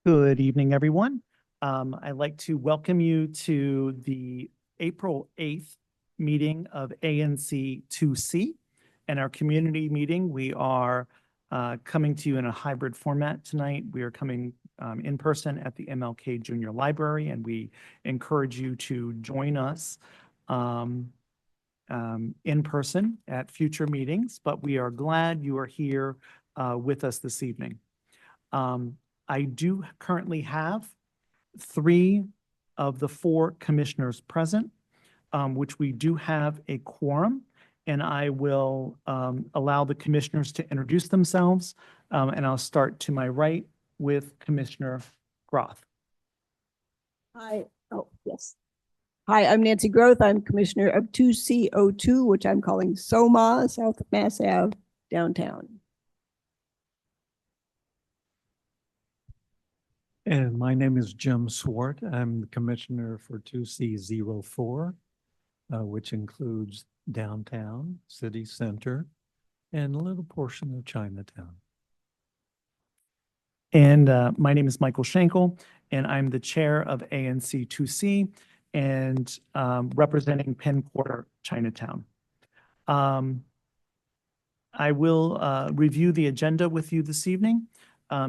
Good evening, everyone. I'd like to welcome you to the April 8th meeting of ANC 2C. And our community meeting, we are coming to you in a hybrid format tonight. We are coming in person at the MLK Junior Library, and we encourage you to join us in person at future meetings, but we are glad you are here with us this evening. I do currently have 3 of the 4 commissioners present, which we do have a quorum, and I will allow the commissioners to introduce themselves, and I'll start to my right with Commissioner Groth. Hi, oh, yes. Hi, I'm Nancy Groth. I'm Commissioner of 2C02, which I'm calling SOMA, South Mass Ave, downtown. And my name is Jim Swart. I'm the Commissioner for 2C04, which includes downtown, city center, and a little portion of Chinatown. And my name is Michael Schenkel, and I'm the chair of ANC 2C and representing Penn Quarter, Chinatown. I will review the agenda with you this evening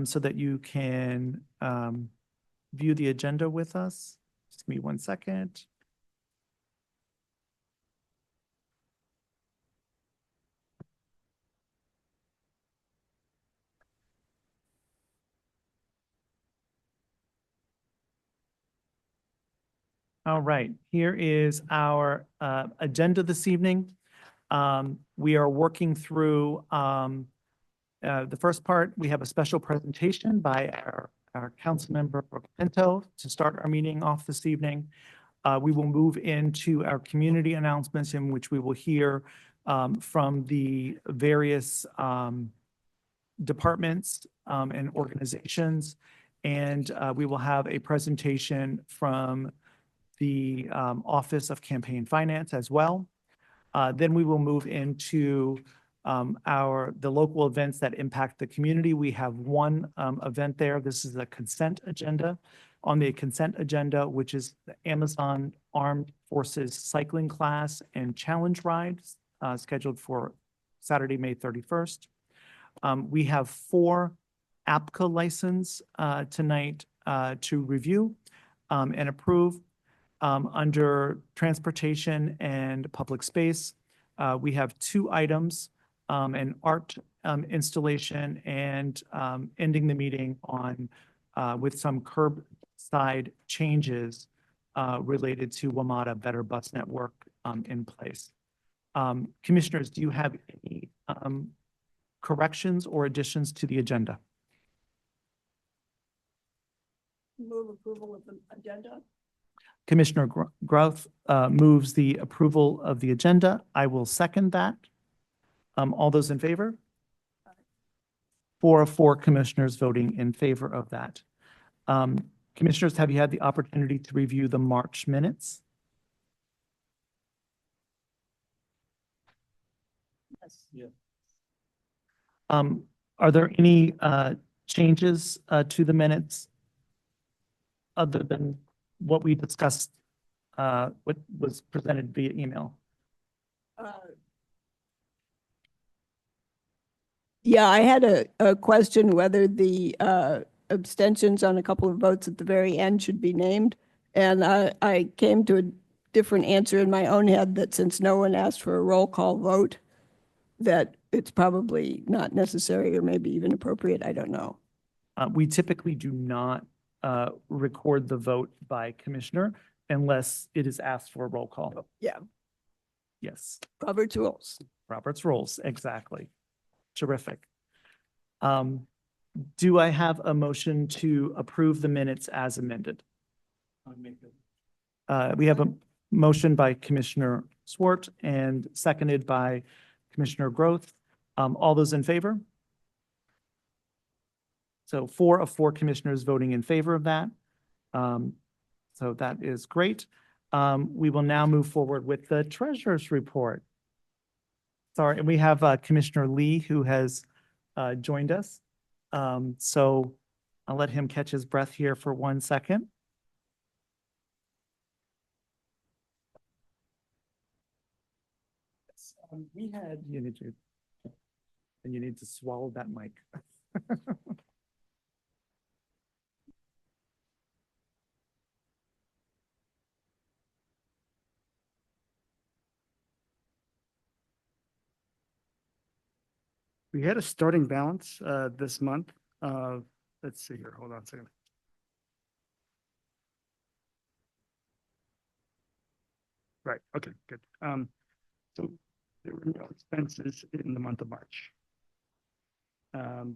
so that you can view the agenda with us. Just give me 1 second. All right, here is our agenda this evening. We are working through the first part. We have a special presentation by our council member, Brooke Pinto, to start our meeting off this evening. We will move into our community announcements, in which we will hear from the various departments and organizations. And we will have a presentation from the Office of Campaign Finance as well. Then we will move into the local events that impact the community. We have one event there. This is a consent agenda. On the consent agenda, which is the Amazon Armed Forces cycling class and challenge rides scheduled for Saturday, May 31st. We have 4 APCA license tonight to review and approve. Under transportation and public space, we have 2 items, an art installation and ending the meeting on with some curbside changes related to WMATA Better Bus Network in place. Commissioners, do you have any corrections or additions to the agenda? Move approval of the agenda. Commissioner Groth moves the approval of the agenda. I will second that. All those in favor? 4 of 4 commissioners voting in favor of that. Commissioners, have you had the opportunity to review the March minutes? Yes. Yeah. Are there any changes to the minutes other than what we discussed, what was presented via email? Yeah, I had a question whether the abstentions on a couple of votes at the very end should be named. And I came to a different answer in my own head, that since no one asked for a roll call vote, that it's probably not necessary or maybe even appropriate. I don't know. We typically do not record the vote by commissioner unless it is asked for a roll call. Yeah, Yes, Robert's rules. Robert's rules, exactly. Terrific. Do I have a motion to approve the minutes as amended? We have a motion by Commissioner Swart and seconded by Commissioner Groth. All those in favor? So 4 of 4 commissioners voting in favor of that. So that is great. We will now move forward with the treasurer's report. Sorry, and we have Commissioner Lee, who has joined us. So I'll let him catch his breath here for 1 second. We had, you need to swallow that mic. We had a starting balance this month. Let's see here, hold on a second. Right, okay, good. So there were no expenses in the month of March.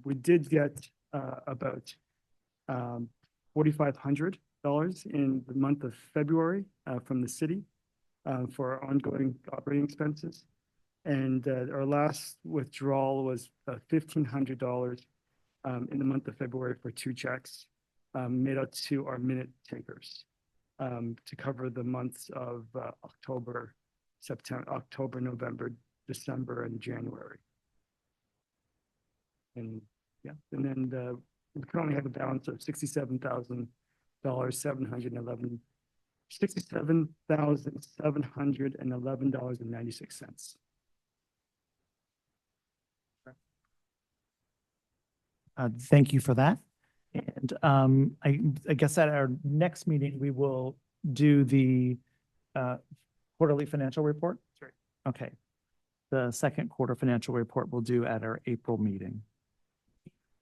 We did get about $4,500 in the month of February from the city for our ongoing operating expenses. And our last withdrawal was $1,500 in the month of February for 2 checks made out to our minute takers to cover the months of October, November, December, and January. And yeah, and then we currently have a balance of $67,711.96. Thank you for that. And I guess at our next meeting, we will do the quarterly financial report. That's right. Okay. The second quarter financial report we'll do at our April meeting.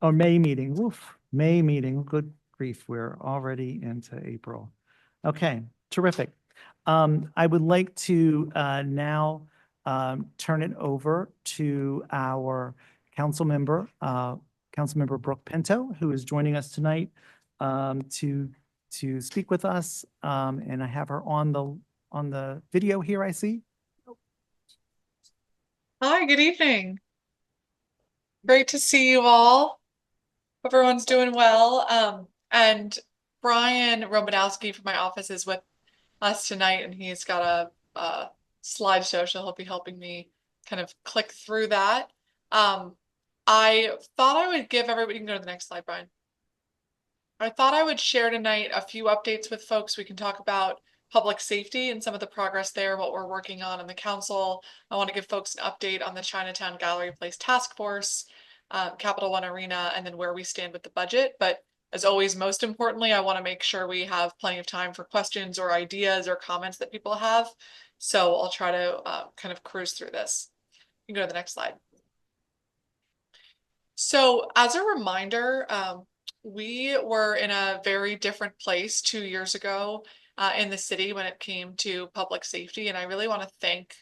Or May meeting. Woof. May meeting. Good grief. We're already into April. Okay. Terrific. I would like to now turn it over to our Councilmember Brooke Pinto, who is joining us tonight to speak with us. And I have her on the video here, I see. Hi, good evening. Great to see you all. Hope everyone's doing well. And Brian Romanowski from my office is with us tonight, and he's got a slideshow, so he'll be helping me kind of click through that. I thought I would give everybody, you can go to the next slide, Brian. I thought I would share tonight a few updates with folks. We can talk about public safety and some of the progress there, what we're working on in the council. I want to give folks an update on the Chinatown Gallery Place Task Force, Capital One Arena, and then where we stand with the budget. But as always, most importantly, I want to make sure we have plenty of time for questions or ideas or comments that people have. So I'll try to kind of cruise through this. You can go to the next slide. So as a reminder, we were in a very different place 2 years ago in the city when it came to public safety. And I really want to thank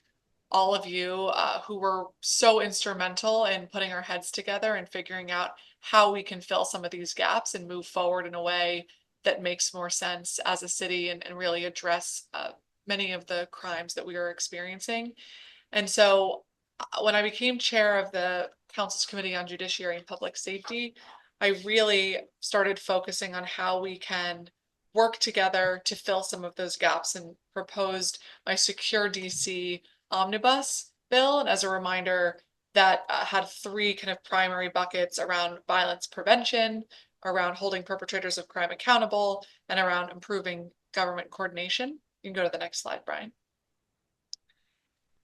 all of you who were so instrumental in putting our heads together and figuring out how we can fill some of these gaps and move forward in a way that makes more sense as a city and really address many of the crimes that we are experiencing. And so when I became chair of the Council's Committee on Judiciary and Public Safety, I really started focusing on how we can work together to fill some of those gaps and proposed my Secure DC Omnibus bill. And as a reminder, that had 3 kind of primary buckets around violence prevention, around holding perpetrators of crime accountable, and around improving government coordination. You can go to the next slide, Brian.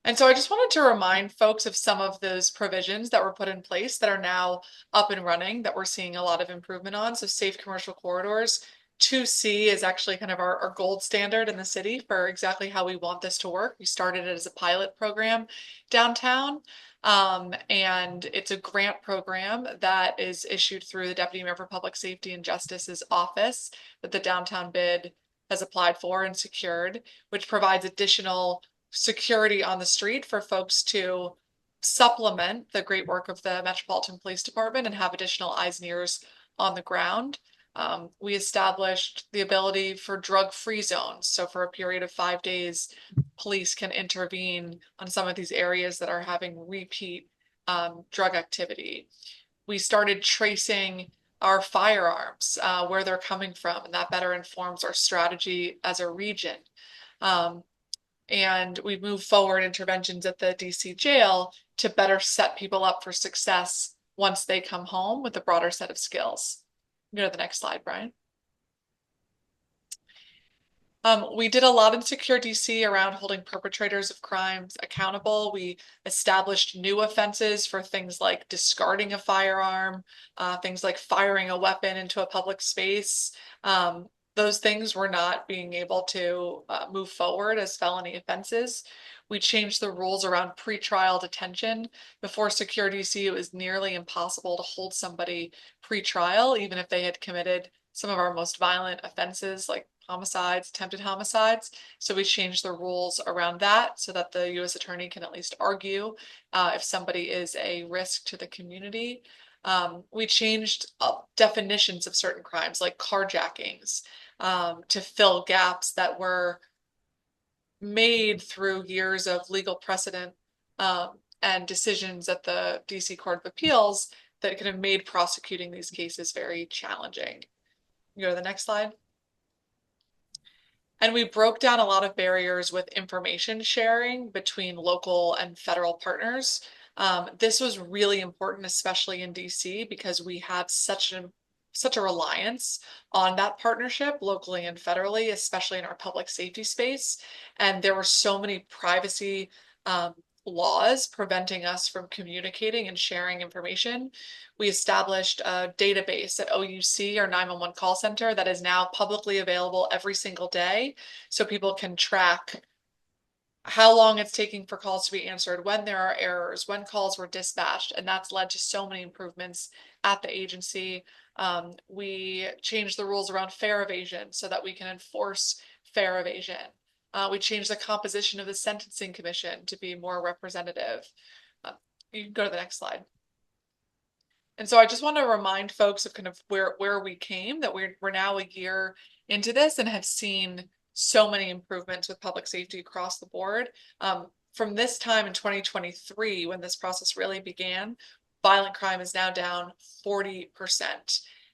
And so I just wanted to remind folks of some of those provisions that were put in place that are now up and running that we're seeing a lot of improvement on. So safe commercial corridors, 2C is actually kind of our gold standard in the city for exactly how we want this to work. We started it as a pilot program downtown. And it's a grant program that is issued through the Deputy Mayor for Public Safety and Justice's office that the downtown bid has applied for and secured, which provides additional security on the street for folks to supplement the great work of the Metropolitan Police Department and have additional eyes and ears on the ground. We established the ability for drug-free zones. So for a period of 5 days, police can intervene on some of these areas that are having repeat drug activity. We started tracing our firearms, where they're coming from, and that better informs our strategy as a region. And we move forward interventions at the DC jail to better set people up for success once they come home with a broader set of skills. Go to the next slide, Brian. We did a lot in Secure DC around holding perpetrators of crimes accountable. We established new offenses for things like discarding a firearm, things like firing a weapon into a public space. Those things were not being able to move forward as felony offenses. We changed the rules around pretrial detention. Before Secure DC, it was nearly impossible to hold somebody pretrial, even if they had committed some of our most violent offenses like homicides, attempted homicides. So we changed the rules around that so that the U.S. attorney can at least argue if somebody is a risk to the community. We changed definitions of certain crimes like carjackings to fill gaps that were made through years of legal precedent and decisions at the DC Court of Appeals that could have made prosecuting these cases very challenging. You go to the next slide. And we broke down a lot of barriers with information sharing between local and federal partners. This was really important, especially in DC, because we had such a reliance on that partnership locally and federally, especially in our public safety space. And there were so many privacy laws preventing us from communicating and sharing information. We established a database at OUC, our 911 call center, that is now publicly available every single day, so people can track how long it's taking for calls to be answered, when there are errors, when calls were dispatched, and that's led to so many improvements at the agency. We changed the rules around fare evasion so that we can enforce fare evasion. We changed the composition of the Sentencing Commission to be more representative. You can go to the next slide. And so I just want to remind folks of kind of where we came, that we're now a year into this and have seen so many improvements with public safety across the board. From this time in 2023, when this process really began, violent crime is now down 40%.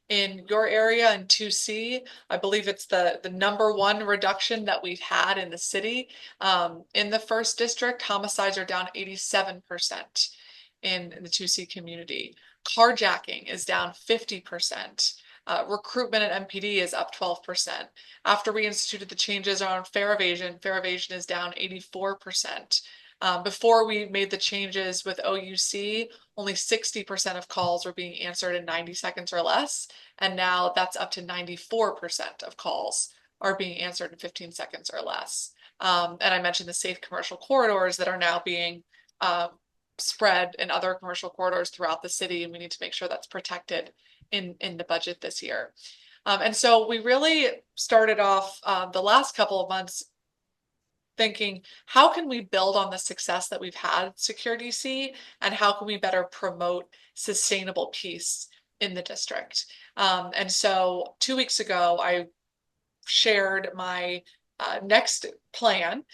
In your area in 2C, I believe it's the #1 reduction that we've had in the city. In the first district, homicides are down 87% in the 2C community. Carjacking is down 50%. Recruitment at MPD is up 12%. After we instituted the changes on fare evasion is down 84%. Before we made the changes with OUC, only 60% of calls were being answered in 90 seconds or less. And now that's up to 94% of calls are being answered in 15 seconds or less. And I mentioned the safe commercial corridors that are now being spread in other commercial corridors throughout the city. And we need to make sure that's protected in the budget this year. And so we really started off the last couple of months thinking, how can we build on the success that we've had at Secure DC, and how can we better promote sustainable peace in the district? And so 2 weeks ago, I shared my next plan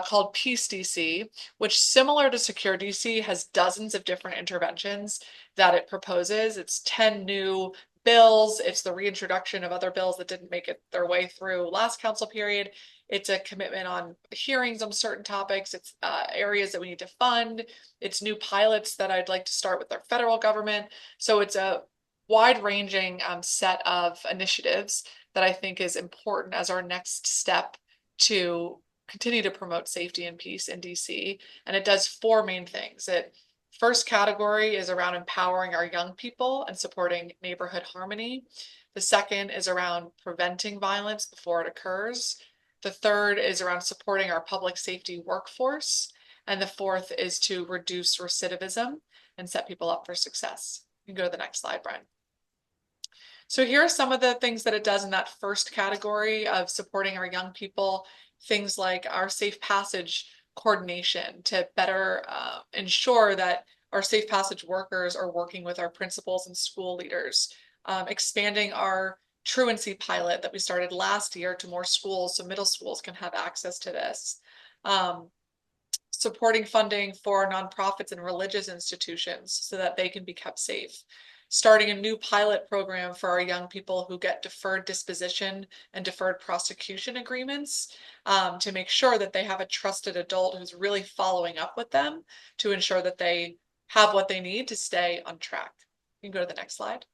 called Peace DC, which, similar to Secure DC, has dozens of different interventions that it proposes. It's 10 new bills. It's the reintroduction of other bills that didn't make it their way through last council period. It's a commitment on hearings on certain topics. It's areas that we need to fund. It's new pilots that I'd like to start with our federal government. So it's a wide-ranging set of initiatives that I think is important as our next step to continue to promote safety and peace in DC. And it does 4 main things. First category is around empowering our young people and supporting neighborhood harmony. The second is around preventing violence before it occurs. The third is around supporting our public safety workforce. And the fourth is to reduce recidivism and set people up for success. You can go to the next slide, Brian. So here are some of the things that it does in that first category of supporting our young people. Things like our safe passage coordination to better ensure that our safe passage workers are working with our principals and school leaders. Expanding our truancy pilot that we started last year to more schools so middle schools can have access to this. Supporting funding for nonprofits and religious institutions so that they can be kept safe. Starting a new pilot program for our young people who get deferred disposition and deferred prosecution agreements to make sure that they have a trusted adult who's really following up with them to ensure that they have what they need to stay on track. You can go to the next slide.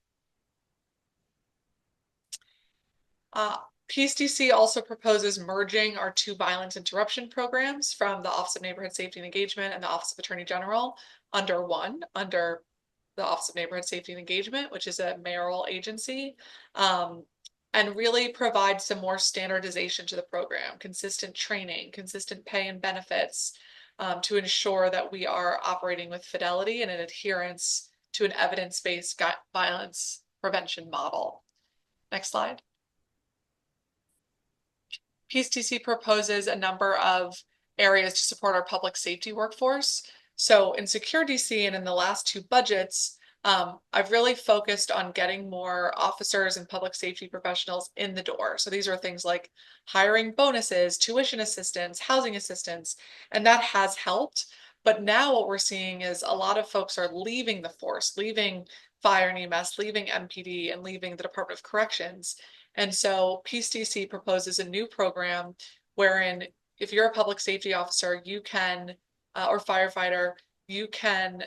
PSDC also proposes merging our two violence interruption programs from the Office of Neighborhood Safety and Engagement and the Office of Attorney General under the Office of Neighborhood Safety and Engagement, which is a mayoral agency, and really provide some more standardization to the program, consistent training, consistent pay and benefits, to ensure that we are operating with fidelity and in adherence to an evidence-based violence prevention model. Next slide. PSTC proposes a number of areas to support our public safety workforce. So in Secure DC and in the last two budgets, I've really focused on getting more officers and public safety professionals in the door. So these are things like hiring bonuses, tuition assistance, housing assistance, and that has helped. But now what we're seeing is a lot of folks are leaving the force, leaving fire and EMS, leaving MPD, and leaving the Department of Corrections. And so PSTC proposes a new program wherein if you're a public safety officer, you can, or firefighter, you can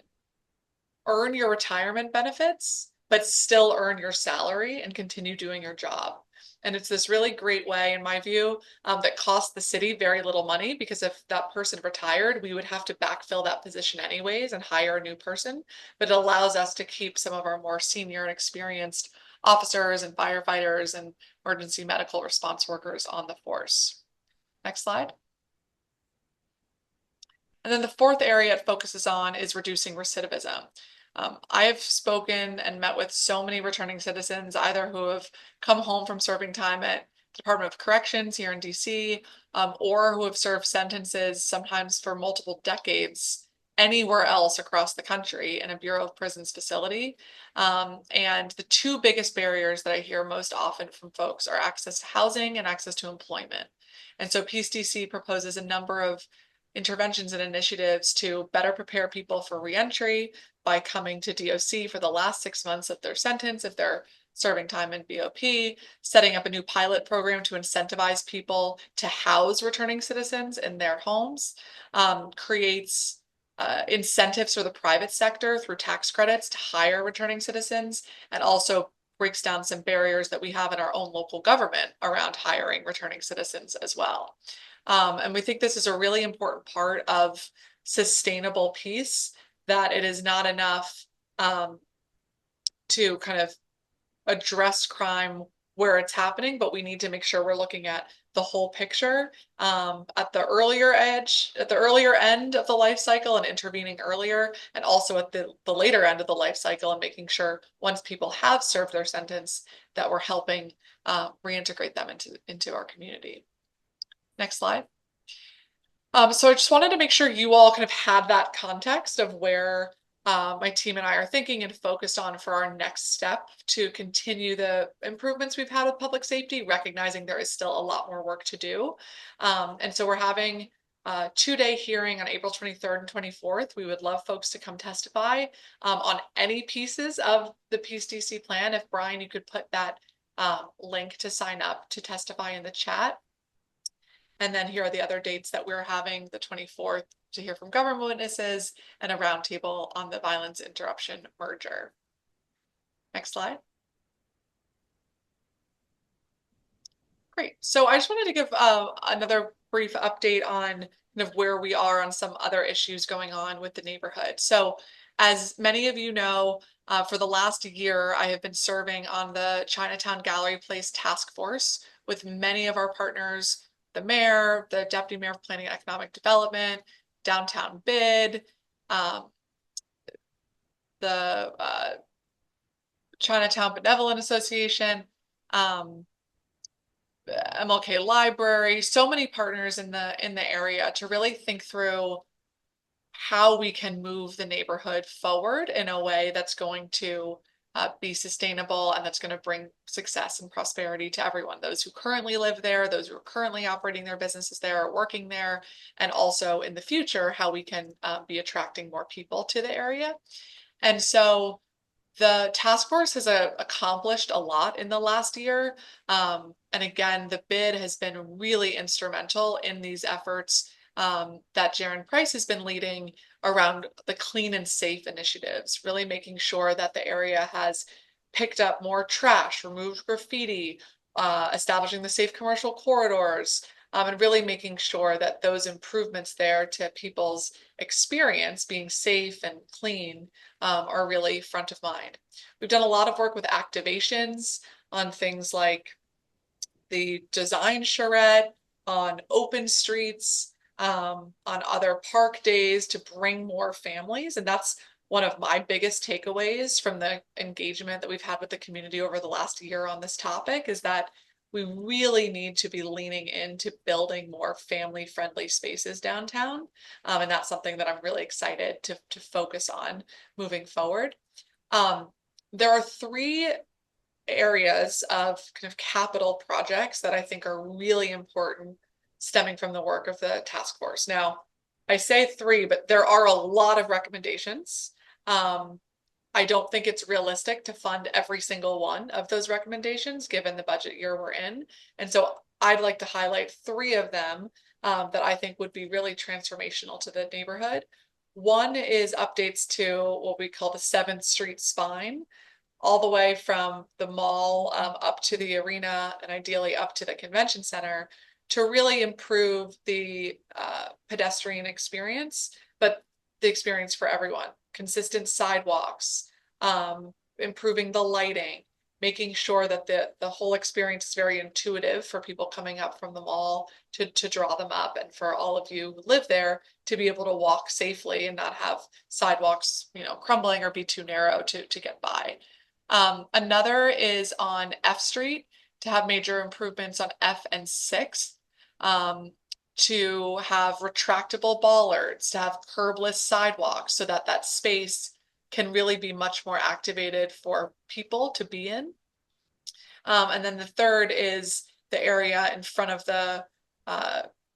earn your retirement benefits, but still earn your salary and continue doing your job. And it's this really great way, in my view, that costs the city very little money, because if that person retired, we would have to backfill that position anyways and hire a new person. But it allows us to keep some of our more senior and experienced officers and firefighters and emergency medical response workers on the force. Next slide. And then the fourth area it focuses on is reducing recidivism. I have spoken and met with so many returning citizens, either who have come home from serving time at the Department of Corrections here in DC, or who have served sentences sometimes for multiple decades anywhere else across the country in a Bureau of Prisons facility. And the two biggest barriers that I hear most often from folks are access to housing and access to employment. And so PSDC proposes a number of interventions and initiatives to better prepare people for reentry by coming to DOC for the last 6 months of their sentence if they're serving time in BOP, setting up a new pilot program to incentivize people to house returning citizens in their homes, creates incentives for the private sector through tax credits to hire returning citizens, and also breaks down some barriers that we have in our own local government around hiring returning citizens as well. And we think this is a really important part of sustainable peace, that it is not enough to kind of address crime where it's happening, but we need to make sure we're looking at the whole picture at the earlier end of the life cycle and intervening earlier, and also at the later end of the life cycle and making sure once people have served their sentence that we're helping reintegrate them into our community. Next slide. So I just wanted to make sure you all kind of had that context of where my team and I are thinking and focused on for our next step to continue the improvements we've had with public safety, recognizing there is still a lot more work to do. And so we're having a 2-day hearing on April 23rd and 24th. We would love folks to come testify on any pieces of the PSDC plan. If Brian, you could put that link to sign up to testify in the chat. And then here are the other dates that we're having: the 24th to hear from government witnesses, and a roundtable on the violence interruption merger. Next slide. Great. So I just wanted to give another brief update on kind of where we are on some other issues going on with the neighborhood. So as many of you know, for the last year, I have been serving on the Chinatown Gallery Place Task Force with many of our partners, the mayor, the deputy mayor of planning and economic development, downtown bid, the Chinatown Benevolent Association, MLK Library, so many partners in the area to really think through how we can move the neighborhood forward in a way that's going to be sustainable and that's going to bring success and prosperity to everyone, those who currently live there, those who are currently operating their businesses there or working there, and also in the future, how we can be attracting more people to the area. And so the task force has accomplished a lot in the last year. And again, the bid has been really instrumental in these efforts that Jaron Price has been leading around the clean and safe initiatives, really making sure that the area has picked up more trash, removed graffiti, establishing the safe commercial corridors, and really making sure that those improvements there to people's experience being safe and clean are really front of mind. We've done a lot of work with activations on things like the design charrette, on open streets, on other park days to bring more families. And that's one of my biggest takeaways from the engagement that we've had with the community over the last year on this topic is that we really need to be leaning into building more family-friendly spaces downtown. And that's something that I'm really excited to focus on moving forward. There are 3 areas of kind of capital projects that I think are really important stemming from the work of the task force. Now, I say 3, but there are a lot of recommendations. I don't think it's realistic to fund every single one of those recommendations given the budget year we're in. And so I'd like to highlight 3 of them that I think would be really transformational to the neighborhood. One is updates to what we call the 7th Street spine, all the way from the mall up to the arena and ideally up to the convention center to really improve the pedestrian experience, but the experience for everyone. Consistent sidewalks, improving the lighting, making sure that the whole experience is very intuitive for people coming up from the mall to draw them up, and for all of you who live there to be able to walk safely and not have sidewalks, crumbling or be too narrow to get by. Another is on F Street to have major improvements on F and 6th, to have retractable bollards, to have curbless sidewalks so that that space can really be much more activated for people to be in. And then the third is the area in front of the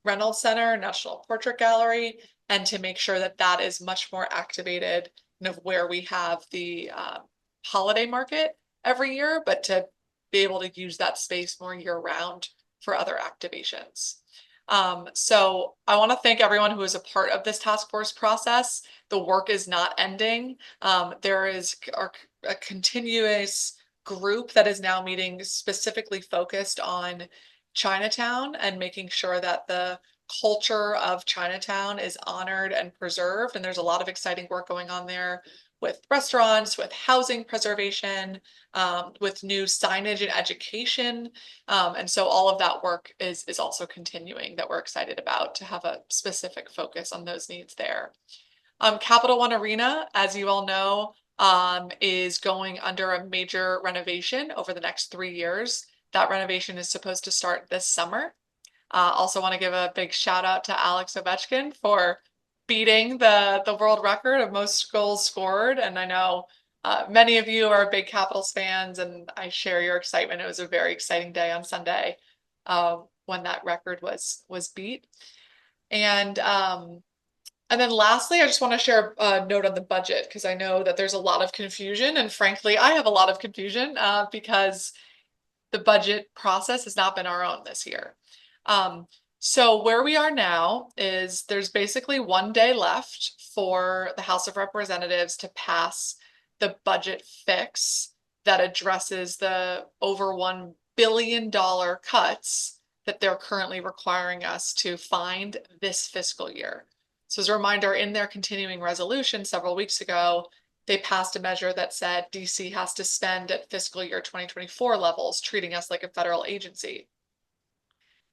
Reynolds Center, National Portrait Gallery, and to make sure that that is much more activated, where we have the holiday market every year, but to be able to use that space more year round for other activations. So I want to thank everyone who is a part of this task force process. The work is not ending. There is a continuous group that is now meeting specifically focused on Chinatown and making sure that the culture of Chinatown is honored and preserved. And there's a lot of exciting work going on there with restaurants, with housing preservation, with new signage and education. And so all of that work is also continuing that we're excited about to have a specific focus on those needs there. Capital One Arena, as you all know, is going under a major renovation over the next 3 years. That renovation is supposed to start this summer. Also want to give a big shout out to Alex Ovechkin for beating the world record of most goals scored. And I know many of you are big Capitals fans, and I share your excitement. It was a very exciting day on Sunday when that record was beat. And then lastly, I just want to share a note on the budget, because I know that there's a lot of confusion, and frankly, I have a lot of confusion because the budget process has not been our own this year. So where we are now is there's basically 1 day left for the House of Representatives to pass the budget fix that addresses the over $1 billion cuts that they're currently requiring us to find this fiscal year. So as a reminder, in their continuing resolution several weeks ago, they passed a measure that said DC has to spend at fiscal year 2024 levels, treating us like a federal agency.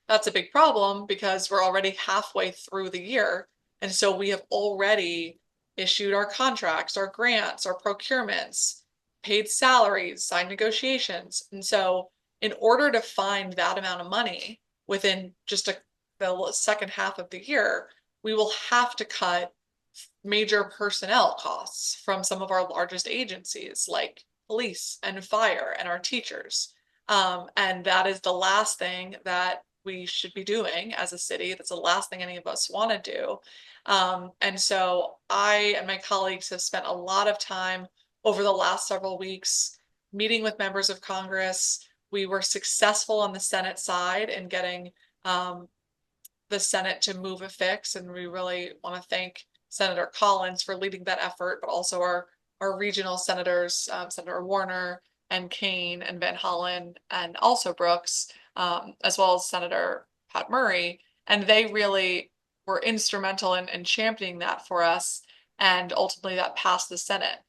That's a big problem because we're already halfway through the year. And so we have already issued our contracts, our grants, our procurements, paid salaries, signed negotiations. And so in order to find that amount of money within just the second half of the year, we will have to cut major personnel costs from some of our largest agencies like police and fire and our teachers. And that is the last thing that we should be doing as a city. That's the last thing any of us want to do. And so I and my colleagues have spent a lot of time over the last several weeks meeting with members of Congress. We were successful on the Senate side in getting the Senate to move a fix, and we really want to thank Senator Collins for leading that effort, but also our regional senators, Senator Warner, and Kane and Van Hollen and also Brooks, as well as Senator Pat Murray. And they really were instrumental in championing that for us. And ultimately that passed the Senate.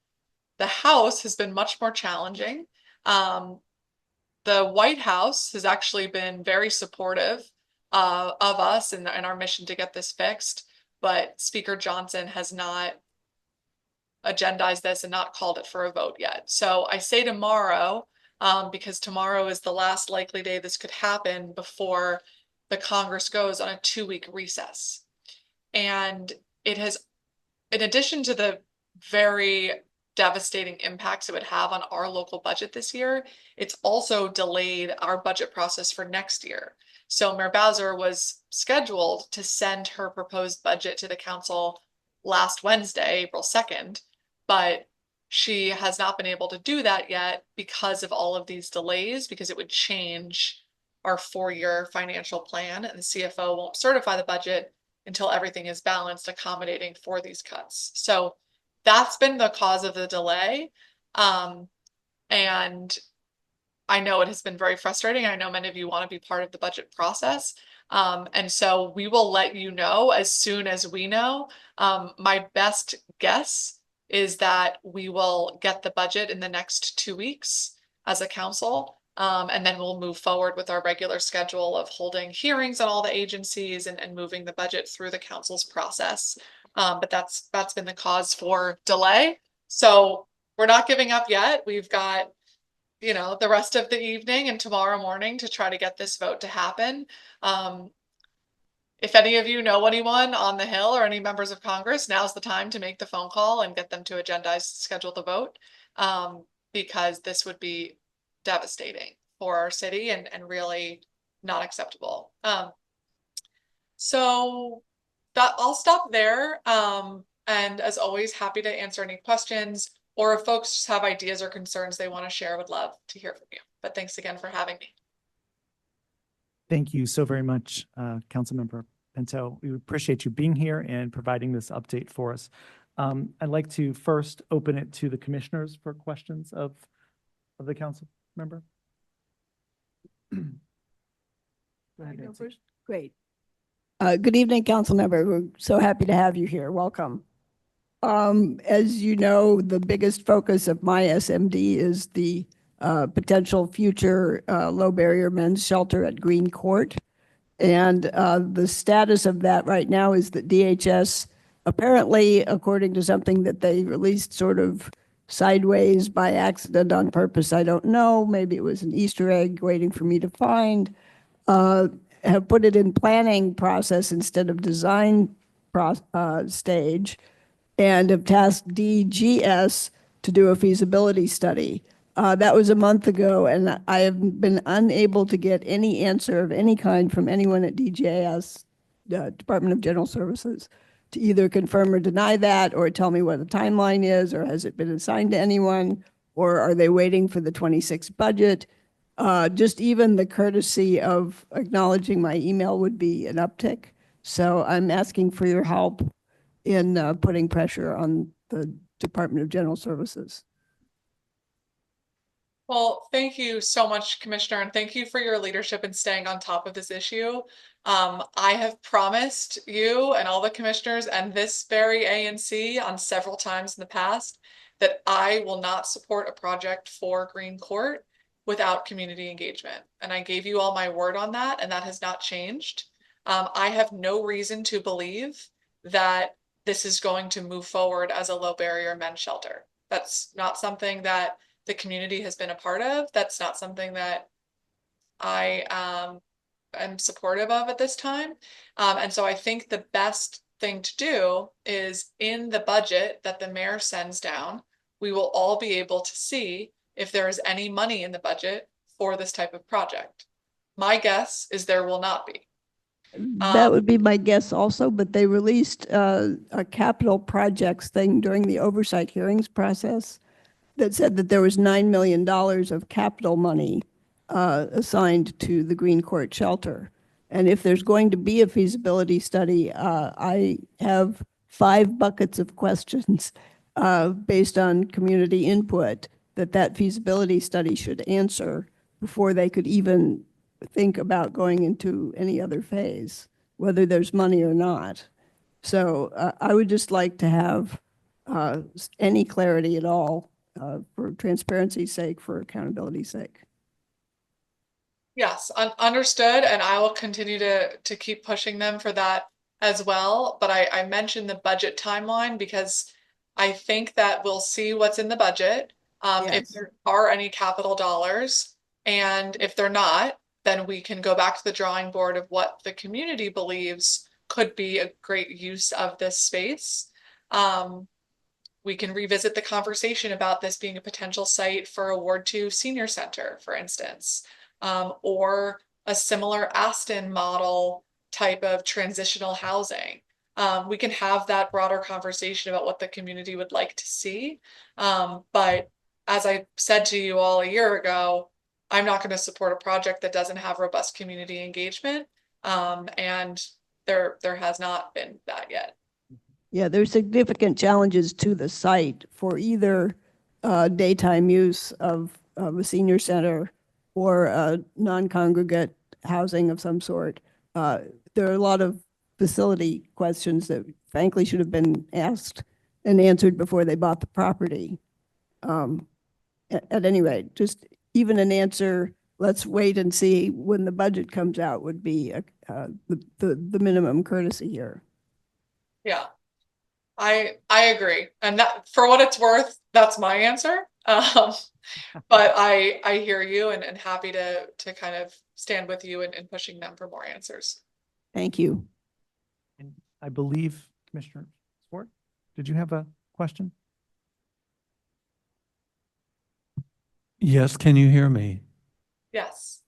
The House has been much more challenging. The White House has actually been very supportive of us and our mission to get this fixed, but Speaker Johnson has not agendized this and not called it for a vote yet. So I say tomorrow, because tomorrow is the last likely day this could happen before the Congress goes on a 2-week recess. And it has, in addition to the very devastating impacts it would have on our local budget this year, it's also delayed our budget process for next year. So Mayor Bowser was scheduled to send her proposed budget to the council last Wednesday, April 2nd, but she has not been able to do that yet because of all of these delays, because it would change our 4-year financial plan, and the CFO won't certify the budget until everything is balanced, accommodating for these cuts. So that's been the cause of the delay. And I know it has been very frustrating. I know many of you want to be part of the budget process. And so we will let you know as soon as we know. My best guess is that we will get the budget in the next 2 weeks as a council. And then we'll move forward with our regular schedule of holding hearings on all the agencies and moving the budget through the council's process. But that's been the cause for delay. So we're not giving up yet. We've got, the rest of the evening and tomorrow morning to try to get this vote to happen. If any of you know anyone on the Hill or any members of Congress, now's the time to make the phone call and get them to agendize, schedule the vote, because this would be devastating for our city and really not acceptable. So that I'll stop there. And as always, happy to answer any questions, or if folks just have ideas or concerns they want to share, would love to hear from you. But thanks again for having me. Thank you so very much, Councilmember Pinto. We appreciate you being here and providing this update for us. I'd like to first open it to the commissioners for questions of the council member. Go ahead, Nancy. Great. Good evening, council member. We're so happy to have you here. Welcome. As you know, the biggest focus of my SMD is the potential future low barrier men's shelter at Green Court. And the status of that right now is that DHS, apparently, according to something that they released sort of sideways by accident on purpose, I don't know, maybe it was an Easter egg waiting for me to find, have put it in planning process instead of design stage, and have tasked DGS to do a feasibility study. That was a month ago, and I have been unable to get any answer of any kind from anyone at DGS, Department of General Services, to either confirm or deny that, or tell me what the timeline is, or has it been assigned to anyone, or are they waiting for the 26 budget? Just even the courtesy of acknowledging my email would be an uptick. So I'm asking for your help in putting pressure on the Department of General Services. Well, thank you so much, Commissioner, and thank you for your leadership in staying on top of this issue. I have promised you and all the commissioners and this very ANC on several times in the past that I will not support a project for Green Court without community engagement. And I gave you all my word on that, and that has not changed. I have no reason to believe that this is going to move forward as a low barrier men's shelter. That's not something that the community has been a part of. That's not something that I am supportive of at this time. And so I think the best thing to do is in the budget that the mayor sends down, we will all be able to see if there is any money in the budget for this type of project. My guess is there will not be. That would be my guess also, but they released a capital projects thing during the oversight hearings process that said that there was $9 million of capital money assigned to the Green Court shelter. And if there's going to be a feasibility study, I have 5 buckets of questions based on community input that feasibility study should answer before they could even think about going into any other phase, whether there's money or not. So I would just like to have any clarity at all for transparency's sake, for accountability's sake. Yes, understood, and I will continue to keep pushing them for that as well. But I mentioned the budget timeline because I think that we'll see what's in the budget. If Yes. there are any capital dollars, and if they're not, then we can go back to the drawing board of what the community believes could be a great use of this space. We can revisit the conversation about this being a potential site for a Ward 2 senior center, for instance, or a similar Aston model type of transitional housing. We can have that broader conversation about what the community would like to see. But as I said to you all a year ago, I'm not going to support a project that doesn't have robust community engagement. And there has not been that yet. Yeah, there's significant challenges to the site for either daytime use of a senior center or non-congregate housing of some sort. There are a lot of facility questions that frankly should have been asked and answered before they bought the property. At any rate, just even an answer, let's wait and see when the budget comes out, would be the minimum courtesy here. Yeah. I agree. And that, for what it's worth, that's my answer. But I hear you and happy to kind of stand with you in pushing them for more answers. Thank you. And I believe Commissioner Swart, did you have a question? Yes, can you hear me? Yes.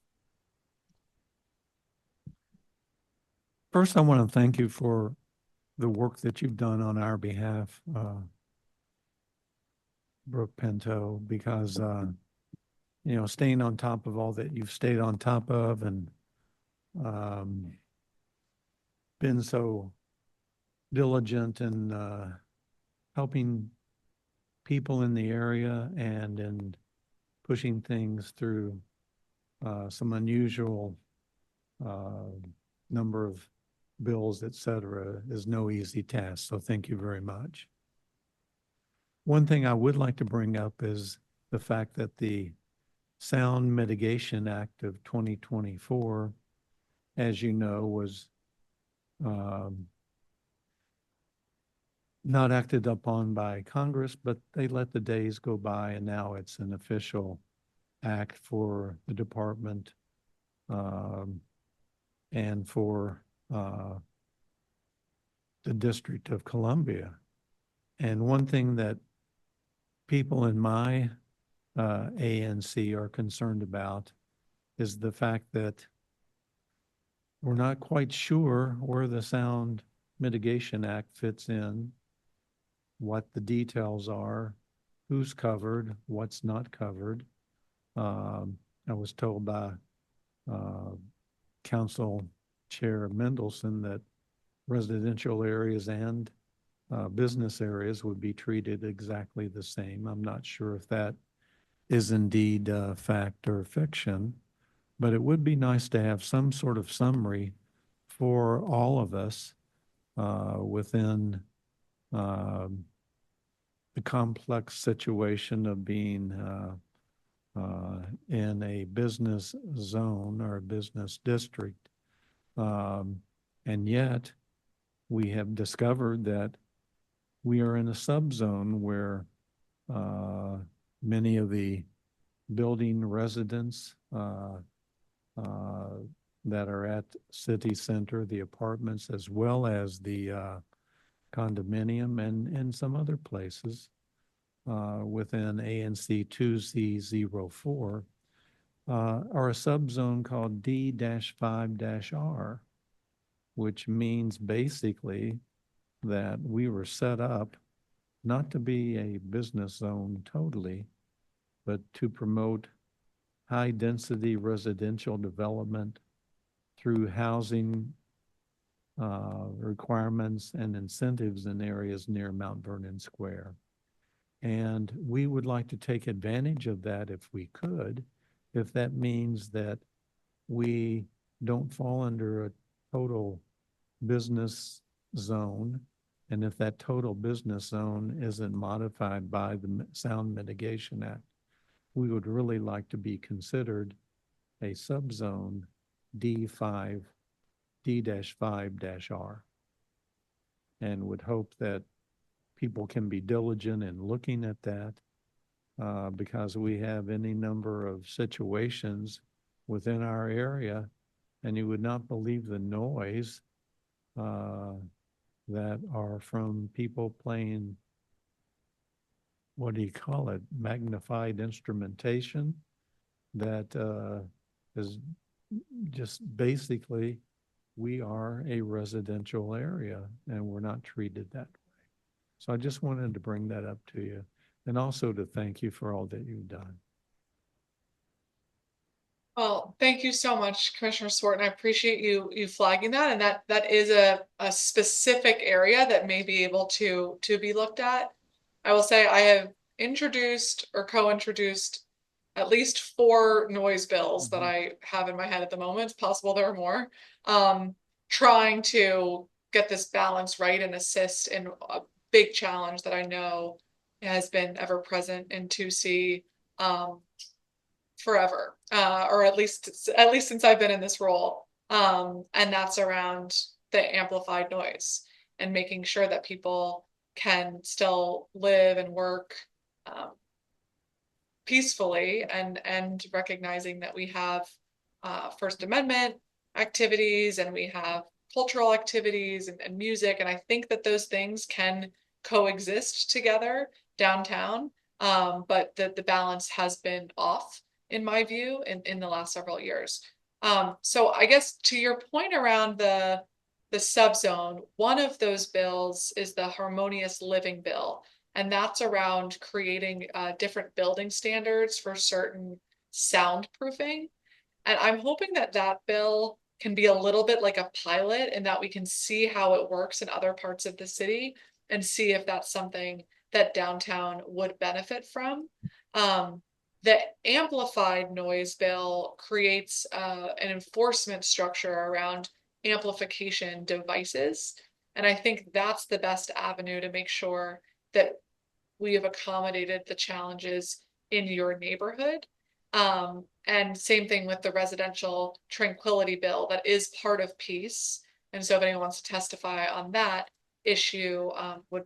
First, I want to thank you for the work that you've done on our behalf, Brooke Pinto, because, staying on top of all that you've stayed on top of and been so diligent in helping people in the area and in pushing things through some unusual number of bills, et cetera, is no easy task. So thank you very much. One thing I would like to bring up is the fact that the Sound Mitigation Act of 2024, as you know, was not acted upon by Congress, but they let the days go by, and now it's an official act for the department and for the District of Columbia. And one thing that people in my ANC are concerned about is the fact that we're not quite sure where the Sound Mitigation Act fits in, what the details are, who's covered, what's not covered. I was told by Council Chair Mendelson that residential areas and business areas would be treated exactly the same. I'm not sure if that is indeed fact or fiction, but it would be nice to have some sort of summary for all of us within the complex situation of being in a business zone or a business district. And yet we have discovered that we are in a subzone where many of the building residents that are at city center, the apartments, as well as the condominium and some other places within ANC 2C04 are a subzone called D-5-R, which means basically that we were set up not to be a business zone totally, but to promote high-density residential development through housing requirements and incentives in areas near Mount Vernon Square. And we would like to take advantage of that if we could, if that means that we don't fall under a total business zone. And if that total business zone isn't modified by the Sound Mitigation Act, we would really like to be considered a subzone D5, D-5-R. And would hope that people can be diligent in looking at that because we have any number of situations within our area, and you would not believe the noise that are from people playing, what do you call it, magnified instrumentation that is just basically, we are a residential area and we're not treated that way. So I just wanted to bring that up to you and also to thank you for all that you've done. Well, thank you so much, Commissioner Swart, and I appreciate you flagging that. And that is a specific area that may be able to be looked at. I will say I have introduced or co-introduced at least 4 noise bills that I have in my head at the moment. It's possible there are more. Trying to get this balance right and assist in a big challenge that I know has been ever present in 2C forever, or at least since I've been in this role. And that's around the amplified noise and making sure that people can still live and work peacefully, and recognizing that we have First Amendment activities and we have cultural activities and music. And I think that those things can coexist together downtown. But the balance has been off, in my view, in the last several years. So I guess to your point around the subzone, one of those bills is the Harmonious Living Bill. And that's around creating different building standards for certain soundproofing. And I'm hoping that that bill can be a little bit like a pilot, and that we can see how it works in other parts of the city and see if that's something that downtown would benefit from. The amplified noise bill creates an enforcement structure around amplification devices. And I think that's the best avenue to make sure that we have accommodated the challenges in your neighborhood. And same thing with the residential tranquility bill that is part of peace. And so if anyone wants to testify on that issue, would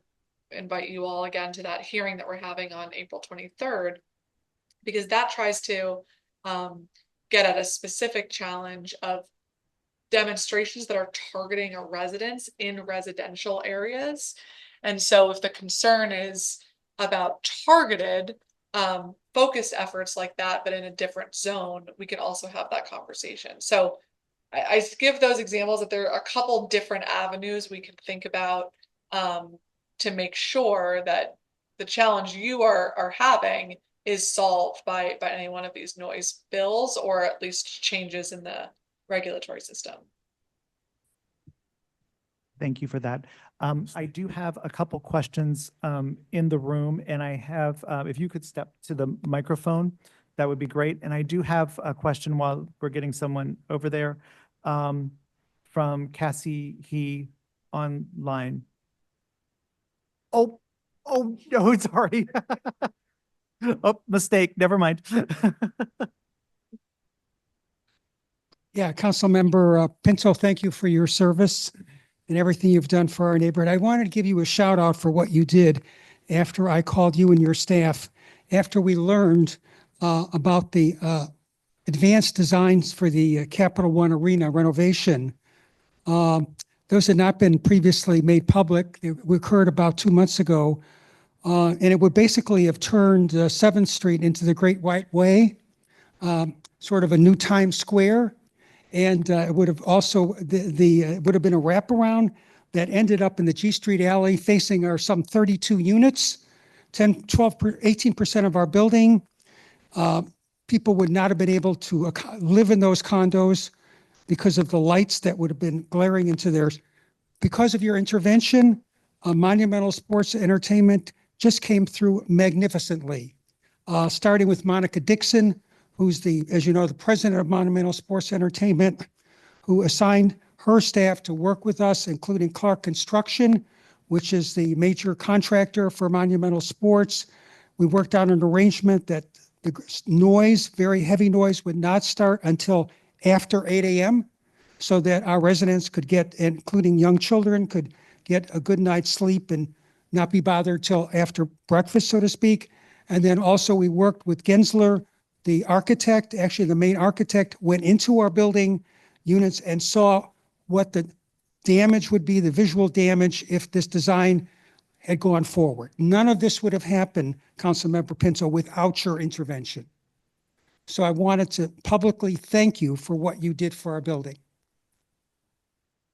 invite you all again to that hearing that we're having on April 23rd, because that tries to get at a specific challenge of demonstrations that are targeting a residence in residential areas. And so if the concern is about targeted focused efforts like that, but in a different zone, we can also have that conversation. So I give those examples that there are a couple different avenues we can think about to make sure that the challenge you are having is solved by any one of these noise bills, or at least changes in the regulatory system. Thank you for that. I do have a couple questions in the room, and I have, if you could step to the microphone, that would be great. And I do have a question while we're getting someone over there from Cassie He online. Oh, no, sorry. Oh, mistake. Never mind. Yeah, Councilmember Pinto, thank you for your service and everything you've done for our neighborhood. I wanted to give you a shout out for what you did after I called you and your staff, after we learned about the advanced designs for the Capital One Arena renovation. Those had not been previously made public. They occurred about 2 months ago. And it would basically have turned 7th Street into the Great White Way, sort of a new Times Square. And it would have also, it would have been a wraparound that ended up in the G Street alley facing our some 32 units, 10, 12, 18% of our building. People would not have been able to live in those condos because of the lights that would have been glaring into theirs. Because of your intervention, Monumental Sports Entertainment just came through magnificently. Starting with Monica Dixon, who's the, as you know, the president of Monumental Sports Entertainment, who assigned her staff to work with us, including Clark Construction, which is the major contractor for Monumental Sports. We worked out an arrangement that the noise, very heavy noise, would not start until after 8 a.m. so that our residents could get, including young children, could get a good night's sleep and not be bothered till after breakfast, so to speak. And then also we worked with Gensler, the architect, actually the main architect, went into our building units and saw what the damage would be, the visual damage, if this design had gone forward. None of this would have happened, Councilmember Pinto, without your intervention. So I wanted to publicly thank you for what you did for our building.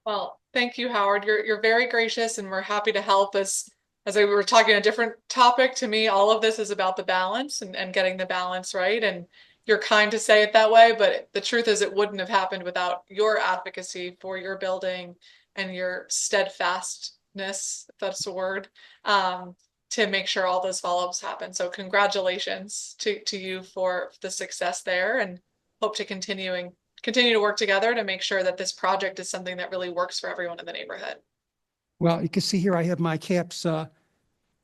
Well, thank you, Howard. You're very gracious, and we're happy to help. As we were talking a different topic, to me, all of this is about the balance and getting the balance right. And you're kind to say it that way, but the truth is it wouldn't have happened without your advocacy for your building and your steadfastness, if that's a word, to make sure all those follow-ups happen. So congratulations to you for the success there, and hope to continue to work together to make sure that this project is something that really works for everyone in the neighborhood. Well, you can see here I have my caps.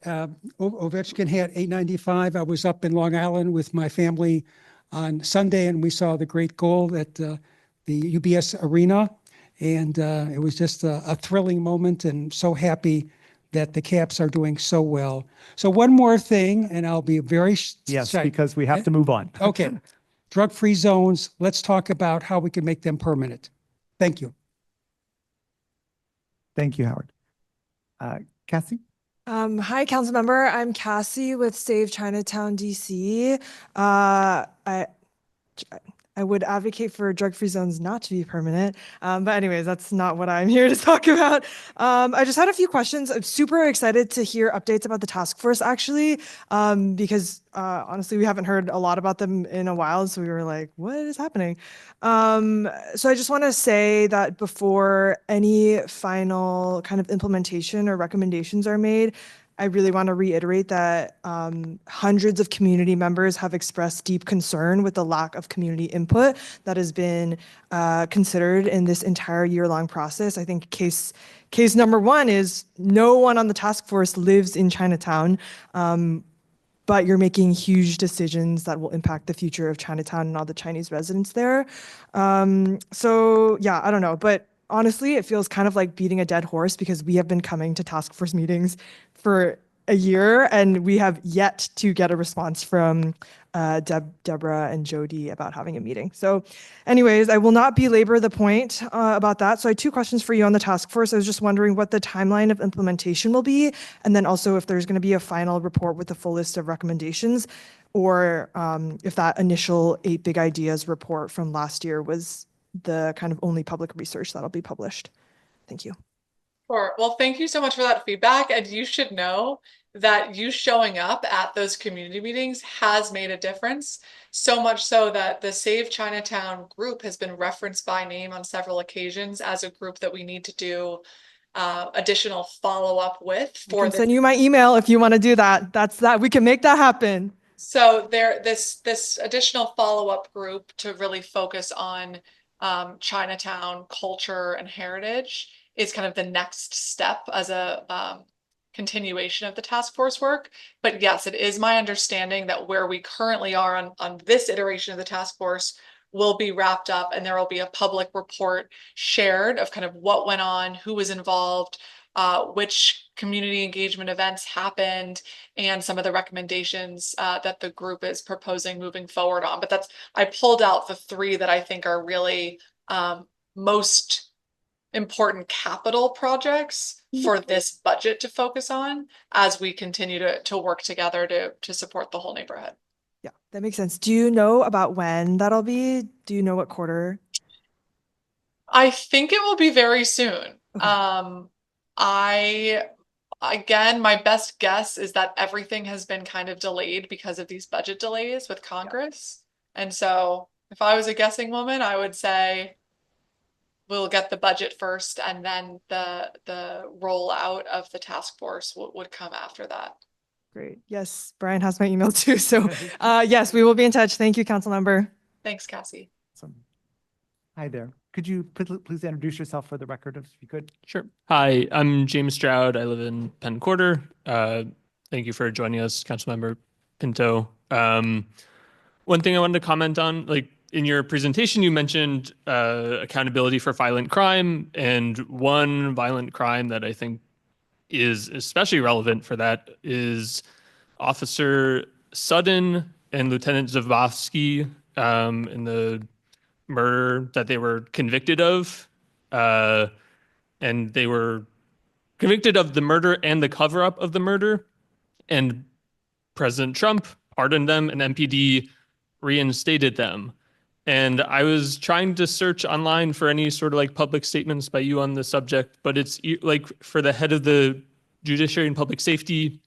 Ovechkin had 895. I was up in Long Island with my family on Sunday, and we saw the great goal at the UBS Arena. And it was just a thrilling moment, and so happy that the Caps are doing so well. So one more thing, and I'll be very Yes, shy. because we have to move on. Okay. Drug-free zones, let's talk about how we can make them permanent. Thank you. Thank you, Howard. Cassie? Hi, council member. I'm Cassie with Save Chinatown, DC. I would advocate for drug-free zones not to be permanent. But anyways, that's not what I'm here to talk about. I just had a few questions. I'm super excited to hear updates about the task force, actually, because honestly, we haven't heard a lot about them in a while. So we were like, what is happening? So I just want to say that before any final kind of implementation or recommendations are made, I really want to reiterate that hundreds of community members have expressed deep concern with the lack of community input that has been considered in this entire year-long process. I think case number one is no one on the task force lives in Chinatown, but you're making huge decisions that will impact the future of Chinatown and all the Chinese residents there. So yeah, I don't know, but honestly, it feels kind of like beating a dead horse because we have been coming to task force meetings for a year and we have yet to get a response from Deborah and Jody about having a meeting. So anyways, I will not belabor the point about that. So I have two questions for you on the task force. I was just wondering what the timeline of implementation will be, and then also if there's going to be a final report with the full list of recommendations, or if that initial 8 big ideas report from last year was the kind of only public research that'll be published. Thank you. Sure. Well, thank you so much for that feedback. And you should know that you showing up at those community meetings has made a difference. So much so that the Save Chinatown group has been referenced by name on several occasions as a group that we need to do additional follow-up with. I can send you my email if you want to do that. That's that. We can make that happen. So this additional follow-up group to really focus on Chinatown culture and heritage is kind of the next step as a continuation of the task force work. But yes, it is my understanding that where we currently are on this iteration of the task force will be wrapped up, and there will be a public report shared of kind of what went on, who was involved, which community engagement events happened, and some of the recommendations that the group is proposing moving forward on. But I pulled out the 3 that I think are really most important capital projects for this budget to focus on as we continue to work together to support the whole neighborhood. Yeah, that makes sense. Do you know about when that'll be? Do you know what quarter? I think it will be very soon. Okay. Again, my best guess is that everything has been kind of delayed because of these budget delays with Congress. And so if I was a guessing woman, I would say we'll get the budget first, and then the rollout of the task force would come after that. Great. Yes, Brian has my email too. So yes, we will be in touch. Thank you, council member. Thanks, Cassie. Awesome. Hi there. Could you please introduce yourself for the record if you could? Sure. Hi, I'm James Stroud. I live in Penn Quarter. Thank you for joining us, Councilmember Pinto. One thing I wanted to comment on, like in your presentation, you mentioned accountability for violent crime, and one violent crime that I think is especially relevant for that is Officer Sudden and Lieutenant Zavofsky in the murder that they were convicted of. And they were convicted of the murder and the cover-up of the murder. And President Trump pardoned them, and MPD reinstated them. And I was trying to search online for any sort of like public statements by you on the subject, but it's like for the head of the Judiciary and Public Safety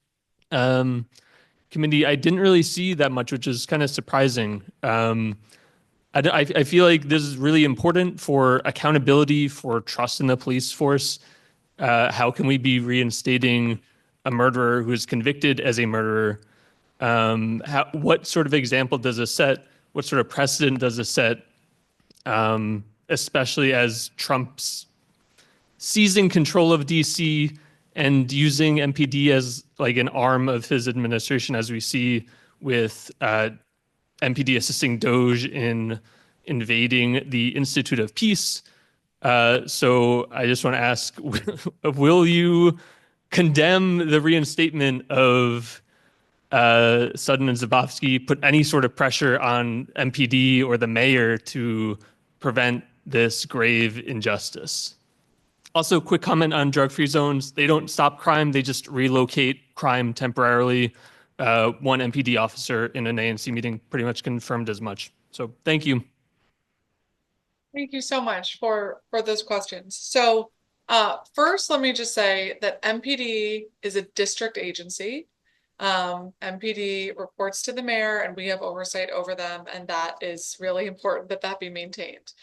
Committee, I didn't really see that much, which is kind of surprising. I feel like this is really important for accountability, for trust in the police force. How can we be reinstating a murderer who is convicted as a murderer? What sort of example does this set? What sort of precedent does this set? Especially as Trump's seizing control of DC and using MPD as like an arm of his administration, as we see with MPD assisting Doge in invading the Institute of Peace. So I just want to ask, will you condemn the reinstatement of Sudden and Zabowski, put any sort of pressure on MPD or the mayor to prevent this grave injustice? Also, quick comment on drug-free zones. They don't stop crime, they just relocate crime temporarily. One MPD officer in an ANC meeting pretty much confirmed as much. So thank you. Thank you so much for those questions. So first, let me just say that MPD is a district agency. MPD reports to the mayor and we have oversight over them, and that is really important that that be maintained.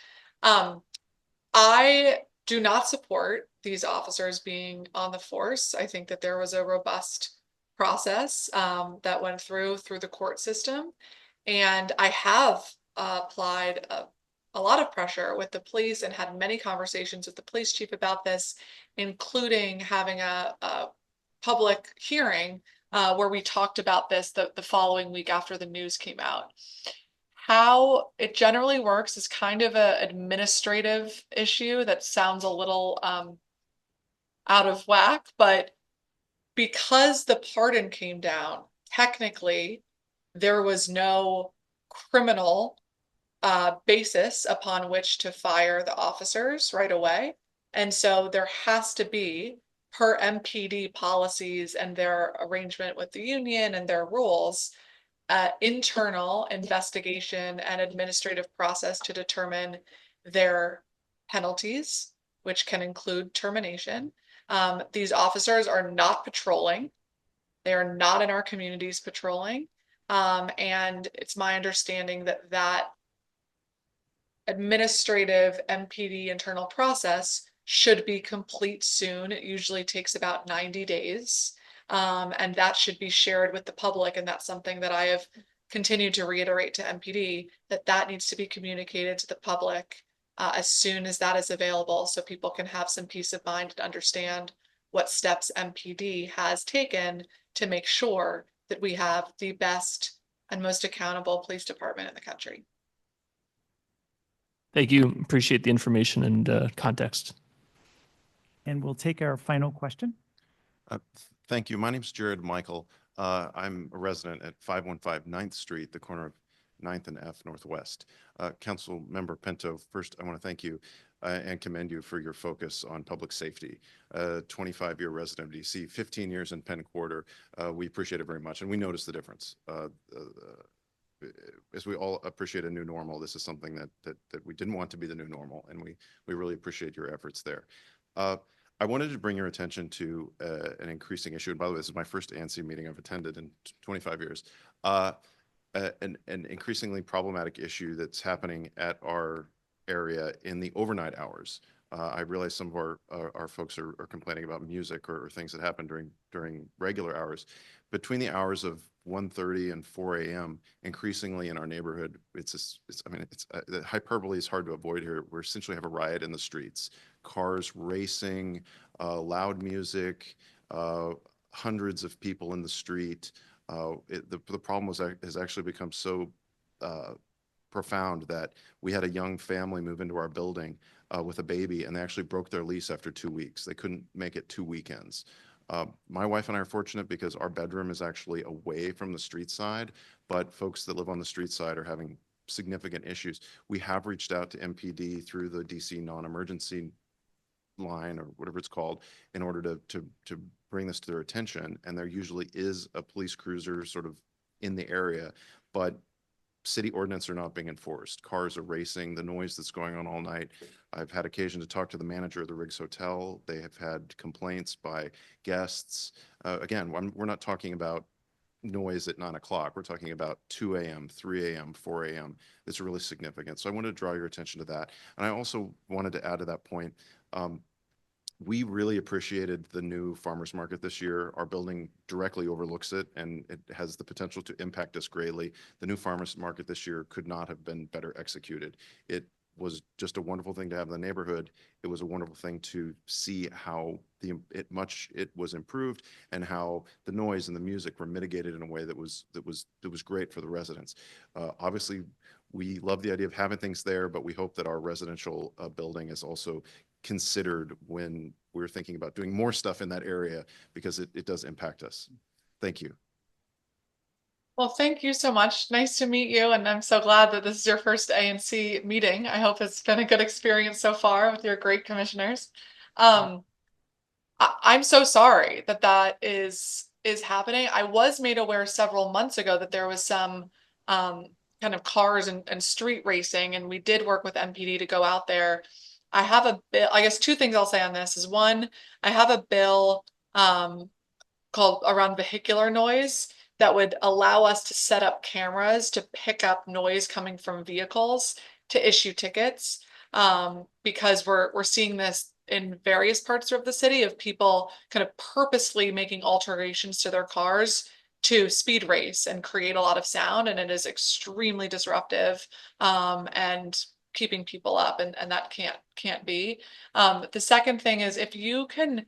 I do not support these officers being on the force. I think that there was a robust process that went through the court system, and I have applied a lot of pressure with the police and had many conversations with the police chief about this, including having a public hearing where we talked about this the following week after the news came out. How it generally works is kind of an administrative issue that sounds a little out of whack, but because the pardon came down, technically there was no criminal basis upon which to fire the officers right away. And so there has to be, per MPD policies and their arrangement with the union and their rules, internal investigation and administrative process to determine their penalties, which can include termination. These officers are not patrolling. They are not in our communities patrolling. And it's my understanding that that administrative MPD internal process should be complete soon. It usually takes about 90 days. And that should be shared with the public. And that's something that I have continued to reiterate to MPD, that needs to be communicated to the public as soon as that is available, so people can have some peace of mind and understand what steps MPD has taken to make sure that we have the best and most accountable police department in the country. Thank you. Appreciate the information and context. And we'll take our final question. Thank you. My name's Jared Michael. I'm a resident at 515 9th Street, the corner of 9th and F Northwest. Council Member Pinto, first I want to thank you and commend you for your focus on public safety. 25-year resident of DC, 15 years in Penn Quarter. We appreciate it very much, and we notice the difference. As we all appreciate a new normal, this is something that we didn't want to be the new normal, and we really appreciate your efforts there. I wanted to bring your attention to an increasing issue. And by the way, this is my first ANC meeting I've attended in 25 years. An increasingly problematic issue that's happening at our area in the overnight hours. I realize some of our folks are complaining about music or things that happen during regular hours, between the hours of 1:30 and 4 a.m., increasingly in our neighborhood, I mean, the hyperbole is hard to avoid here. We essentially have a riot in the streets, cars racing, loud music, hundreds of people in the street. The problem has actually become so profound that we had a young family move into our building with a baby, and they actually broke their lease after 2 weeks. They couldn't make it 2 weekends. My wife and I are fortunate because our bedroom is actually away from the street side, but folks that live on the street side are having significant issues. We have reached out to MPD through the DC non-emergency line or whatever it's called in order to bring this to their attention. And there usually is a police cruiser sort of in the area, but city ordinance are not being enforced. Cars are racing, the noise that's going on all night. I've had occasion to talk to the manager of the Riggs Hotel. They have had complaints by guests. Again, we're not talking about noise at 9 o'clock. We're talking about 2 a.m., 3 a.m., 4 a.m. It's really significant. So I wanted to draw your attention to that. And I also wanted to add to that point, we really appreciated the new farmers market this year. Our building directly overlooks it, and it has the potential to impact us greatly. The new farmers market this year could not have been better executed. It was just a wonderful thing to have in the neighborhood. It was a wonderful thing to see how it was improved and how the noise and the music were mitigated in a way that was great for the residents. Obviously, we love the idea of having things there, but we hope that our residential building is also considered when we're thinking about doing more stuff in that area, because it does impact us. Thank you. Well, thank you so much. Nice to meet you, and I'm so glad that this is your first ANC meeting. I hope it's been a good experience so far with your great commissioners. I'm so sorry that that is happening. I was made aware several months ago that there was some kind of cars and street racing, and we did work with MPD to go out there. I have a bill. I guess two things I'll say on this is, one, I have a bill called around vehicular noise that would allow us to set up cameras to pick up noise coming from vehicles to issue tickets, because we're seeing this in various parts of the city of people kind of purposely making alterations to their cars to speed race and create a lot of sound, and it is extremely disruptive and keeping people up, and that can't be. The second thing is, if you can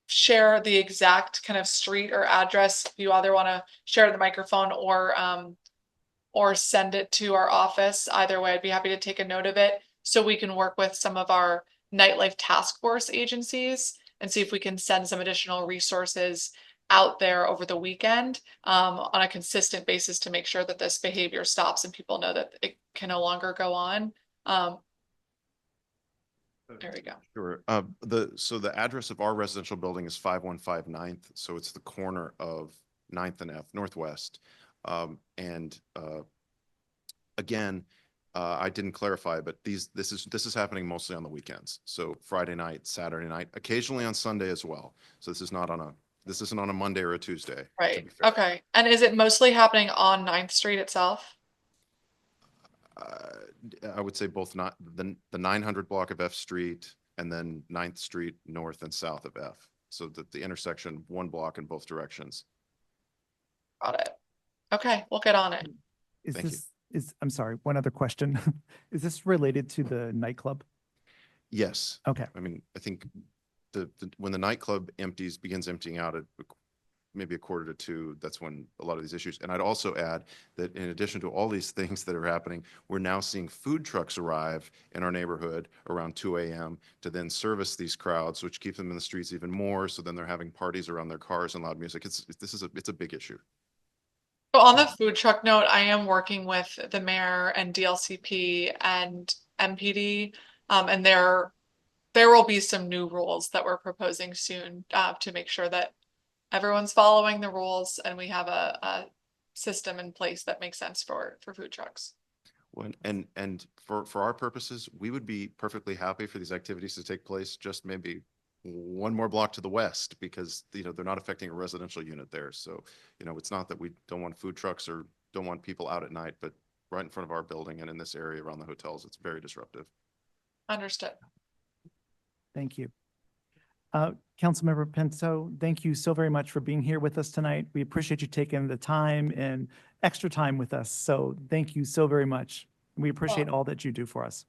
share the exact kind of street or address, if you either want to share the microphone or send it to our office, either way, I'd be happy to take a note of it so we can work with some of our nightlife task force agencies and see if we can send some additional resources out there over the weekend on a consistent basis to make sure that this behavior stops and people know that it can no longer go on. There we go. Sure. So the address of our residential building is 515 9th. So it's the corner of 9th and F Northwest. Again, I didn't clarify, but this is happening mostly on the weekends. So Friday night, Saturday night, occasionally on Sunday as well. So this isn't on a Monday or a Tuesday. Right. Okay. And is it mostly happening on 9th Street itself? I would say both, not the 900 block of F Street and then 9th Street north and south of F. So that the intersection, one block in both directions. Got it. Okay, we'll get on it. I'm sorry, one other question. Is this related to the nightclub? Yes. Okay. I mean, I think when the nightclub begins emptying out at maybe 1:45, that's when a lot of these issues. And I'd also add that in addition to all these things that are happening, we're now seeing food trucks arrive in our neighborhood around 2 a.m. to then service these crowds, which keep them in the streets even more. So then they're having parties around their cars and loud music. It's a big issue. So on the food truck note, I am working with the mayor and DLCP and MPD, and there will be some new rules that we're proposing soon to make sure that everyone's following the rules and we have a system in place that makes sense for food trucks. And for our purposes, we would be perfectly happy for these activities to take place just maybe one more block to the west, because they're not affecting a residential unit there. So it's not that we don't want food trucks or don't want people out at night, but right in front of our building and in this area around the hotels, it's very disruptive. Understood. Thank you. Councilmember Pinto, thank you so very much for being here with us tonight. We appreciate you taking the time and extra time with us. So thank you so very much. We appreciate all that you do for us.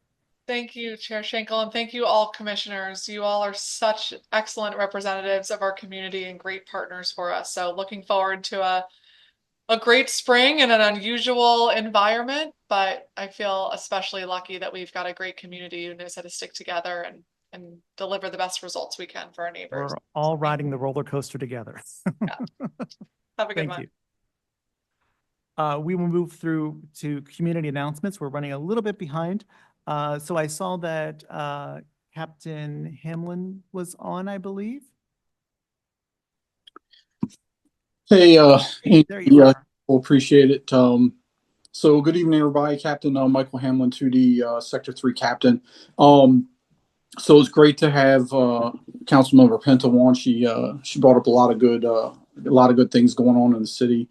Thank you, Chair Schenkel, and thank you all commissioners. You all are such excellent representatives of our community and great partners for us. So looking forward to a great spring in an unusual environment, but I feel especially lucky that we've got a great community who knows how to stick together and deliver the best results we can for our neighbors. We're all riding the roller coaster together. Have a good Thank one. you. We will move through to community announcements. We're running a little bit behind. So I saw that Captain Hamlin was on, I believe. Hey, There you are. we'll appreciate it. So good evening, everybody. Captain Michael Hamlin, 2D Sector 3 Captain. So it's great to have Councilmember Pinto on. She brought up a lot of good things going on in the city.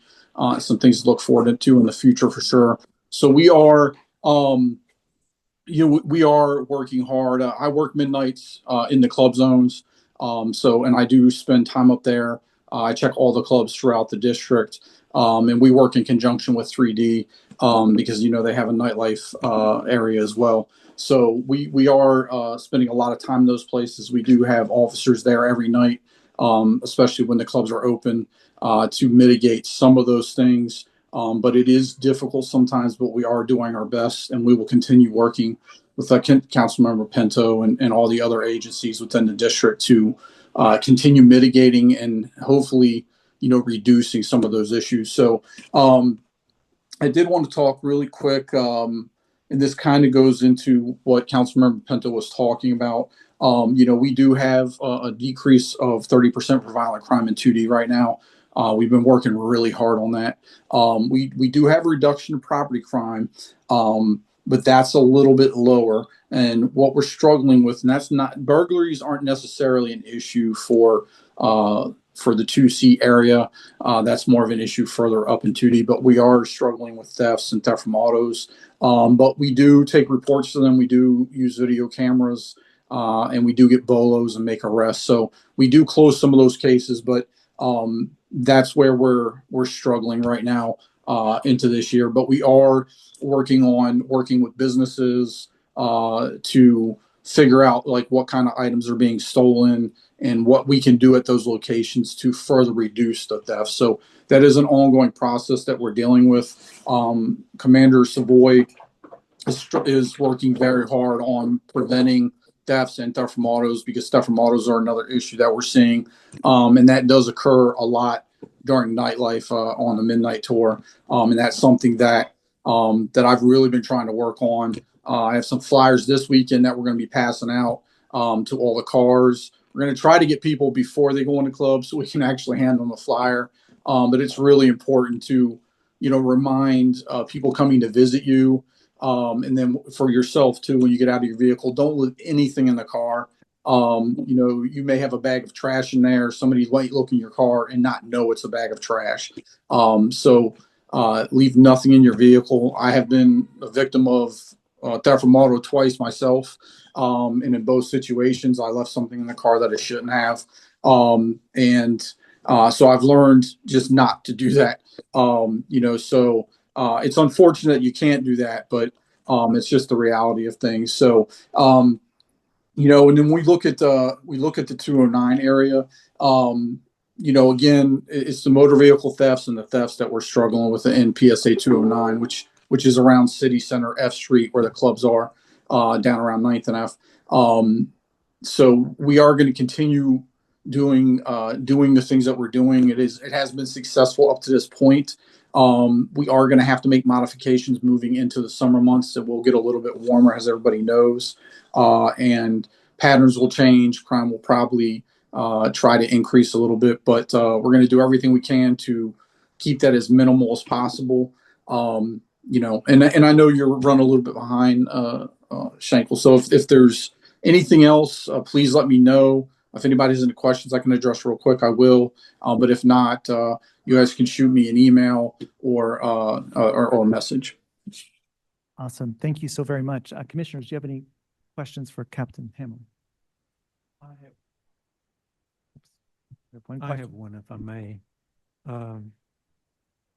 Some things to look forward to in the future for sure. So we are we are working hard. I work midnights in the club zones. And I do spend time up there. I check all the clubs throughout the district. And we work in conjunction with 3D because, they have a nightlife area as well. So we are spending a lot of time in those places. We do have officers there every night, especially when the clubs are open, to mitigate some of those things. But it is difficult sometimes, but we are doing our best, and we will continue working with Councilmember Pinto and all the other agencies within the district to continue mitigating and hopefully, reducing some of those issues. So I did want to talk really quick, and this kind of goes into what Councilmember Pinto was talking about. We do have a decrease of 30% for violent crime in 2D right now. We've been working really hard on that. We do have a reduction in property crime, but that's a little bit lower. And what we're struggling with, and that's not, burglaries aren't necessarily an issue for the 2C area. That's more of an issue further up in 2D, but we are struggling with thefts and theft from autos. But we do take reports to them. We do use video cameras, and we do get bolos and make arrests. So we do close some of those cases, but that's where we're struggling right now into this year. But we are working with businesses to figure out like what kind of items are being stolen and what we can do at those locations to further reduce the theft. So that is an ongoing process that we're dealing with. Commander Savoy is working very hard on preventing thefts and theft from autos, because theft from autos are another issue that we're seeing. And that does occur a lot during nightlife on the midnight tour. And that's something that I've really been trying to work on. I have some flyers this weekend that we're going to be passing out to all the cars. We're going to try to get people before they go into clubs so we can actually hand them a flyer. But it's really important to, remind people coming to visit you. And then for yourself too, when you get out of your vehicle, don't leave anything in the car. You may have a bag of trash in there. Somebody might look in your car and not know it's a bag of trash. So leave nothing in your vehicle. I have been a victim of theft from auto twice myself. And in both situations, I left something in the car that I shouldn't have. So I've learned just not to do that. So it's unfortunate you can't do that, but it's just the reality of things. So, and then we look at the 209 area. Again, it's the motor vehicle thefts and the thefts that we're struggling with in PSA 209, which is around City Center F Street where the clubs are, down around 9th and F. So we are going to continue doing the things that we're doing. It has been successful up to this point. We are going to have to make modifications moving into the summer months. It will get a little bit warmer, as everybody knows, and patterns will change. Crime will probably try to increase a little bit, but we're going to do everything we can to keep that as minimal as possible. And I know you're running a little bit behind, Schenkel. So if there's anything else, please let me know. If anybody has any questions I can address real quick, I will. But if not, you guys can shoot me an email or a message. Awesome. Thank you so very much. Commissioners, do you have any questions for Captain Hamlin? We have one I have question. one if I may.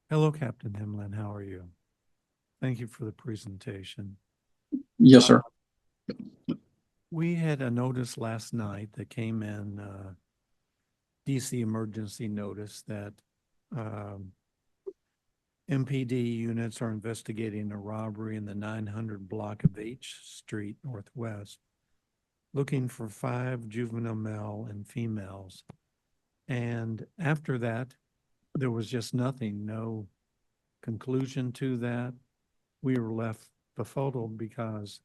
Hello, Captain Himlin. How are you? Thank you for the presentation. Yes, sir. We had a notice last night that came in, DC emergency notice that MPD units are investigating a robbery in the 900 block of H Street Northwest, looking for 5 juvenile male and females. And after that, there was just nothing, no conclusion to that. We were left befuddled because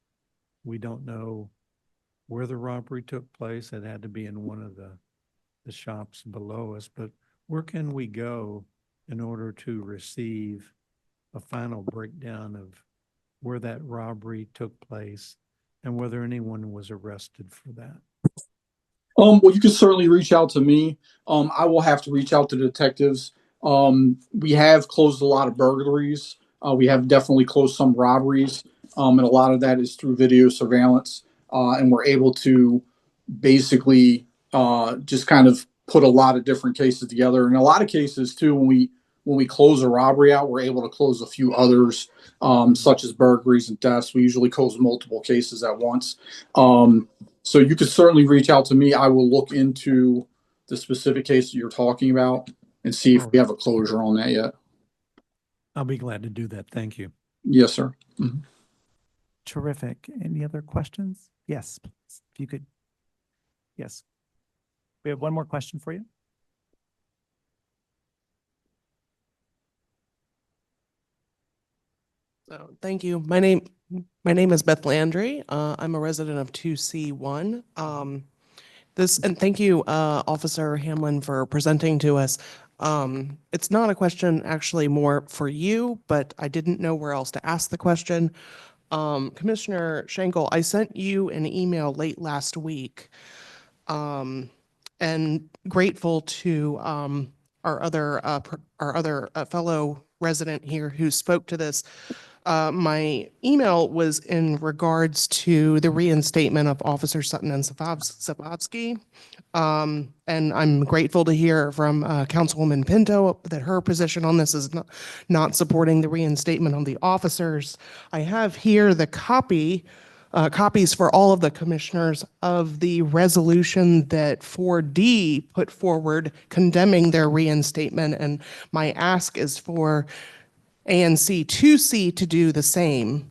we don't know where the robbery took place. It had to be in one of the shops below us, but where can we go in order to receive a final breakdown of where that robbery took place and whether anyone was arrested for that? Well, you can certainly reach out to me. I will have to reach out to the detectives. We have closed a lot of burglaries. We have definitely closed some robberies, and a lot of that is through video surveillance. And we're able to basically just kind of put a lot of different cases together. In a lot of cases too, when we close a robbery out, we're able to close a few others, such as burglaries and thefts. We usually close multiple cases at once. So you could certainly reach out to me. I will look into the specific case that you're talking about and see if we have a closure on that yet. I'll be glad to do that. Thank you. Yes, sir. Mhm. Terrific. Any other questions? Yes, please. If you could. Yes. We have one more question for you. So, thank you. My name is Beth Landry. I'm a resident of 2C1. And thank you, Officer Hamlin, for presenting to us. It's not a question actually more for you, but I didn't know where else to ask the question. Commissioner Schenkel, I sent you an email late last week, and grateful to our other fellow resident here who spoke to this. My email was in regards to the reinstatement of Officer Sutton and Savovsky. And I'm grateful to hear from Councilwoman Pinto that her position on this is not supporting the reinstatement of the officers. I have here the copies for all of the commissioners of the resolution that 4D put forward condemning their reinstatement. And my ask is for ANC 2C to do the same,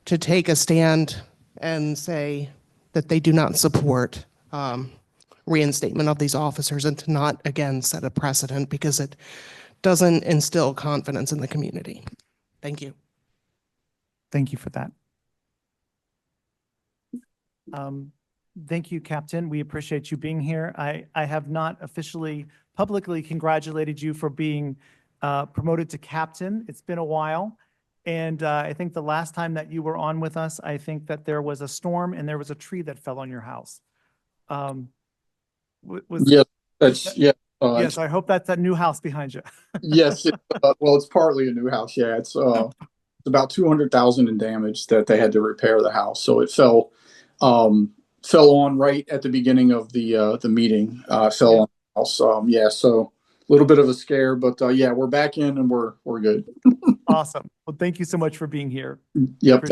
to take a stand and say that they do not support reinstatement of these officers, and to not again set a precedent because it doesn't instill confidence in the community. Thank you. Thank you for that. Thank you, Captain. We appreciate you being here. I have not officially publicly congratulated you for being promoted to captain. It's been a while. And I think the last time that you were on with us, I think that there was a storm and there was a tree that fell on your house. Yes, that's, yeah. Yes, I hope that's that new house behind you. Yes. Well, it's partly a new house. Yeah, it's about 200,000 in damage that they had to repair the house. So it fell on right at the beginning of the meeting. Fell on the house. Yeah, so a little bit of a scare, but yeah, we're back in and we're good. Awesome. Well, thank you so much for being here. Yep.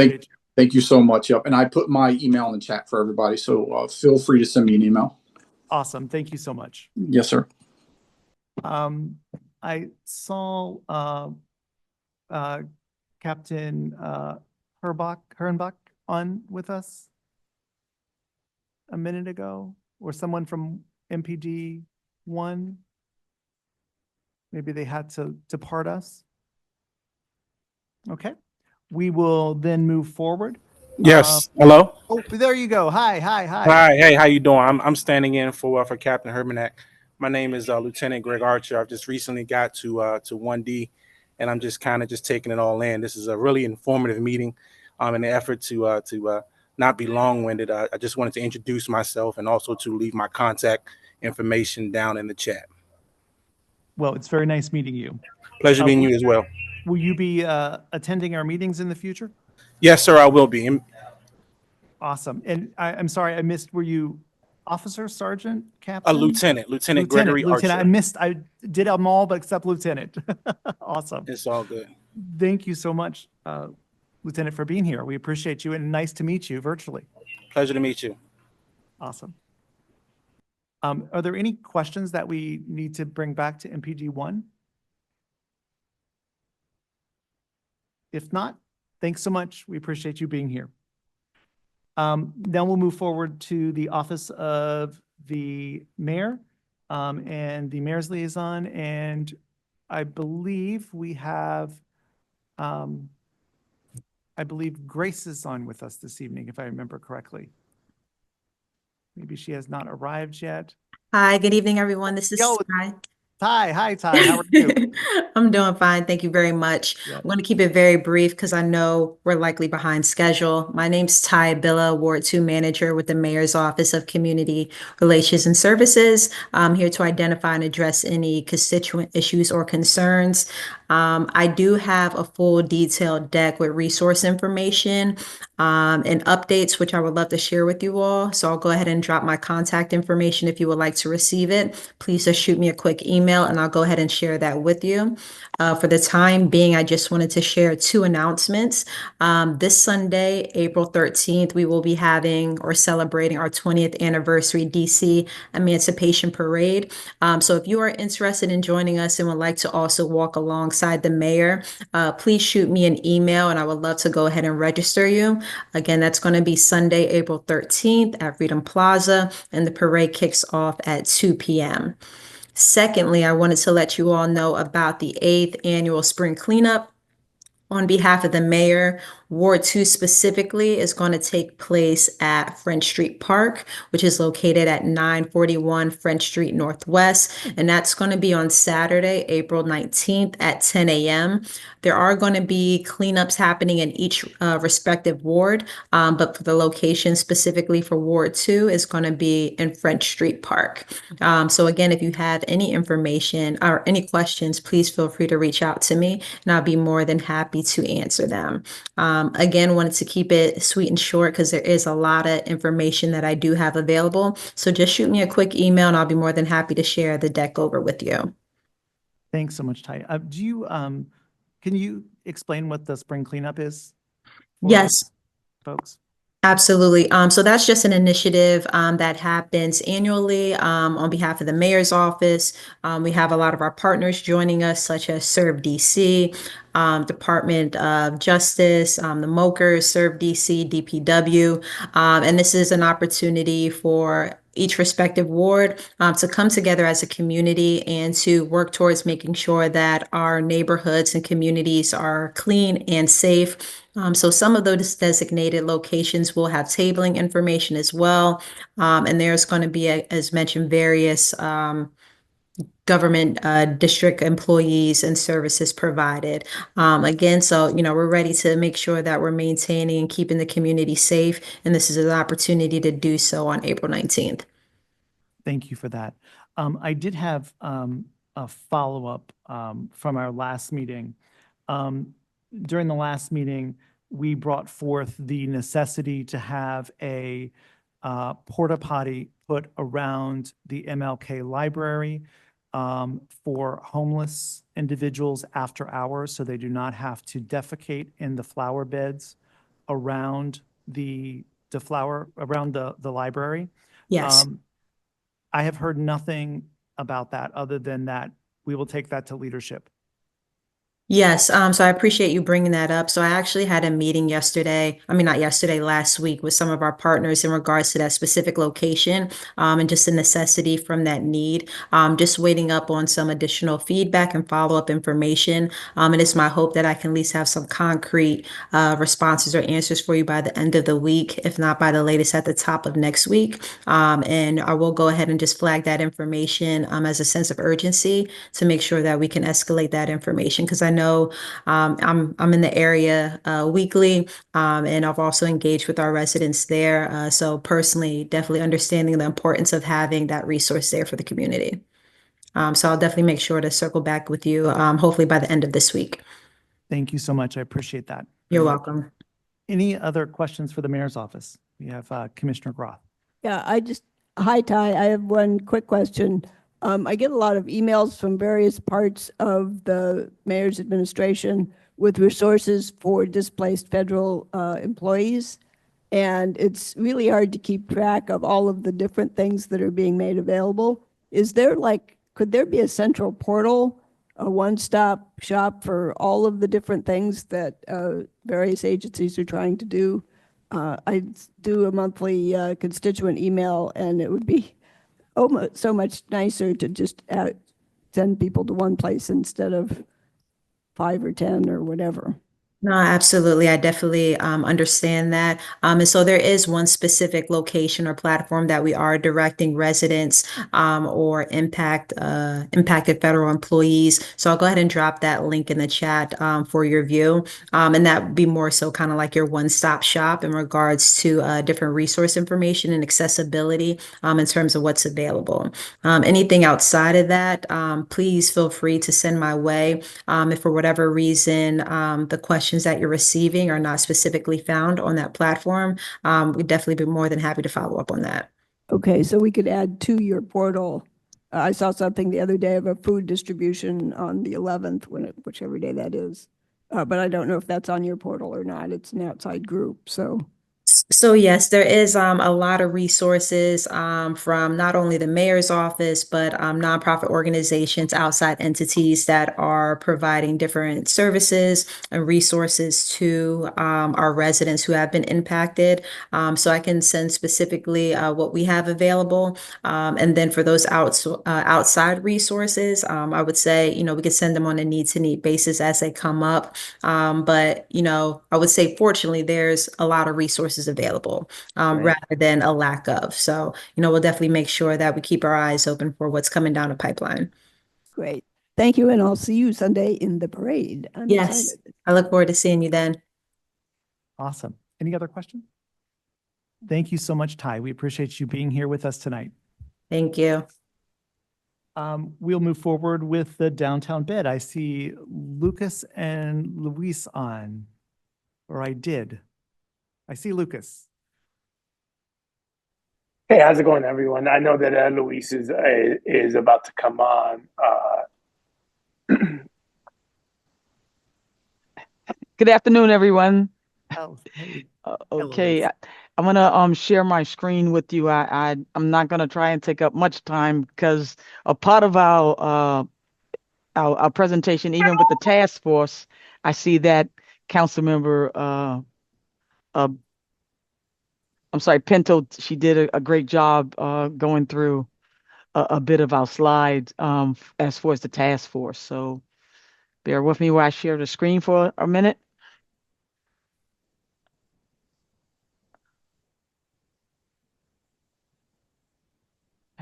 Thank you so much. Yep. And I put my email in the chat for everybody. So feel free to send me an email. Awesome. Thank you so much. Yes, sir. I saw Captain Herrenbach on with us a minute ago, or someone from MPD 1. Maybe they had to depart us. Okay, we will then move forward. Yes. Hello. Oh, there you go. Hi. Hi. Hey, how you doing? I'm standing in for Captain Hermanek. My name is Lieutenant Greg Archer. I've just recently got to 1D, and I'm just kind of taking it all in. This is a really informative meeting. In the effort to not be long-winded, I just wanted to introduce myself and also to leave my contact information down in the chat. Well, it's very nice meeting you. Pleasure meeting you as well. Will you be attending our meetings in the future? Yes, sir, I will be. Awesome. And I'm sorry, I missed, were you officer, sergeant, A captain? Lieutenant Gregory Archer. I did them all but except lieutenant. Awesome. It's all good. Thank you so much, Lieutenant, for being here. We appreciate you and nice to meet you virtually. Pleasure to meet you. Awesome. Are there any questions that we need to bring back to MPG 1? If not, thanks so much. We appreciate you being here. Then we'll move forward to the office of the mayor and the mayor's liaison. And I believe we have, I believe Grace is on with us this evening, if I remember correctly. Maybe she has not arrived yet. Hi, good evening, everyone. This is Yo, Ty. Hi, Ty. How are you? I'm doing fine. Thank you very much. Yeah. I'm going to keep it very brief because I know we're likely behind schedule. My name's Ty Billa, Ward 2 Manager with the Mayor's Office of Community Relations and Services. I'm here to identify and address any constituent issues or concerns. I do have a full detailed deck with resource information and updates, which I would love to share with you all. So I'll go ahead and drop my contact information if you would like to receive it. Please just shoot me a quick email and I'll go ahead and share that with you. For the time being, I just wanted to share 2 announcements. This Sunday, April 13th, we will be having or celebrating our 20th anniversary DC Emancipation Parade. So if you are interested in joining us and would like to also walk alongside the mayor, please shoot me an email and I would love to go ahead and register you. Again, that's going to be Sunday, April 13th at Freedom Plaza, and the parade kicks off at 2 p.m. Secondly, I wanted to let you all know about the 8th annual spring cleanup. On behalf of the mayor, Ward 2 specifically is going to take place at French Street Park, which is located at 941 French Street Northwest. And that's going to be on Saturday, April 19th at 10 a.m. There are going to be cleanups happening in each respective ward, but for the location specifically for Ward 2 is going to be in French Street Park. So again, if you have any information or any questions, please feel free to reach out to me and I'll be more than happy to answer them. Again, wanted to keep it sweet and short because there is a lot of information that I do have available. So just shoot me a quick email and I'll be more than happy to share the deck over with you. Thanks so much, Ty. Can you explain what the spring cleanup is? Yes. Folks. Absolutely. So that's just an initiative that happens annually on behalf of the mayor's office. We have a lot of our partners joining us, such as Serve DC, Department of Justice, the MOKers, Serve DC, DPW. And this is an opportunity for each respective ward to come together as a community and to work towards making sure that our neighborhoods and communities are clean and safe. So some of those designated locations will have tabling information as well. And there's going to be, as mentioned, various government district employees and services provided. Again, so, we're ready to make sure that we're maintaining and keeping the community safe. And this is an opportunity to do so on April 19th. Thank you for that. I did have a follow-up from our last meeting. During the last meeting, we brought forth the necessity to have a porta potty put around the MLK library for homeless individuals after hours, so they do not have to defecate in the flower beds around the library. Yes. I have heard nothing about that other than that we will take that to leadership. Yes, so I appreciate you bringing that up. So I actually had a meeting last week with some of our partners in regards to that specific location and just the necessity from that need. Just waiting up on some additional feedback and follow-up information. And it's my hope that I can at least have some concrete responses or answers for you by the end of the week, if not by the latest at the top of next week. And I will go ahead and just flag that information as a sense of urgency to make sure that we can escalate that information, because I know I'm in the area weekly, and I've also engaged with our residents there. So personally, definitely understanding the importance of having that resource there for the community. So I'll definitely make sure to circle back with you, hopefully by the end of this week. Thank you so much. I appreciate that. You're welcome. Any other questions for the mayor's office? We have Commissioner Groth. Yeah, Hi, Ty. I have one quick question. I get a lot of emails from various parts of the mayor's administration with resources for displaced federal employees. And it's really hard to keep track of all of the different things that are being made available. Is there could there be a central portal, a one-stop shop for all of the different things that various agencies are trying to do? I do a monthly constituent email, and it would be so much nicer to just send people to one place instead of 5 or 10 or whatever. No, absolutely. I definitely understand that. And so there is one specific location or platform that we are directing residents or impacted federal employees. So I'll go ahead and drop that link in the chat for your view. And that would be more so kind of like your one-stop shop in regards to different resource information and accessibility in terms of what's available. Anything outside of that, please feel free to send my way. If for whatever reason the questions that you're receiving are not specifically found on that platform, we'd definitely be more than happy to follow up on that. Okay, so we could add to your portal. I saw something the other day of a food distribution on the 11th, whichever day that is. But I don't know if that's on your portal or not. It's an outside group, so. So yes, there is a lot of resources from not only the mayor's office, but nonprofit organizations, outside entities that are providing different services and resources to our residents who have been impacted. So I can send specifically what we have available. And then for those outside resources, I would say, we could send them on a need-to-need basis as they come up. But, I would say fortunately, there's a lot of resources available rather than a lack of. So, we'll definitely make sure that we keep our eyes open for what's coming down the pipeline. Great. Thank you, and I'll see you Sunday in the parade. I'm Yes, excited. I look forward to seeing you then. Awesome. Any other questions? Thank you so much, Ty. We appreciate you being here with us tonight. Thank you. We'll move forward with the downtown bid. I see Lucas and Luis on, or I did. I see Lucas. Hey, how's it going, everyone? I know that Luis is about to come on. Good afternoon, everyone. Oh, hey. Okay, Luis. I'm gonna share my screen with you. I'm not gonna try and take up much time because a part of our presentation, even with the task force, I see that Councilmember I'm sorry, Pinto, she did a great job going through a bit of our slides as far as the task force. So bear with me while I share the screen for a minute.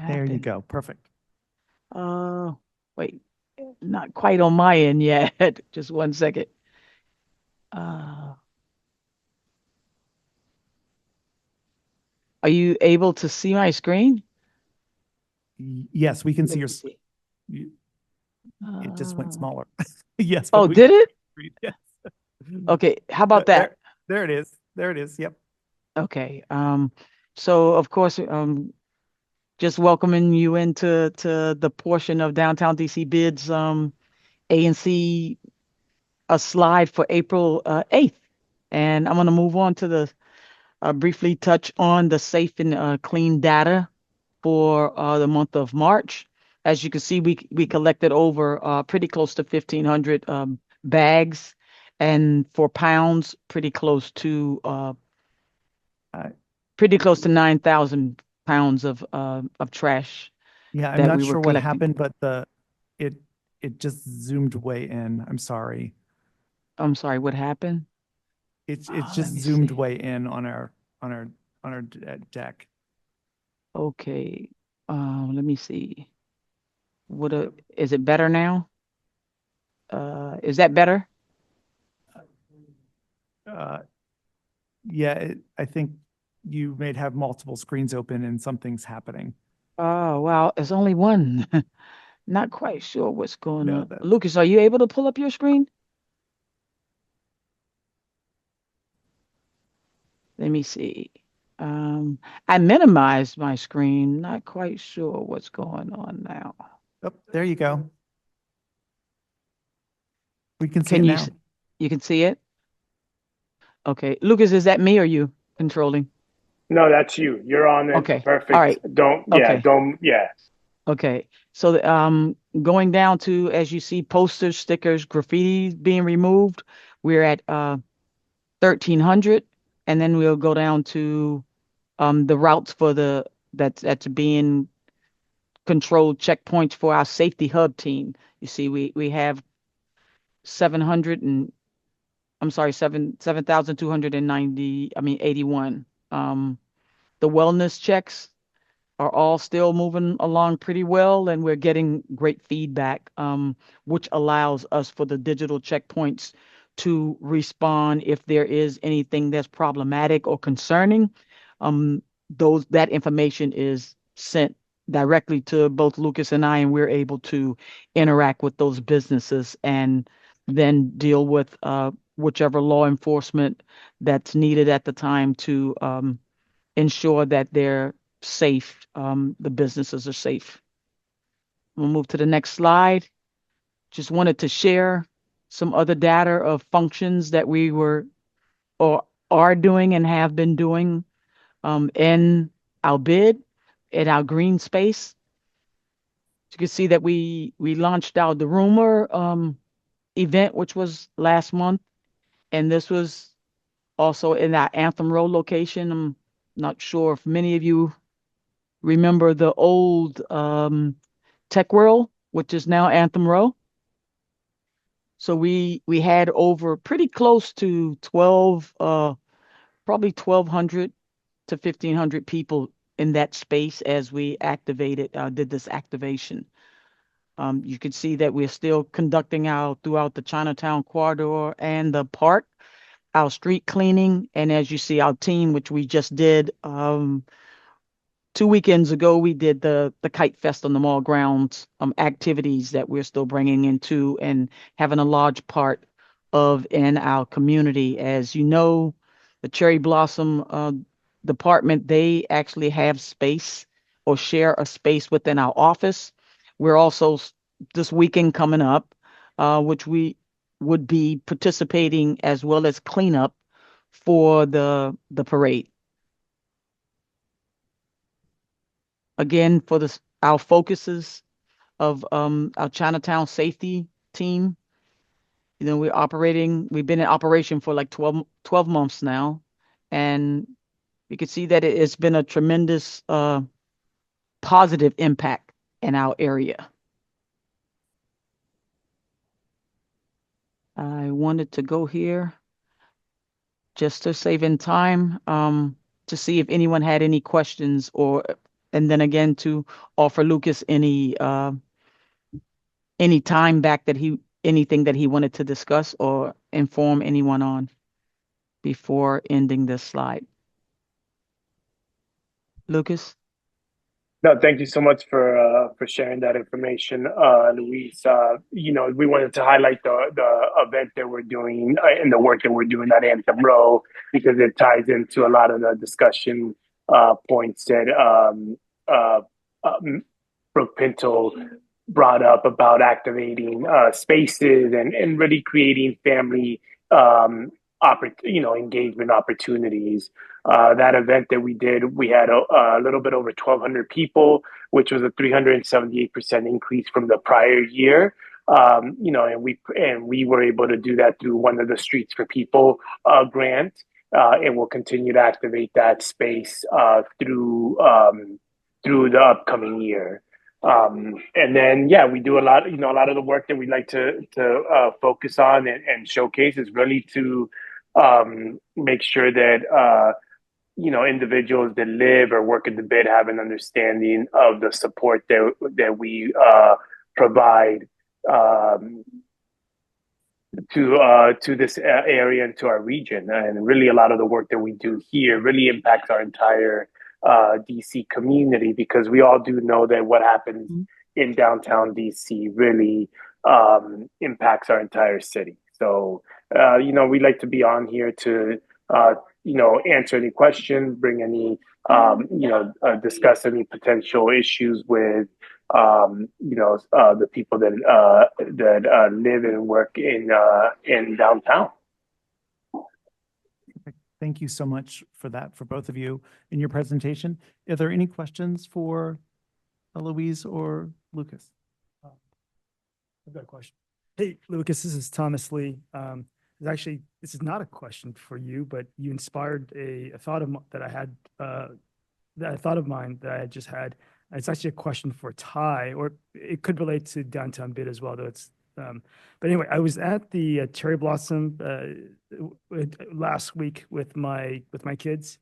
There you go. Perfect. Wait, not quite on my end yet. Just one second. Are you able to see my screen? Yes, we can Let see me your. see. It just went smaller. Yes. Oh, but did it? Yes. Okay, how about that? There it is. There it is. Yep. Okay. So of course, just welcoming you into the portion of downtown DC bids, ANC, a slide for April 8th. And I'm gonna move on to the briefly touch on the safe and clean data for the month of March. As you can see, we collected over pretty close to 1,500 bags, and for pounds, pretty close to 9,000 pounds of trash. Yeah, I'm that not we were sure what collecting. happened, but it just zoomed way in. I'm sorry. I'm sorry, what happened? It's let just me zoomed see. way in on our deck. Okay, let me see. Is it better now? Is that better? Yeah, I think you may have multiple screens open and something's happening. Oh, well, it's only one. Not quite sure what's going No, on. Lucas, are you able to pull up your screen? Let me see. I minimized my screen. Not quite sure what's going on now. Oh, there you go. We can see Can it you now. you can see it? Okay. Lucas, is that me or you controlling? No, that's you. You're on it. Okay. Perfect. All right. Okay. Yeah. Okay. So going down to, as you see, posters, stickers, graffiti being removed, we're at 1,300, and then we'll go down to the routes for that's being controlled checkpoints for our safety hub team. You see, we have 700 and I'm sorry, 7,290, 81. The wellness checks are all still moving along pretty well, and we're getting great feedback, which allows us for the digital checkpoints to respond if there is anything that's problematic or concerning. That information is sent directly to both Lucas and I, and we're able to interact with those businesses and then deal with whichever law enforcement that's needed at the time to ensure that they're safe, the businesses are safe. We'll move to the next slide. Just wanted to share some other data of functions that we were or are doing and have been doing in our bid, in our green space. You can see that we launched our The Rumor event, which was last month, and this was also in our Anthem Row location. I'm not sure if many of you remember the old Tech World, which is now Anthem Row. So we had over pretty close to 12, probably 1,200 to 1,500 people in that space as we did this activation. You can see that we're still conducting throughout the Chinatown corridor and the park, our street cleaning. And as you see, our team, which we just did 2 weekends ago, we did the Kite Fest on the mall grounds, activities that we're still bringing into and having a large part of in our community. As you know, the Cherry Blossom department, they actually have space or share a space within our office. We're also this weekend coming up, which we would be participating as well as cleanup for the parade. Again, for our focuses of our Chinatown safety team, we've been in operation for like 12 months now, and we can see that it's been a tremendous positive impact in our area. I wanted to go here just to save in time to see if anyone had any questions, and then again to offer Lucas any time back anything that he wanted to discuss or inform anyone on before ending this slide. Lucas? No, thank you so much for sharing that information, Luis. We wanted to highlight the event that we're doing and the work that we're doing at Anthem Row because it ties into a lot of the discussion points that Brooke Pinto brought up about activating spaces and really creating family engagement opportunities. That event that we did, we had a little bit over 1,200 people, which was a 378% increase from the prior year. And we were able to do that through one of the Streets for People grant, and we'll continue to activate that space through the upcoming year. And then, we do a lot of the work that we like to focus on and showcase is really to make sure that individuals that live or work in the bid have an understanding of the support that we provide to this area and to our region. And really a lot of the work that we do here really impacts our entire DC community, because we all do know that what happens in downtown DC really impacts our entire city. So we like to be on here to answer any questions, bring any, discuss any potential issues with, the people that live and work in downtown. Thank you so much for that, for both of you in your presentation. Are there any questions for Louise or Lucas? I've got a question. Hey, Lucas, this is Thomas Lee. Actually, this is not a question for you, but you inspired a thought of that I had, that I thought of mine that I had just had. It's actually a question for Ty, or it could relate to downtown bid as well, though it's. But anyway, I was at the cherry blossom last week with my kids.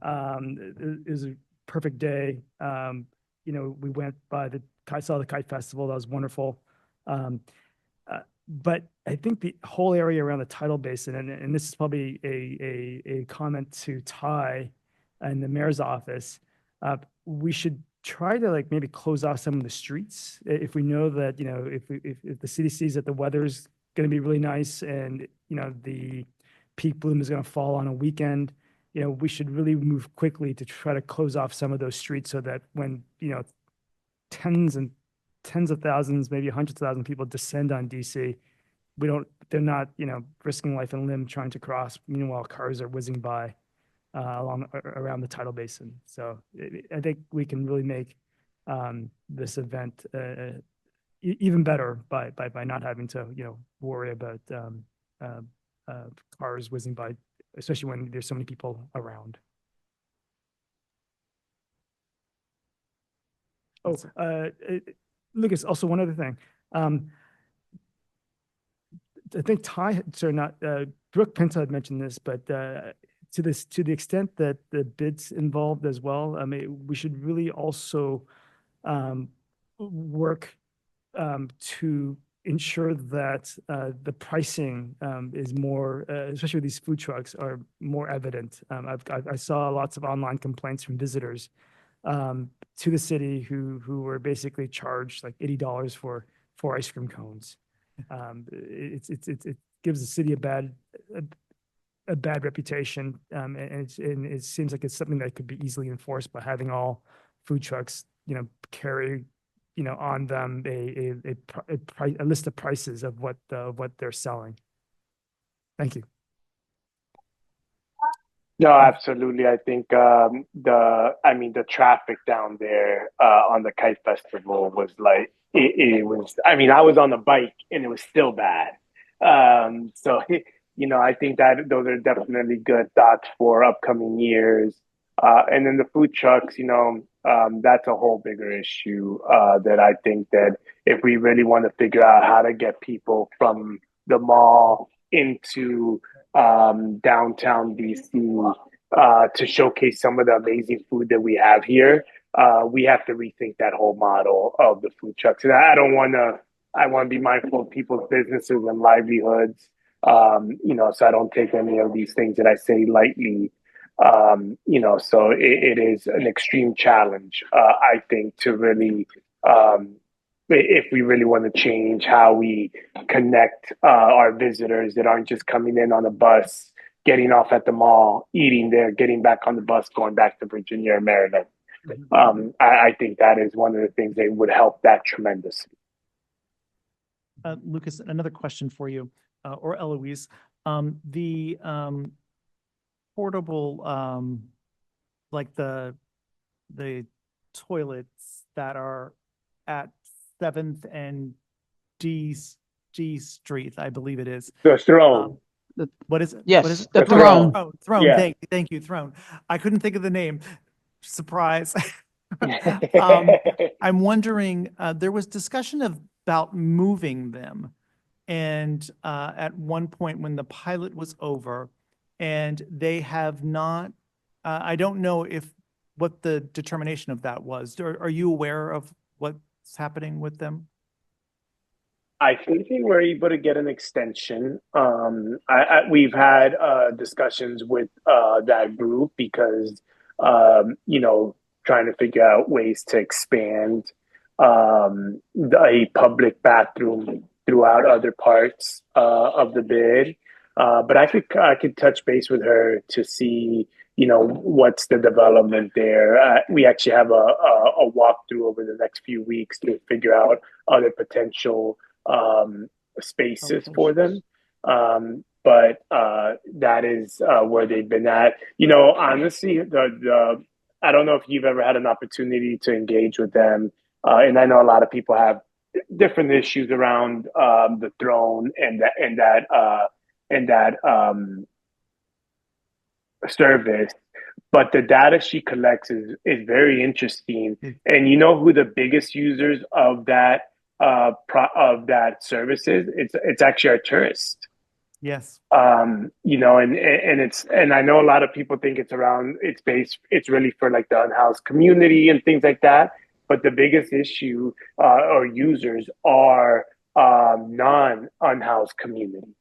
It was a perfect day. We went by saw the kite festival. That was wonderful. But I think the whole area around the tidal basin, and this is probably a comment to Ty and the mayor's office, we should try to maybe close off some of the streets if we know that if the city sees that the weather's going to be really nice and the peak bloom is going to fall on a weekend. We should really move quickly to try to close off some of those streets so that when tens of thousands, maybe hundreds of thousands of people descend on DC, they're not risking life and limb trying to cross. Meanwhile, cars are whizzing by around the tidal basin. So I think we can really make this event even better by not having to worry about cars whizzing by, especially when there's so many people around. Oh, Lucas, also one other thing. I think Brooke Pinto had mentioned this, but to the extent that the bids involved as well, I mean, we should really also work to ensure that the pricing is more, especially with these food trucks, are more evident. I saw lots of online complaints from visitors to the city who were basically charged like $80 for ice cream cones. It gives the city a bad reputation, and it seems like it's something that could be easily enforced by having all food trucks, carry, on them a list of prices of what they're selling. Thank you. No, absolutely. I think the traffic down there on the Kite Festival was like it was. I mean, I was on the bike and it was still bad. So I think that those are definitely good thoughts for upcoming years. And then the food trucks, that's a whole bigger issue that I think that if we really want to figure out how to get people from the mall into downtown DC to showcase some of the amazing food that we have here, we have to rethink that whole model of the food trucks. And I want to be mindful of people's businesses and livelihoods, so I don't take any of these things that I say lightly. So it is an extreme challenge, I think, to really, if we really want to change how we connect our visitors that aren't just coming in on a bus, getting off at the mall, eating there, getting back on the bus, going back to Virginia or Maryland. I think that is one of the things that would help that tremendously. Lucas, another question for you, or Eloise. The portable, like the toilets that are at 7th and D Street, I believe it is. The Throne. What is it? Yes, what is it? the Throne. Throne. Yeah. Thank you, Throne. I couldn't think of the name. Surprise. I'm wondering, there was discussion about moving them. And at one point when the pilot was over, and they have not, I don't know what the determination of that was. Are you aware of what's happening with them? I think they were able to get an extension. We've had discussions with that group because, trying to figure out ways to expand a public bathroom throughout other parts of the bid. But I could touch base with her to see, you know, what's the development there. We actually have a walkthrough over the next few weeks to figure out other potential spaces for them. But that is where they've been at. You know, honestly, the I don't know if you've ever had an opportunity to engage with them, and I know a lot of people have different issues around the throne and that service. But the data she collects is very interesting. And you know who the biggest users of that of that service is? It's actually our tourists. Yes. You know, and I know a lot of people think it's really for like the unhoused community and things like that. But the biggest issue or users are non-unhoused community.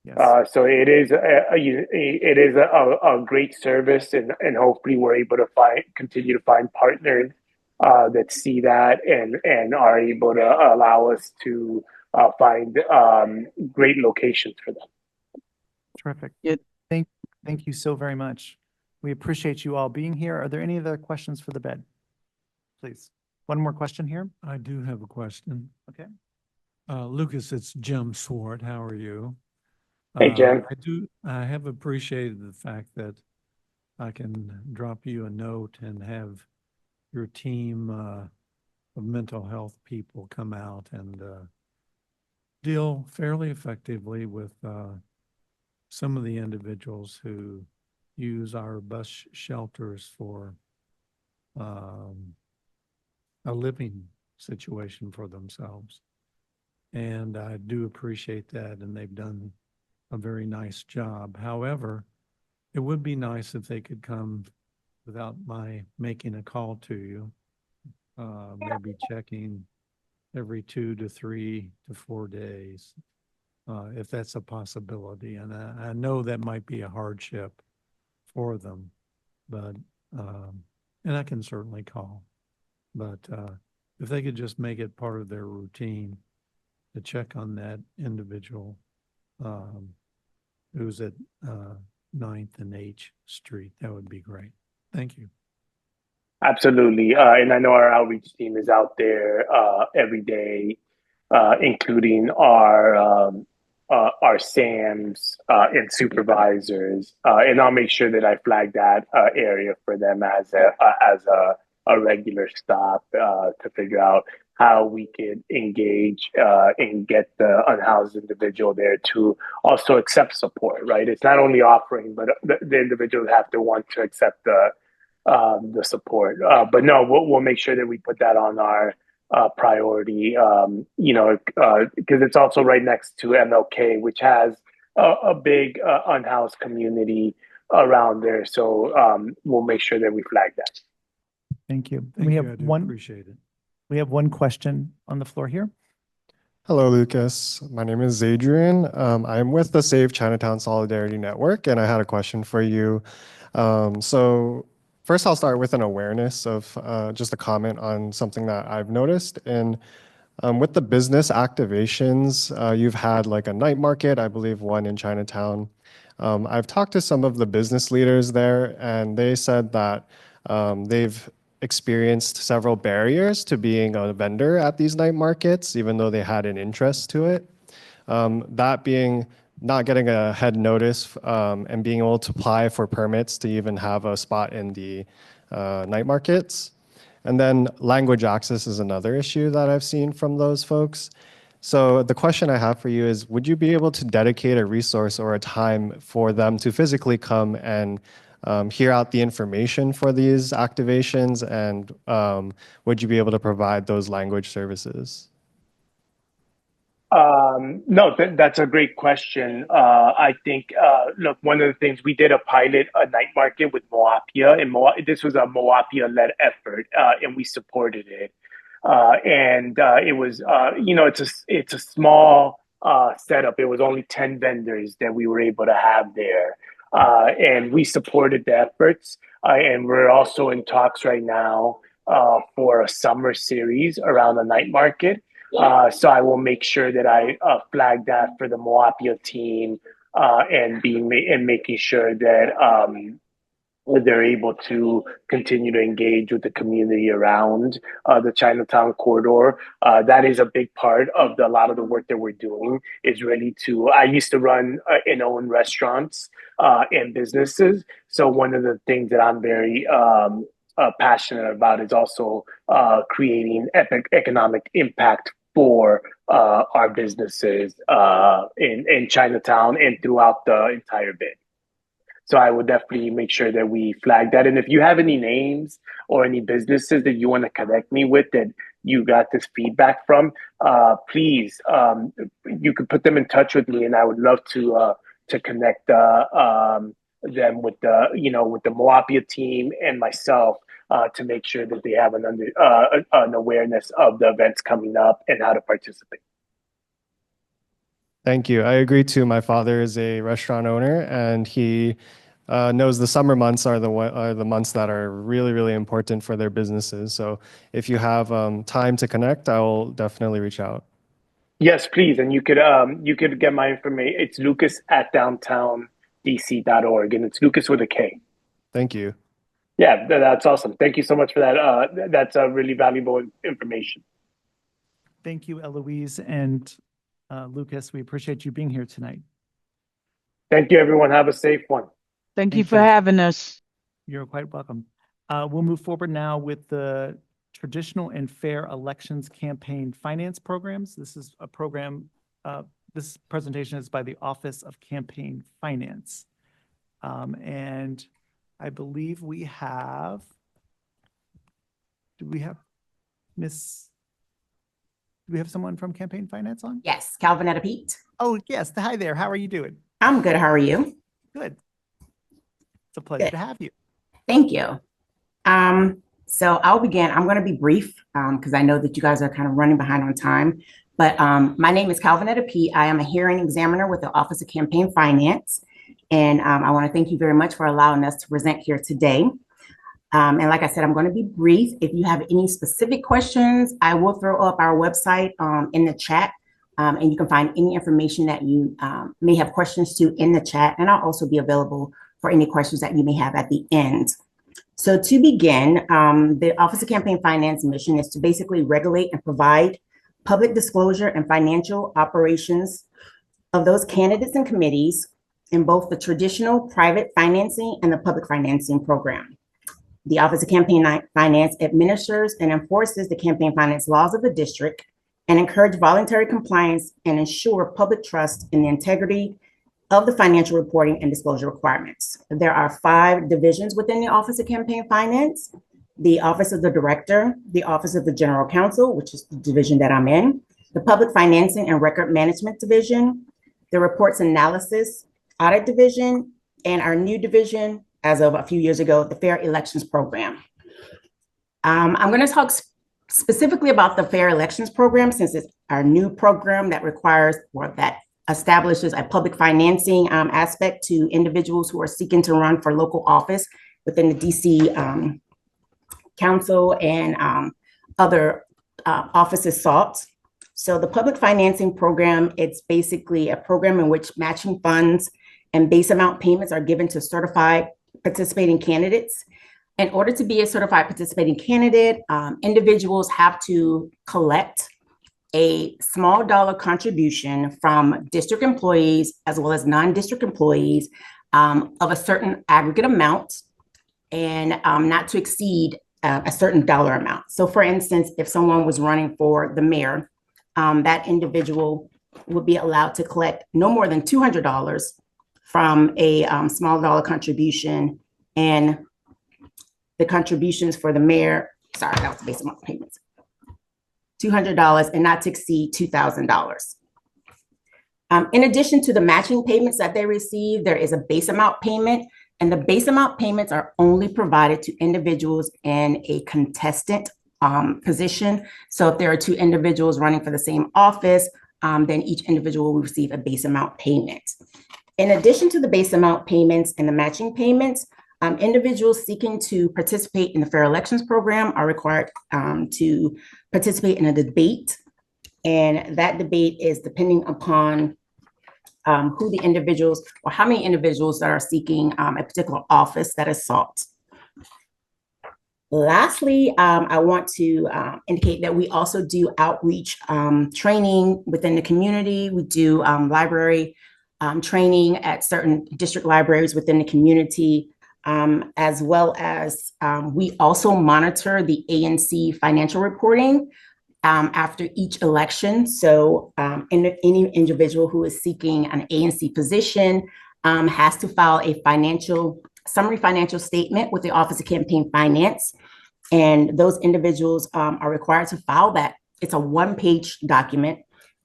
Yes. So it is a great service, and hopefully we're able to continue to find partners that see that and are able to allow us to find great locations for them. Terrific. It- Thank you so very much. We appreciate you all being here. Are there any other questions for the bed? Please. One more question here. I do have a question. Okay. Lucas, it's Jim Swart. How are you? Hey, Jim. I have appreciated the fact that I can drop you a note and have your team of mental health people come out and deal fairly effectively with some of the individuals who use our bus shelters for a living situation for themselves. And I do appreciate that, and they've done a very nice job. However, it would be nice if they could come without my making a call to you, maybe checking every 2 to 3 to 4 days, if that's a possibility. And I know that might be a hardship for them, but, and I can certainly call. But if they could just make it part of their routine to check on that individual who's at 9th and H Street, that would be great. Thank you. Absolutely. And I know our outreach team is out there every day, including our SAMs and supervisors. And I'll make sure that I flag that area for them as a regular stop to figure out how we could engage and get the unhoused individual there to also accept support, right? It's not only offering, but the individuals have to want to accept the support. But no, we'll make sure that we put that on our priority, you know, because it's also right next to MLK, which has a big unhoused community around there. So we'll make sure that we flag that. Thank you. Thank We you. have I do one. appreciate it. We have one question on the floor here. Hello, Lucas. My name is Adrian. I'm with the Save Chinatown Solidarity Network, and I had a question for you. So first, I'll start with an awareness of just a comment on something that I've noticed. And with the business activations, you've had like a night market, I believe one in Chinatown. I've talked to some of the business leaders there, and they said that they've experienced several barriers to being a vendor at these night markets, even though they had an interest to it. That being not getting a head notice and being able to apply for permits to even have a spot in the night markets. And then language access is another issue that I've seen from those folks. So the question I have for you is, would you be able to dedicate a resource or a time for them to physically come and hear out the information for these activations, and would you be able to provide those language services? No, that's a great question. I think, look, one of the things we did a pilot, a night market with Moapia, and this was a Moapia-led effort, and we supported it. It was, you know, it's a small setup. It was only 10 vendors that we were able to have there. And we supported the efforts. And we're also in talks right now for a summer series around the night market. So I will make sure that I flag that for the Moapia team and making sure that they're able to continue to engage with the community around the Chinatown corridor. That is a big part of a lot of the work that we're doing is really I used to run and own restaurants and businesses. So one of the things that I'm very passionate about is also creating economic impact for our businesses in Chinatown and throughout the entire bid. So I would definitely make sure that we flag that. And if you have any names or any businesses that you want to connect me with that you got this feedback from, please, you could put them in touch with me, and I would love to connect them with the Moapia team and myself to make sure that they have an awareness of the events coming up and how to participate. Thank you. I agree too. My father is a restaurant owner, and he knows the summer months are the months that are really, really important for their businesses. So if you have time to connect, I will definitely reach out. Yes, please. And you could get my information. It's lucas@downtowndc.org, and it's Lucas with a K. Thank you. Yeah, that's awesome. Thank you so much for that. That's really valuable information. Thank you, Eloise and Lucas. We appreciate you being here tonight. Thank you, everyone. Have a safe one. Thank you for having us. You're quite welcome. We'll move forward now with the Traditional and Fair Elections Campaign Finance Programs. This is a program, this presentation is by the Office of Campaign Finance. And I believe do we have someone from Campaign Finance on? Yes, Calvinetta Pete. Oh, yes. Hi there. How are you doing? I'm good. How are you? Good. It's a pleasure to have you. Thank you. So I'll begin. I'm going to be brief because I know that you guys are kind of running behind on time. But my name is Calvinetta Pete. I am a hearing examiner with the Office of Campaign Finance. And I want to thank you very much for allowing us to present here today. And like I said, I'm going to be brief. If you have any specific questions, I will throw up our website in the chat. And you can find any information that you may have questions to in the chat. And I'll also be available for any questions that you may have at the end. So to begin, the Office of Campaign Finance mission is to basically regulate and provide public disclosure and financial operations of those candidates and committees in both the traditional private financing and the public financing program. The Office of Campaign Finance administers and enforces the campaign finance laws of the district and encourage voluntary compliance and ensure public trust in the integrity of the financial reporting and disclosure requirements. There are 5 divisions within the Office of Campaign Finance: the Office of the Director, the Office of the General Counsel, which is the division that I'm in, the Public Financing and Record Management Division, the Reports Analysis Audit Division, and our new division, as of a few years ago, the Fair Elections Program. I'm going to talk specifically about the Fair Elections Program since it's our new program that requires or that establishes a public financing aspect to individuals who are seeking to run for local office within the DC Council and other offices sought. So the public financing program, it's basically a program in which matching funds and base amount payments are given to certified participating candidates. In order to be a certified participating candidate, individuals have to collect a small dollar contribution from district employees as well as non-district employees of a certain aggregate amount and not to exceed a certain dollar amount. So for instance, if someone was running for the mayor, that individual would be allowed to collect no more than $200 from a small dollar contribution, and the contributions for the mayor, sorry, that was the base amount of payments, $200 and not to exceed $2,000. In addition to the matching payments that they receive, there is a base amount payment, and the base amount payments are only provided to individuals in a contestant position. So if there are 2 individuals running for the same office, then each individual will receive a base amount payment. In addition to the base amount payments and the matching payments, individuals seeking to participate in the Fair Elections Program are required to participate in a debate. And that debate is depending upon who the individuals or how many individuals that are seeking a particular office that is sought. Lastly, I want to indicate that we also do outreach training within the community. We do library training at certain district libraries within the community, as well as we also monitor the ANC financial reporting after each election. So any individual who is seeking an ANC position has to file a summary financial statement with the Office of Campaign Finance. And those individuals are required to file that. It's a one-page document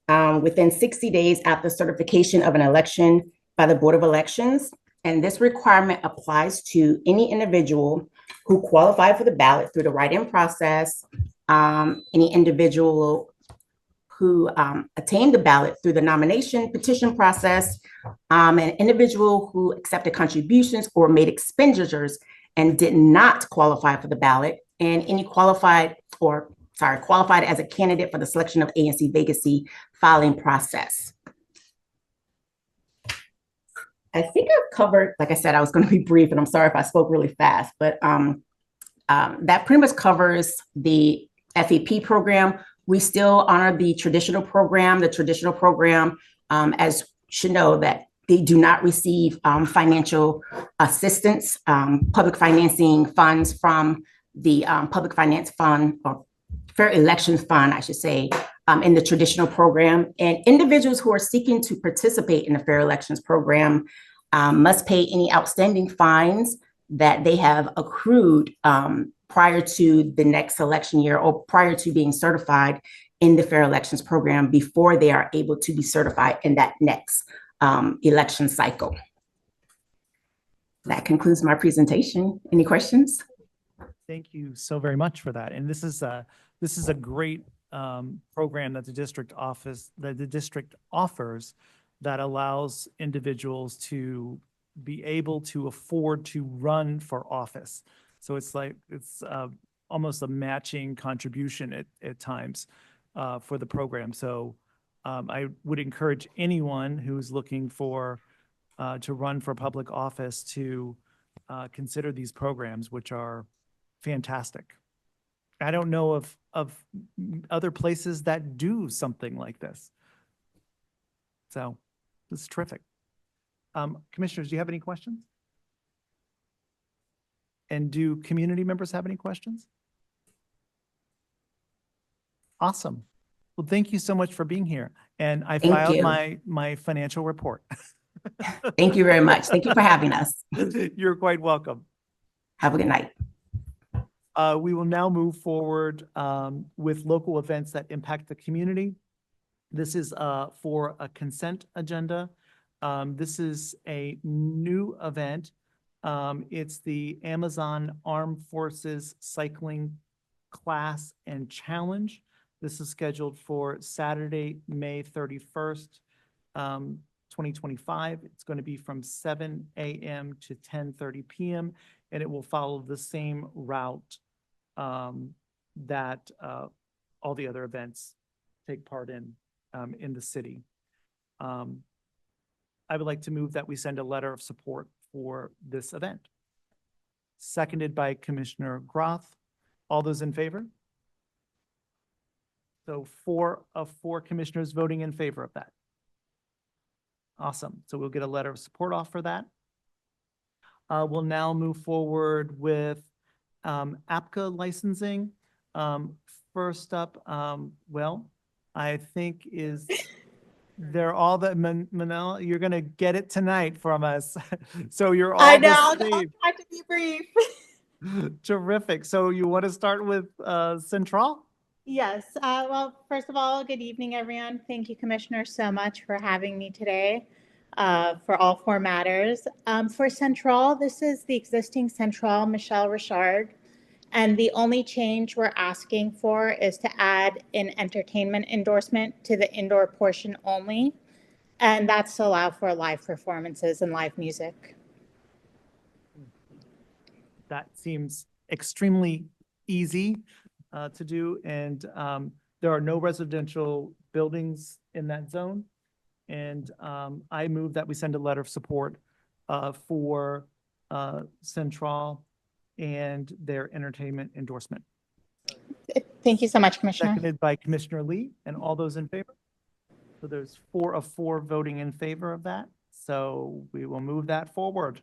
within 60 days after certification of an election by the Board of Elections. And this requirement applies to any individual who qualified for the ballot through the write-in process, any individual who attained the ballot through the nomination petition process, an individual who accepted contributions or made expenditures and did not qualify for the ballot, and any qualified as a candidate for the selection of ANC vacancy filing process. I think I've covered, like I said, I was going to be brief, and I'm sorry if I spoke really fast, but that pretty much covers the FEP program. We still honor the traditional program. The traditional program, as you should know, that they do not receive financial assistance, public financing funds from the Public Finance Fund, or Fair Elections Fund, I should say, in the traditional program. And individuals who are seeking to participate in the Fair Elections program must pay any outstanding fines that they have accrued prior to the next election year or prior to being certified in the Fair Elections program before they are able to be certified in that next election cycle. That concludes my presentation. Any questions? Thank you so very much for that. And this is a great program that the district offers that allows individuals to be able to afford to run for office. So it's almost a matching contribution at times for the program. So I would encourage anyone who's looking for to run for public office to consider these programs, which are fantastic. I don't know of other places that do something like this. So this is terrific. Commissioners, do you have any questions? And do community members have any questions? Awesome. Well, thank you so much for being here. And I filed my financial report. Thank you very much. Thank you for having us. You're quite welcome. Have a good night. We will now move forward with local events that impact the community. This is for a consent agenda. This is a new event. It's the Amazon Armed Forces Cycling Class and Challenge. This is scheduled for Saturday, May 31st, 2025. It's going to be from 7 a.m. to 10:30 p.m. and it will follow the same route that all the other events take part in the city. I would like to move that we send a letter of support for this event. Seconded by Commissioner Groth. All those in favor? So 4 of 4 commissioners voting in favor of that. Awesome. So we'll get a letter of support off for that. We'll now move forward with APCA licensing. First up, well, I think is they're all the Manila. You're gonna get it tonight from us. So you're all. I know. I'll the try to be brief. same. Terrific. So you want to start with Central? Yes. Well, first of all, good evening, everyone. Thank you, Commissioner, so much for having me today for all 4 matters. For Central, this is the existing Central, Michelle Richard. And the only change we're asking for is to add an entertainment endorsement to the indoor portion only. And that's to allow for live performances and live music. That seems extremely easy to do. And there are no residential buildings in that zone. And I move that we send a letter of support for Central and their entertainment endorsement. Thank you so much, Commissioner. Seconded by Commissioner Lee, and all those in favor? So there's 4 of 4 voting in favor of that. So we will move that forward.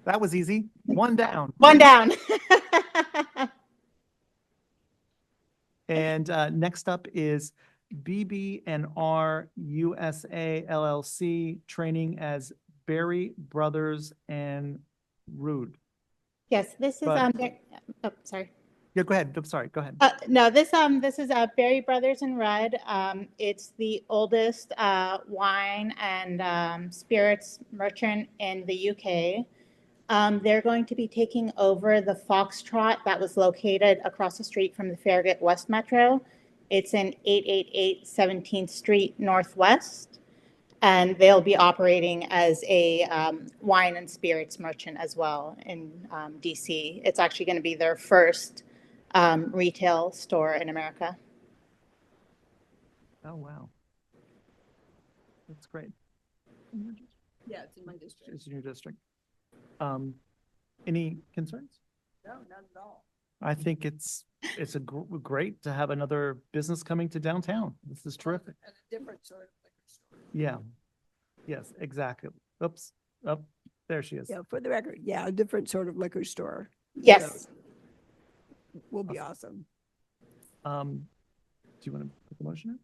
That was easy. 1 down. One down. And next up is BB&R USA LLC, training as Berry Brothers and Rude. Yes, this is, But- oh, sorry. Yeah, go ahead. I'm sorry. Go ahead. No, this is Berry Brothers and Rudd. It's the oldest wine and spirits merchant in the UK. They're going to be taking over the Foxtrot that was located across the street from the Farragut West Metro. It's in 888 17th Street Northwest, and they'll be operating as a wine and spirits merchant as well in DC. It's actually going to be their first retail store in America. Oh, wow. That's great. Yeah, it's in my district. It's in your district. Any concerns? No, not at all. I think it's great to have another business coming to downtown. This is terrific. And a different sort of liquor store. Yeah. Yes, exactly. Oops. Up there she is. Yeah, for the record, yeah, a different sort of liquor store. Yes. Will be awesome. Do you want to put the motion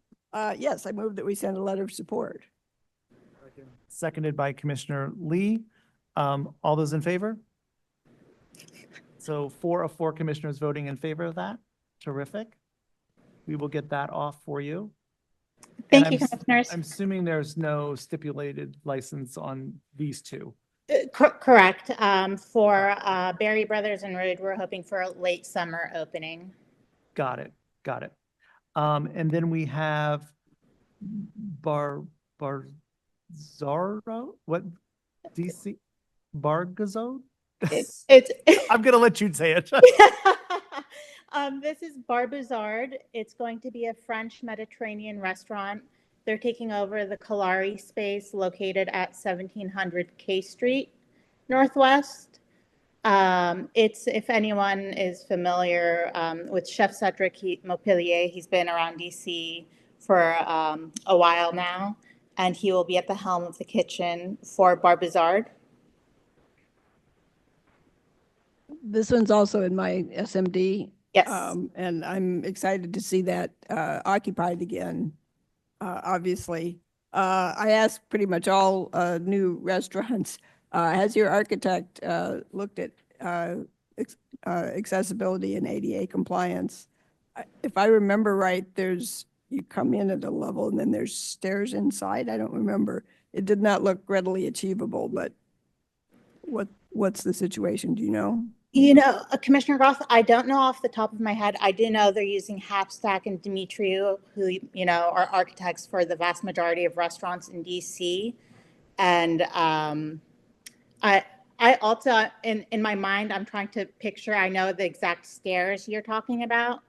Yes, I move that we send a letter of support. in? Seconded by Commissioner Lee. All those in favor? So 4 of 4 commissioners voting in favor of that. Terrific. We will get that off for you. Thank And you, Commissioners. I'm assuming there's no stipulated license on these 2. Correct. For Berry Brothers and Rude, we're hoping for a late summer opening. Got it. Got it. And then we have Barzaro, what? DC? Bargazode? It's I'm going to let you say it. This is Bar Bizard. It's going to be a French Mediterranean restaurant. They're taking over the Kalari space located at 1700 K Street Northwest. It's, if anyone is familiar with Chef Cedric Mopillier, he's been around DC for a while now, and he will be at the helm of the kitchen for Bar Bizard. This one's also in my SMD. Yes. And I'm excited to see that occupied again, obviously. I asked pretty much all new restaurants, has your architect looked at accessibility and ADA compliance? If I remember right, you come in at a level and then there's stairs inside. I don't remember. It did not look readily achievable, but what's the situation? Do you know? You know, Commissioner Roth, I don't know off the top of my head. I do know they're using Hapstack and Demetriou, who, you know, are architects for the vast majority of restaurants in DC. And I also, in my mind, I'm trying to picture, I know the exact stairs you're talking about,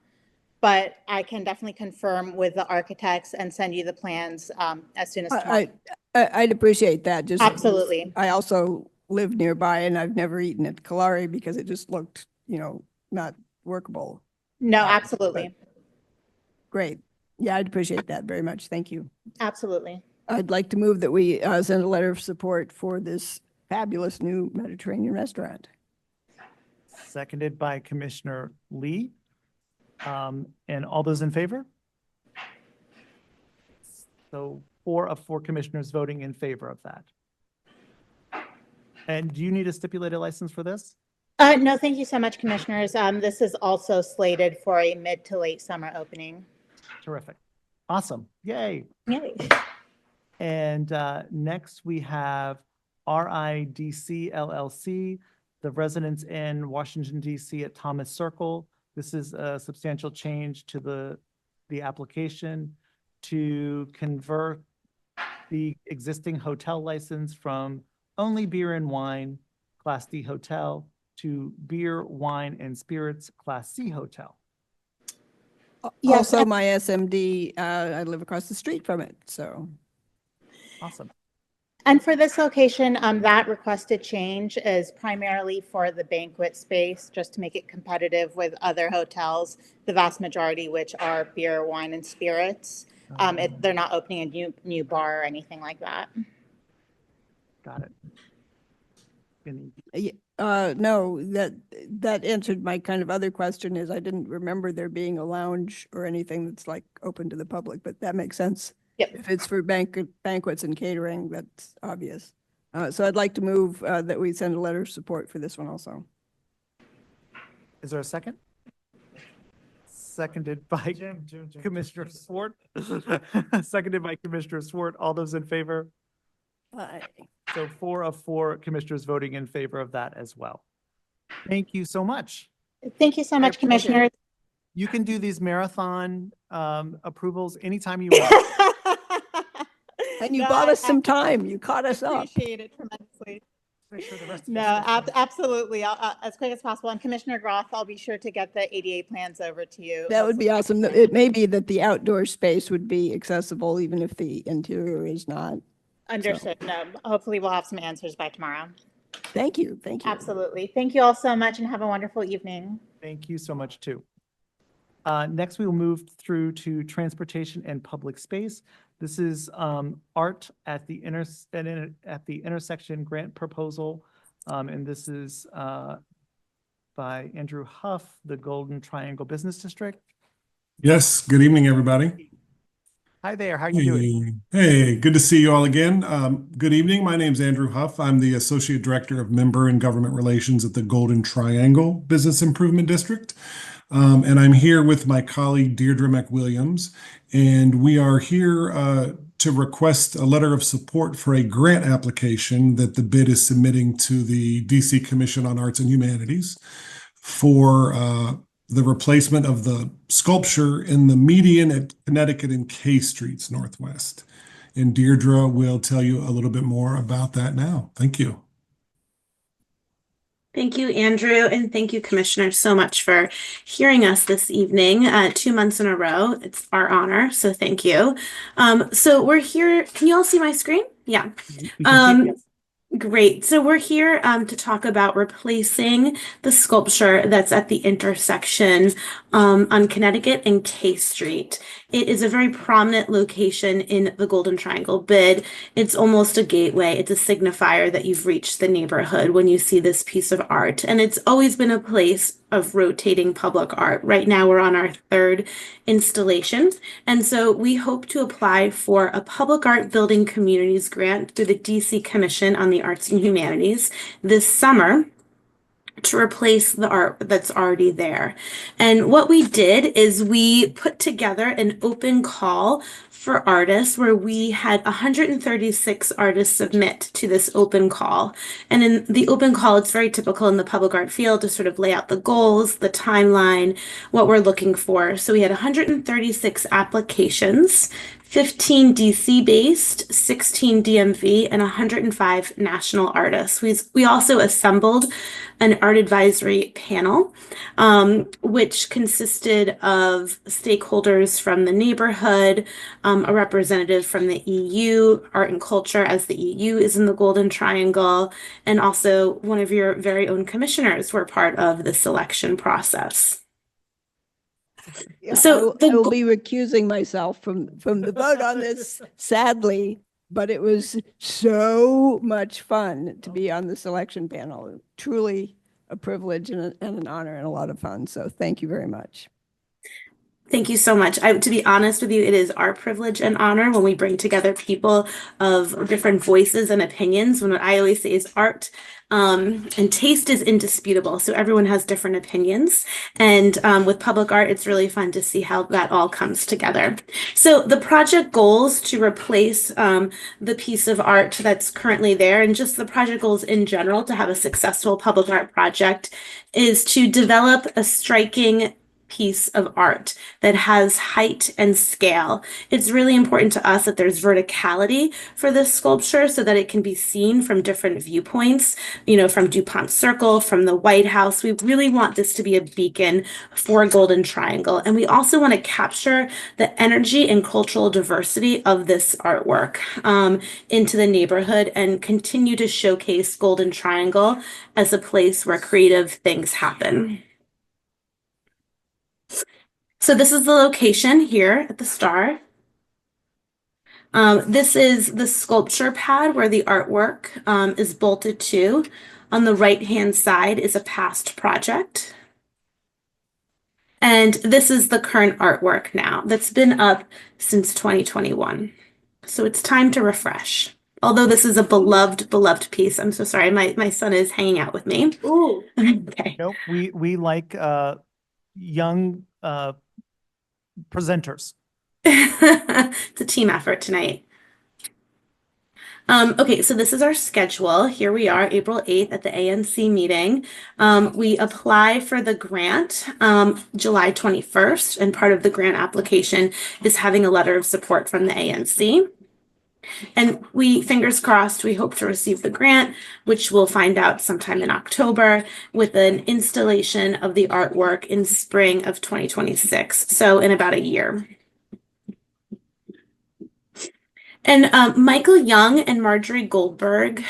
but I can definitely confirm with the architects and send you the plans as soon as tomorrow. I'd appreciate that. Just Absolutely. I also live nearby and I've never eaten at Kalari because it just looked, you know, not workable. No, absolutely. Great. Yeah, I'd appreciate that very much. Thank you. Absolutely. I'd like to move that we send a letter of support for this fabulous new Mediterranean restaurant. Seconded by Commissioner Lee. And all those in favor? So 4 of 4 commissioners voting in favor of that. And do you need a stipulated license for this? No, thank you so much, Commissioners. This is also slated for a mid to late summer opening. Terrific. Awesome. Yay. Yay. And next we have RIDC LLC, the Residence Inn, Washington, DC at Thomas Circle. This is a substantial change to the application to convert the existing hotel license from only beer and wine, Class D hotel, to beer, wine, and spirits, Class C hotel. Yes. Also, my SMD, I live across the street from it, so. Awesome. And for this location, that requested change is primarily for the banquet space, just to make it competitive with other hotels, the vast majority which are beer, wine, and spirits. They're not opening a new bar or anything like that. Got it. No, that answered my kind of other question is I didn't remember there being a lounge or anything that's like open to the public, but that makes sense. Yep. If it's for banquets and catering, that's obvious. So I'd like to move that we send a letter of support for this one also. Is there a second? Seconded by Commissioner Swart. Seconded by Commissioner Swart. All those in favor? Aye. So 4 of 4 commissioners voting in favor of that as well. Thank you so much. Thank you so much, Commissioner. You can do these marathon approvals anytime you want. And you bought us some time. You caught us up. Appreciate it tremendously. Make sure the rest of No, us- absolutely. As quick as possible. And Commissioner Groff, I'll be sure to get the ADA plans over to you. That would be awesome. It may be that the outdoor space would be accessible even if the interior is not. Understood. No, hopefully we'll have some answers by tomorrow. Thank you. Thank you. Absolutely. Thank you all so much and have a wonderful evening. Thank you so much too. Next, we will move through to transportation and public space. This is art at the intersection grant proposal. And this is by Andrew Huff, the Golden Triangle Business District. Yes, good evening, everybody. Hi there, how are you doing? Hey, good to see you all again. Good evening, my name's Andrew Huff. I'm the Associate Director of Member and Government Relations at the Golden Triangle Business Improvement District. And I'm here with my colleague Deirdre McWilliams, and we are here to request a letter of support for a grant application that the bid is submitting to the DC Commission on Arts and Humanities for the replacement of the sculpture in the median at Connecticut and K Streets Northwest. And Deirdre will tell you a little bit more about that now. Thank you. Thank you, Andrew, and thank you, Commissioner, so much for hearing us this evening, 2 months in a row. It's our honor, so thank you. So we're here. Can you all see my screen? Yeah. Great. So we're here to talk about replacing the sculpture that's at the intersection on Connecticut and K Street. It is a very prominent location in the Golden Triangle bid. It's almost a gateway. It's a signifier that you've reached the neighborhood when you see this piece of art. And it's always been a place of rotating public art. Right now we're on our 3rd installation. And so we hope to apply for a public art building communities grant through the DC Commission on the Arts and Humanities this summer to replace the art that's already there. And what we did is we put together an open call for artists where we had 136 artists submit to this open call. And in the open call, it's very typical in the public art field to sort of lay out the goals, the timeline, what we're looking for. So we had 136 applications, 15 DC based, 16 DMV, and 105 national artists. We also assembled an art advisory panel, which consisted of stakeholders from the neighborhood, a representative from the EU, Art and Culture, as the EU is in the Golden Triangle, and also one of your very own commissioners were part of the selection process. Yeah, So I will be recusing myself from the vote on this, sadly, but it was so much fun to be on the selection panel. Truly a privilege and an honor and a lot of fun. So thank you very much. Thank you so much. To be honest with you, it is our privilege and honor when we bring together people of different voices and opinions. When what I always say is art and taste is indisputable. So everyone has different opinions. And with public art, it's really fun to see how that all comes together. So the project goals to replace the piece of art that's currently there, and just the project goals in general to have a successful public art project, is to develop a striking piece of art that has height and scale. It's really important to us that there's verticality for this sculpture so that it can be seen from different viewpoints, you know, from DuPont Circle, from the White House. We really want this to be a beacon for Golden Triangle. And we also want to capture the energy and cultural diversity of this artwork into the neighborhood and continue to showcase Golden Triangle as a place where creative things happen. So this is the location here at the Star. This is the sculpture pad where the artwork is bolted to. On the right-hand side is a past project. And this is the current artwork now that's been up since 2021. So it's time to refresh. Although this is a beloved piece. I'm so sorry. My son is hanging out with me. Ooh. Okay. Nope, we like young presenters. It's a team effort tonight. Okay, so this is our schedule. Here we are, April 8th at the ANC meeting. We apply for the grant July 21st, and part of the grant application is having a letter of support from the ANC. And we, fingers crossed, we hope to receive the grant, which we'll find out sometime in October, with an installation of the artwork in spring of 2026. So in about a year. And Michael Young and Marjorie Goldberg,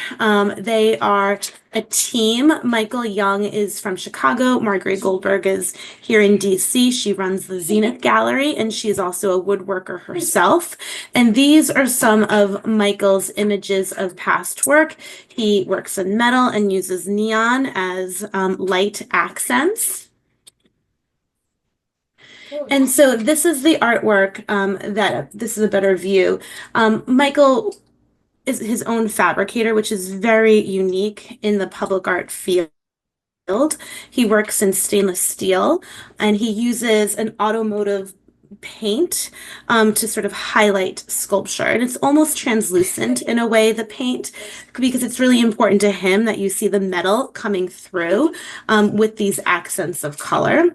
they are a team. Michael Young is from Chicago. Marjorie Goldberg is here in DC. She runs the Zenith Gallery, and she's also a woodworker herself. And these are some of Michael's images of past work. He works in metal and uses neon as light accents. And so this is the artwork this is a better view. Michael is his own fabricator, which is very unique in the public art field. He works in stainless steel, and he uses an automotive paint to sort of highlight sculpture. And it's almost translucent in a way, the paint, because it's really important to him that you see the metal coming through with these accents of color.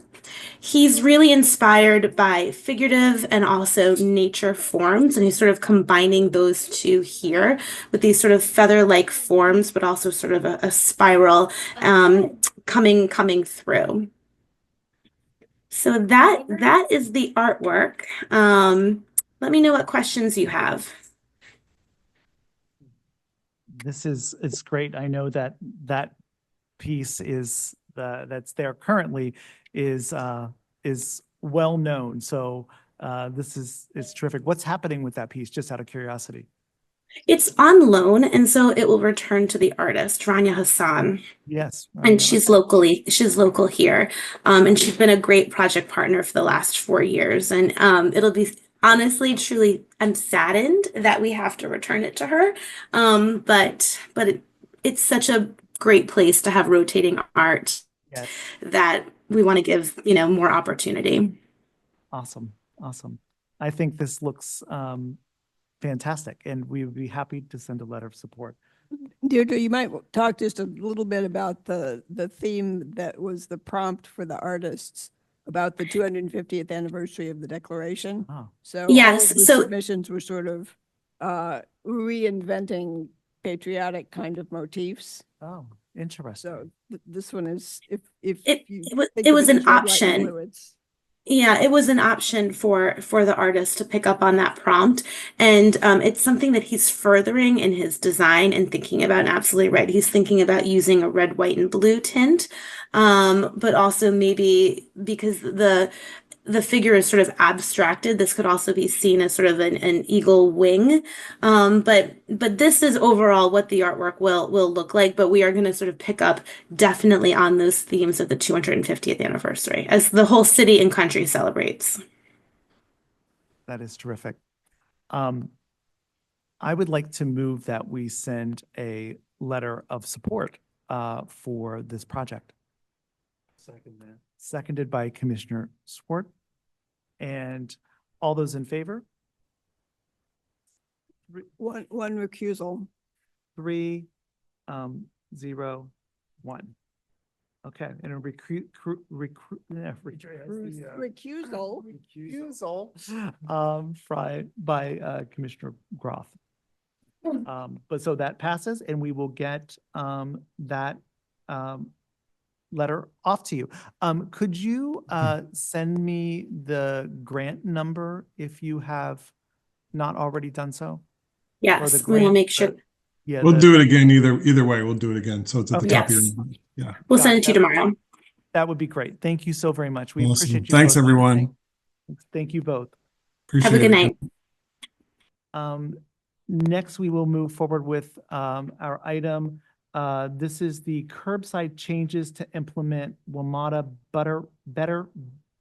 He's really inspired by figurative and also nature forms, and he's sort of combining those two here with these sort of feather-like forms, but also sort of a spiral coming through. So that is the artwork. Let me know what questions you have. It's great. I know that piece is that's there currently is well known. So it's terrific. What's happening with that piece? Just out of curiosity. It's on loan, and so it will return to the artist, Rania Hassan. Yes. And she's local here. And she's been a great project partner for the last 4 years. And it'll be honestly, truly, I'm saddened that we have to return it to her. But it's such a great place to have rotating art that we want to give, more opportunity. Awesome. I think this looks fantastic, and we would be happy to send a letter of support. Deirdre, you might talk just a little bit about the theme that was the prompt for the artists about the 250th anniversary of the Declaration. Oh. So Yes, all of the so- submissions were sort of reinventing patriotic kind of motifs. Oh, interesting. So this one is, if It you was- think it of was an as red, white, and option. blue, it's- Yeah, it was an option for the artist to pick up on that prompt. And it's something that he's furthering in his design and thinking about, and absolutely right. He's thinking about using a red, white, and blue tint. But also maybe because the figure is sort of abstracted, this could also be seen as sort of an eagle wing. But this is overall what the artwork will look like. But we are going to sort of pick up definitely on those themes of the 250th anniversary as the whole city and country celebrates. That is terrific. I would like to move that we send a letter of support for this project. Second that. Seconded by Commissioner Swart. And all those in favor? One recusal. 3, 0, 1. Okay, and a Recusal. by Commissioner Groff. But so that passes and we will get that letter off to you. Could you send me the grant number if you have not already done so? Or the Yes, we will grant, make sure. Yeah. We'll do it again either way. We'll do it again. So it's at the Okay. top of your Yes. inbox. Yeah. We'll Got send it. it to you tomorrow. That would be great. Thank you so very much. We Awesome. appreciate you. Thanks, both. everyone. Thank you both. Have a Appreciate good it. night. Next, we will move forward with our item. This is the curbside changes to implement WMATA Better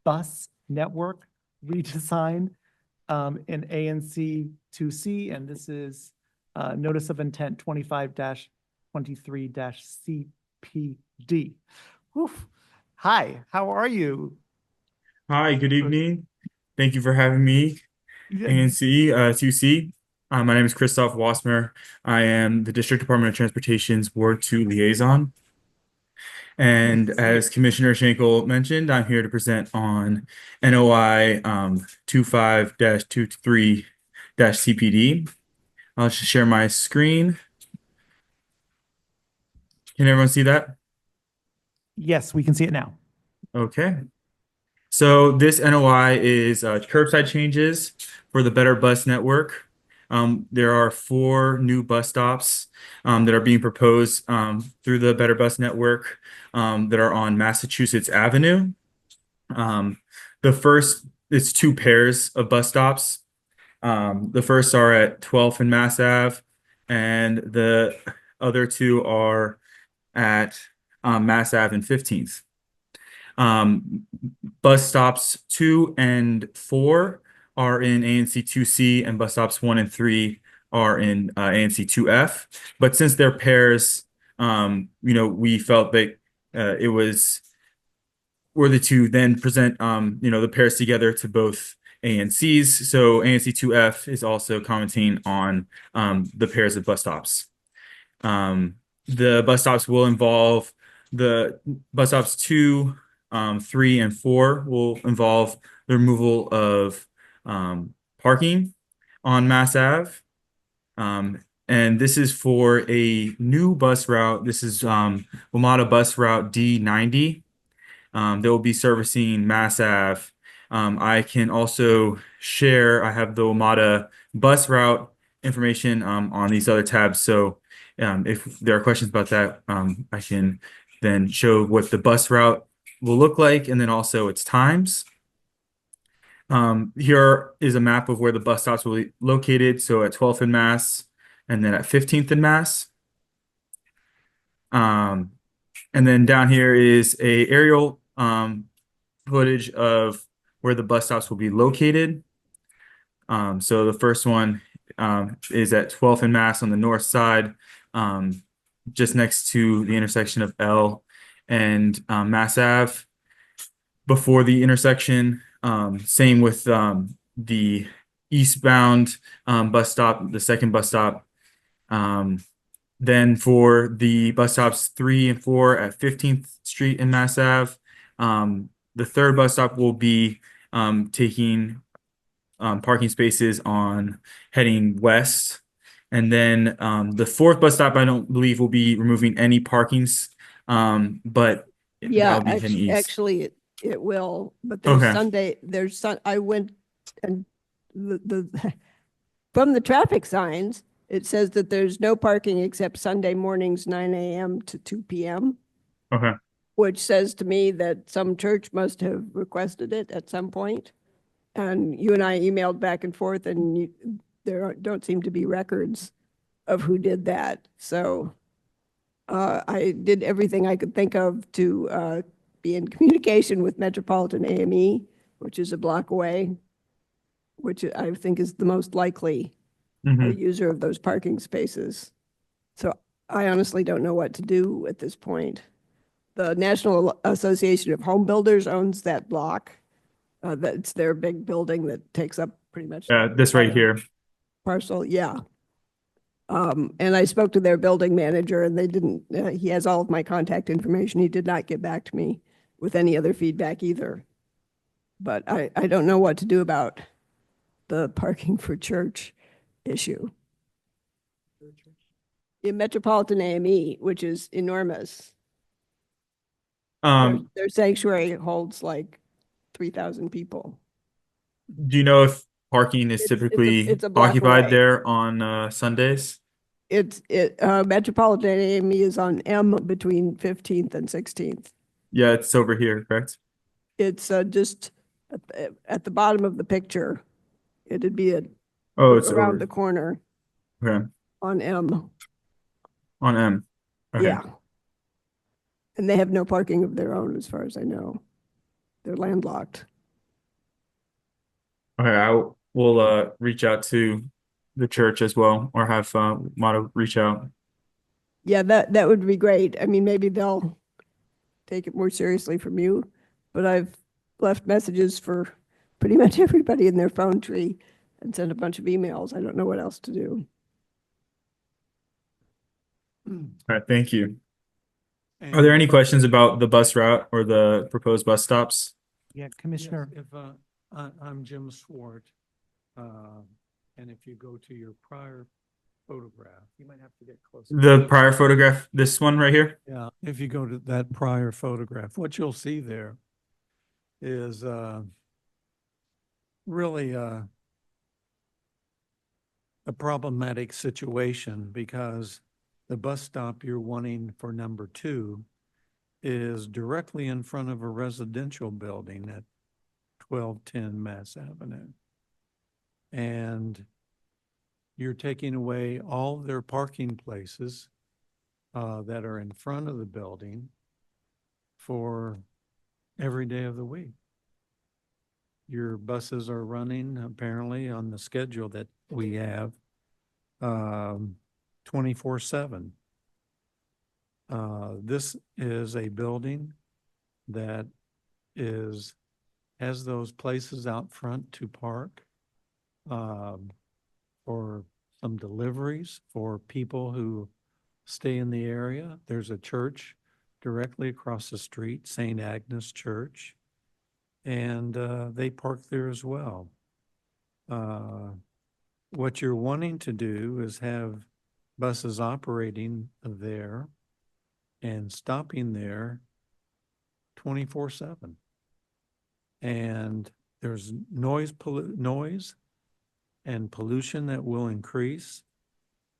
Bus Network redesign in ANC 2C, and this is Notice of Intent 25-23-CPD. Woof. Hi, how are you? Hi, good evening. Thank you for having me. ANC 2C. My name is Christoph Wassmer. I am the District Department of Transportation's Ward 2 liaison. And as Commissioner Schenkel mentioned, I'm here to present on NOI 25-23-CPD. I'll just share my screen. Can everyone see that? Yes, we can see it now. Okay. So this NOI is curbside changes for the Better Bus Network. There are 4 new bus stops that are being proposed through the Better Bus Network that are on Massachusetts Avenue. The first, it's 2 pairs of bus stops. The first are at 12th and Mass Ave, and the other 2 are at Mass Ave and 15th. Bus stops 2 and 4 are in ANC 2C, and bus stops 1 and 3 are in ANC 2F. But since they're pairs, we felt that it was worthy to then present, the pairs together to both ANCs. So ANC 2F is also commenting on the pairs of bus stops. The bus stops will involve the bus stops 2, 3, and 4 will involve the removal of parking on Mass Ave. And this is for a new bus route. This is WMATA bus route D90. They will be servicing Mass Ave. I can also share, I have the WMATA bus route information on these other tabs. So if there are questions about that, I can then show what the bus route will look like and then also its times. Here is a map of where the bus stops will be located. So at 12th and Mass, and then at 15th and Mass. And then down here is a aerial footage of where the bus stops will be located. So the first one is at 12th and Mass on the north side, just next to the intersection of L and Mass Ave. Before the intersection, same with the eastbound bus stop, the second bus stop. Then for the bus stops 3 and 4 at 15th Street and Mass Ave, the third bus stop will be taking parking spaces on heading west. And then the 4th bus stop, I don't believe will be removing any parkings, but Yeah, that'll be heading east. actually, it will, but there's Okay. Sunday, I went and from the traffic signs, it says that there's no parking except Sunday mornings, 9 a.m. to 2 p.m. Okay. Which says to me that some church must have requested it at some point. And you and I emailed back and forth, and there don't seem to be records of who did that. So I did everything I could think of to be in communication with Metropolitan AME, which is a block away, which I think is the most likely user of those parking spaces. So I honestly don't know what to do at this point. The National Association of Home Builders owns that block. That's their big building that takes up pretty much This right here. parcel. Yeah. And I spoke to their building manager and they didn't, he has all of my contact information. He did not get back to me with any other feedback either. But I don't know what to do about the parking for church issue. In Metropolitan AME, which is enormous. Their sanctuary holds like 3,000 people. Do you know if parking is It's typically a block occupied away. there on Sundays? Metropolitan AME is on M between 15th and 16th. Yeah, it's over here, correct? It's just at the bottom of the picture. It'd be Oh, it's around over. the corner Okay. on M. On M. Okay. Yeah. And they have no parking of their own, as far as I know. They're landlocked. Okay, will reach out to the church as well, or have Motto reach out. Yeah, that would be great. I mean, maybe they'll take it more seriously from you, but I've left messages for pretty much everybody in their phone tree and sent a bunch of emails. I don't know what else to do. All right, thank you. Are there any questions about the bus route or the proposed bus stops? Yeah, Commissioner. If, I'm Jim Swart, and if you go to your prior photograph, you might have to get closer. The prior photograph, this one right here? Yeah, if you go to that prior photograph, what you'll see there is really a problematic situation, because the bus stop you're wanting for number 2 is directly in front of a residential building at 1210 Mass Avenue. And you're taking away all their parking places that are in front of the building for every day of the week. Your buses are running apparently on the schedule that we have 24/7. This is a building that has those places out front to park for some deliveries for people who stay in the area. There's a church directly across the street, St. Agnes Church, and they park there as well. What you're wanting to do is have buses operating there and stopping there 24/7. And there's noise and pollution that will increase.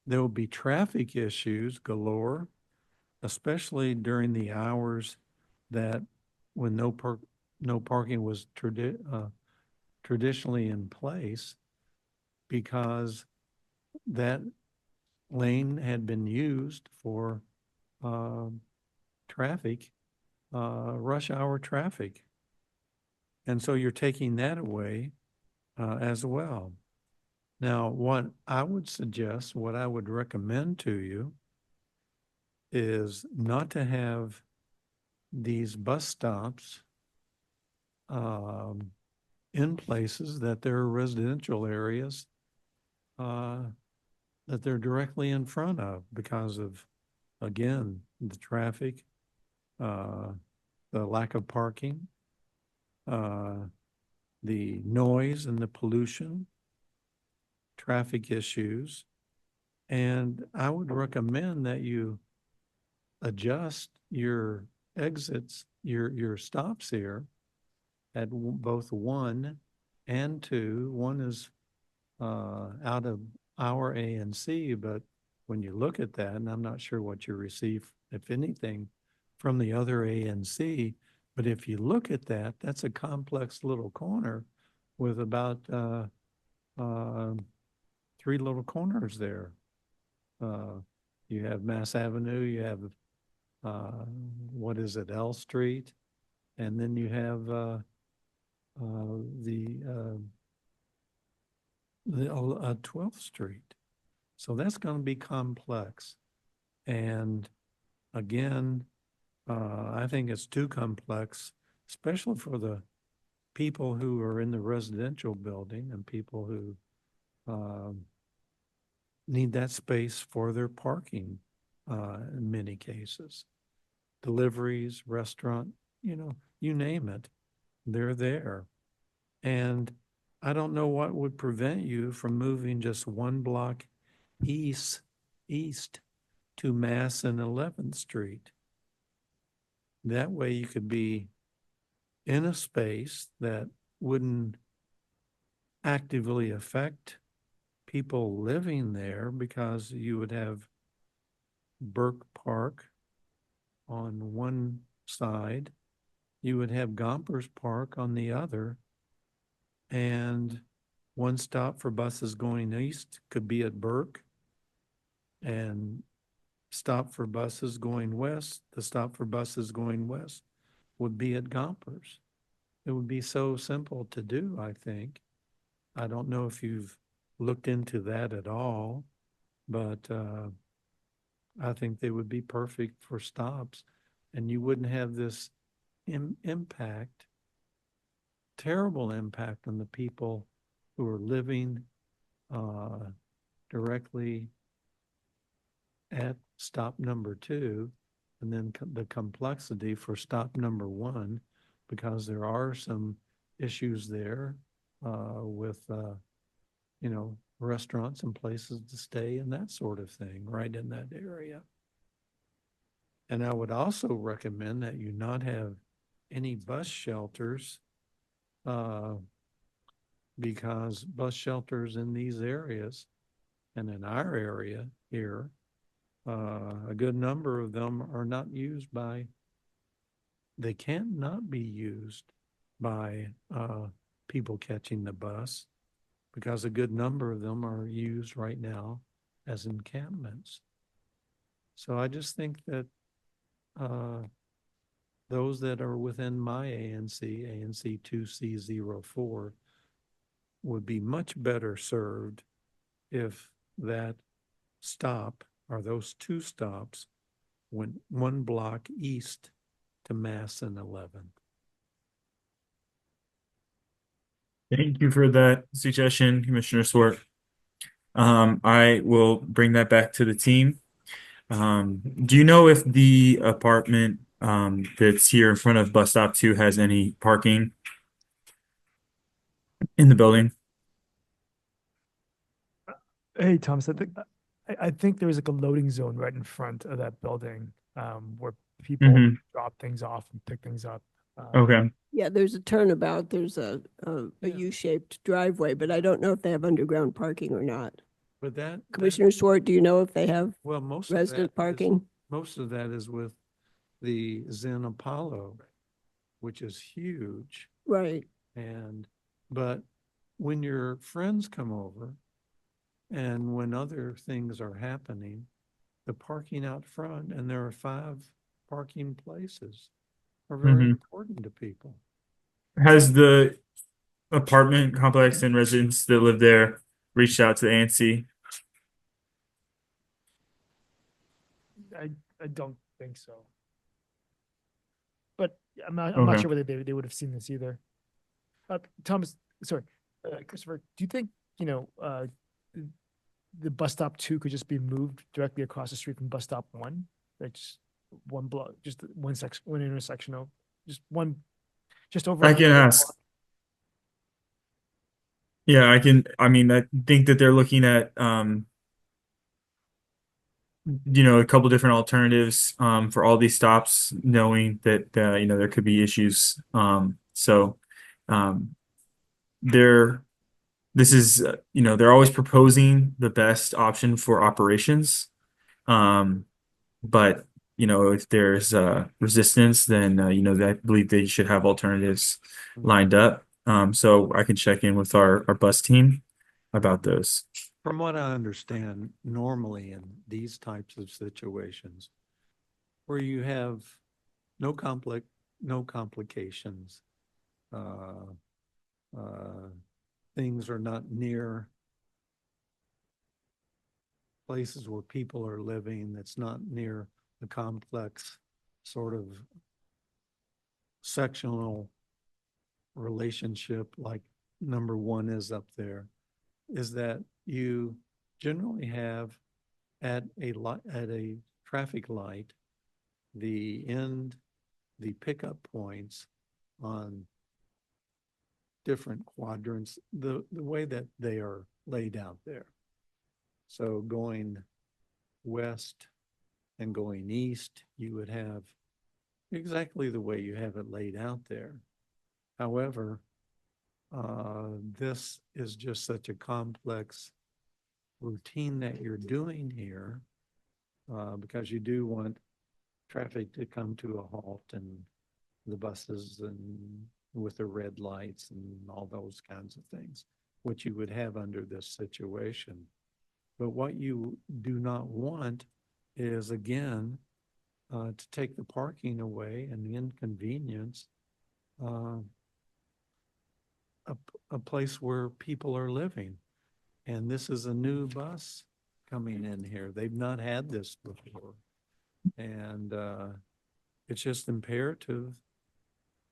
There will be traffic issues galore, especially during the hours that when no parking was traditionally in place, because that lane had been used for traffic, rush hour traffic. And so you're taking that away as well. Now, what I would suggest, what I would recommend to you is not to have these bus stops in places that there are residential areas that they're directly in front of because of, again, the traffic, the lack of parking, the noise and the pollution, traffic issues. And I would recommend that you adjust your exits, your stops here at both 1 and 2. 1 is out of our ANC, but when you look at that, and I'm not sure what you receive, if anything, from the other ANC, but if you look at that, that's a complex little corner with about 3 little corners there. You have Mass Avenue, you have, what is it, L Street, and then you have the 12th Street. So that's going to be complex. And again, I think it's too complex, especially for the people who are in the residential building and people who need that space for their parking, in many cases. Deliveries, restaurant, you name it, they're there. And I don't know what would prevent you from moving just one block east to Mass and 11th Street. That way you could be in a space that wouldn't actively affect people living there, because you would have Burke Park on one side, you would have Gompers Park on the other, and one stop for buses going east could be at Burke, and stop for buses going west, the stop for buses going west would be at Gompers. It would be so simple to do, I think. I don't know if you've looked into that at all, but I think they would be perfect for stops, and you wouldn't have this impact, terrible impact on the people who are living directly at stop number 2, and then the complexity for stop number 1, because there are some issues there with restaurants and places to stay and that sort of thing right in that area. And I would also recommend that you not have any bus shelters, because bus shelters in these areas and in our area here, a good number of them are not used by, they can't not be used by people catching the bus, because a good number of them are used right now as encampments. So I just think that those that are within my ANC 2C04, would be much better served if that stop, or those 2 stops, went 1 block east to Mass and 11th. Thank you for that suggestion, Commissioner Swart. I will bring that back to the team. Do you know if the apartment that's here in front of bus stop 2 has any parking in the building? Hey, Thomas, I think there was like a loading zone right in front of that building, where people Mhm. drop things off and pick things up. Okay. Yeah, there's a turnabout, there's a U-shaped driveway, but I don't know if they have underground parking or not. But that Commissioner Swart, do you know if they have well, most resident parking? Most of that is with the Zen Apollo, which is huge. Right. But when your friends come over and when other things are happening, the parking out front, and there are 5 parking places, are very Mhm. important to people. Has the apartment complex and residents that live there reached out to the ANC? I don't think so. But I'm not Okay. sure whether they would have seen this either. Thomas, sorry, Christopher, do you think, the bus stop 2 could just be moved directly across the street from bus stop 1? That's one block, just one intersection of, just over. I can ask. Yeah, I think that they're looking at a couple different alternatives for all these stops, knowing that there could be issues. They're always proposing the best option for operations. But if there's resistance, then I believe they should have alternatives lined up. So I can check in with our bus team about those. From what I understand, normally in these types of situations where you have no complications, things are not near places where people are living, that's not near the complex sort of sectional relationship like number 1 is up there, is that you generally have at a traffic light, the pickup points on different quadrants, the way that they are laid out there. So going west and going east, you would have exactly the way you have it laid out there. However, this is just such a complex routine that you're doing here, because you do want traffic to come to a halt and the buses and with the red lights and all those kinds of things, which you would have under this situation. But what you do not want is, again, to take the parking away and the inconvenience, a place where people are living. And this is a new bus coming in here. They've not had this before. And it's just imperative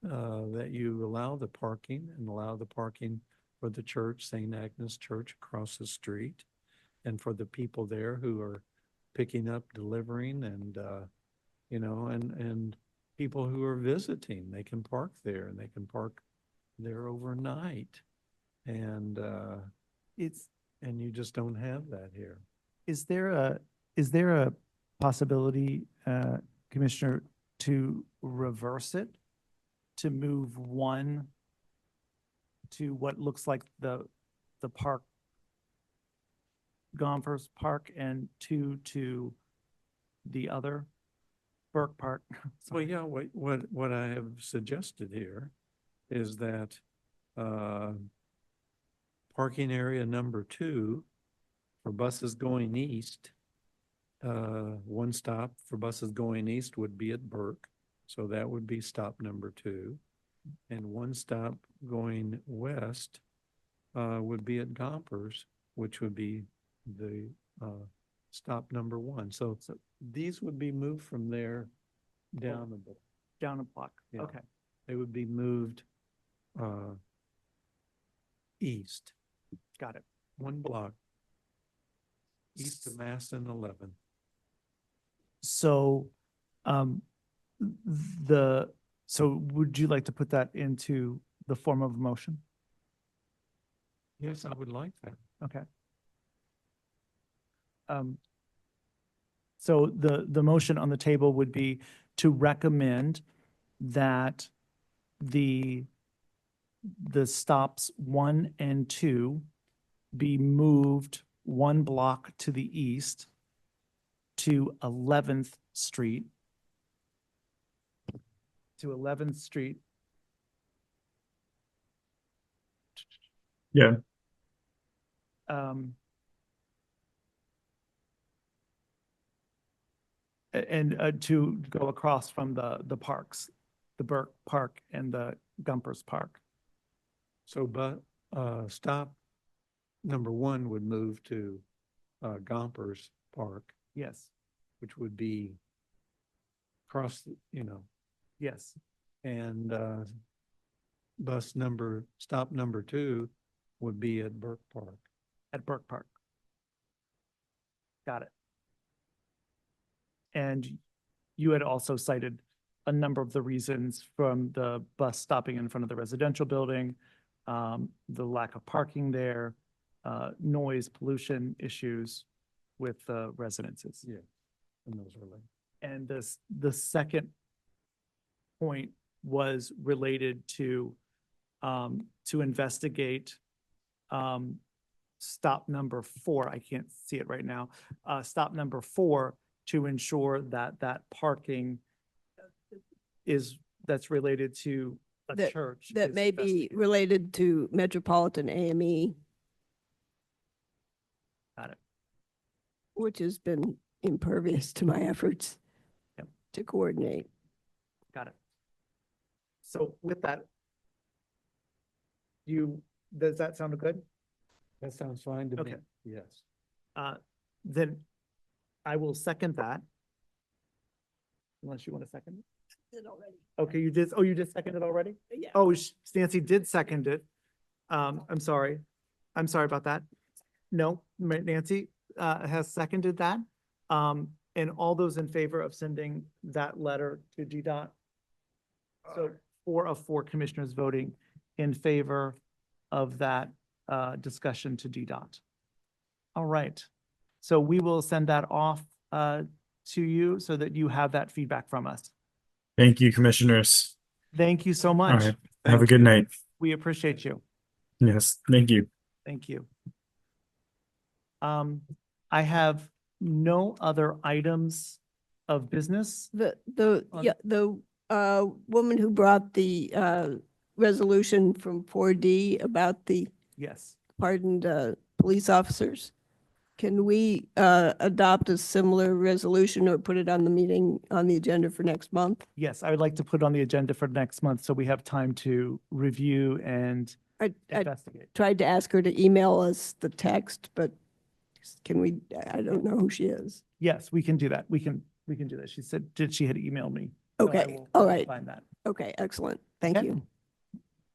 that you allow the parking and allow the parking for the church, St. Agnes Church across the street, and for the people there who are picking up, delivering, and and people who are visiting. They can park there, and they can park there overnight. And and you just don't have that here. Is there a possibility, Commissioner, to reverse it, to move one to what looks like the park, Gompers Park, and two to the other, Burke Park? Well, yeah, what I have suggested here is that parking area number 2 for buses going east, one stop for buses going east would be at Burke. So that would be stop number 2. And one stop going west would be at Gompers, which would be the stop number 1. So these would be moved from there down a bit. Down a block. Yeah. Okay. They would be moved east. Got it. 1 block east of Maston 11. So, so would you like to put that into the form of a motion? Yes, I would like that. Okay. So the motion on the table would be to recommend that the stops 1 and 2 be moved 1 block to the east to 11th Street. To 11th Street. Yeah. And to go across from the parks, the Burke Park and the Gompers Park. So, but stop number 1 would move to Gompers Park, Yes, which would be across, yes. and stop number 2 would be at Burke Park. At Burke Park. Got it. And you had also cited a number of the reasons, from the bus stopping in front of the residential building, the lack of parking there, noise, pollution issues with the residences. Yeah, and those are like. And the second point was related to investigate stop number 4. I can't see it right now. Stop number 4, to ensure that parking that's related to a church. That is may be investigated. related to Metropolitan AME, Got it. which has been impervious to my efforts Yep. to coordinate. Got it. So with that, does that sound good? That sounds fine to me. Okay. Yes. Then I will second that. Unless you want to second it? Okay, you did. Oh, you did second it already? Yeah. Oh, Nancy did second it. I'm sorry. I'm sorry about that. No, Nancy, has seconded that. And all those in favor of sending that letter to DDOT? So 4 of 4 commissioners voting in favor of that discussion to DDOT. All right. So we will send that off to you so that you have that feedback from us. Thank you, commissioners. Thank you so All much. right. Have a Thank good you. night. We appreciate you. Yes, thank you. Thank you. I have no other items of business. The woman who brought the resolution from 4D about the Yes. pardoned police officers. Can we adopt a similar resolution or put it on the agenda for next month? Yes, I would like to put it on the agenda for next month so we have time to review and I investigate. tried to ask her to email us the text, but can we, I don't know who she is. Yes, we can do that. We can do that. She said, she had emailed me. So I Okay, will all right. Find that. Okay, excellent. Thank Okay. you.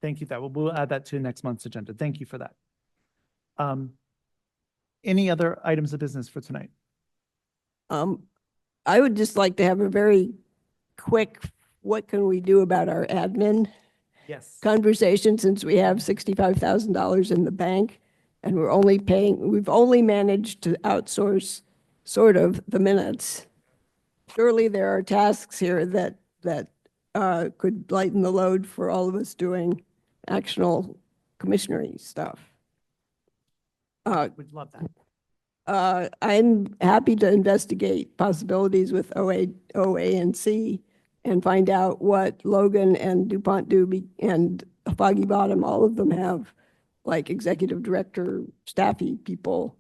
Thank you, that. We'll add that to next month's agenda. Thank you for that. Any other items of business for tonight? I would just like to have a very quick, what can we do about our admin Yes. conversation, since we have $65,000 in the bank and we've only managed to outsource sort of the minutes. Surely there are tasks here that could lighten the load for all of us doing actual commissionery stuff. Would love that. I'm happy to investigate possibilities with ANC and find out what Logan and DuPont do and Foggy Bottom, all of them have like executive director, staffy people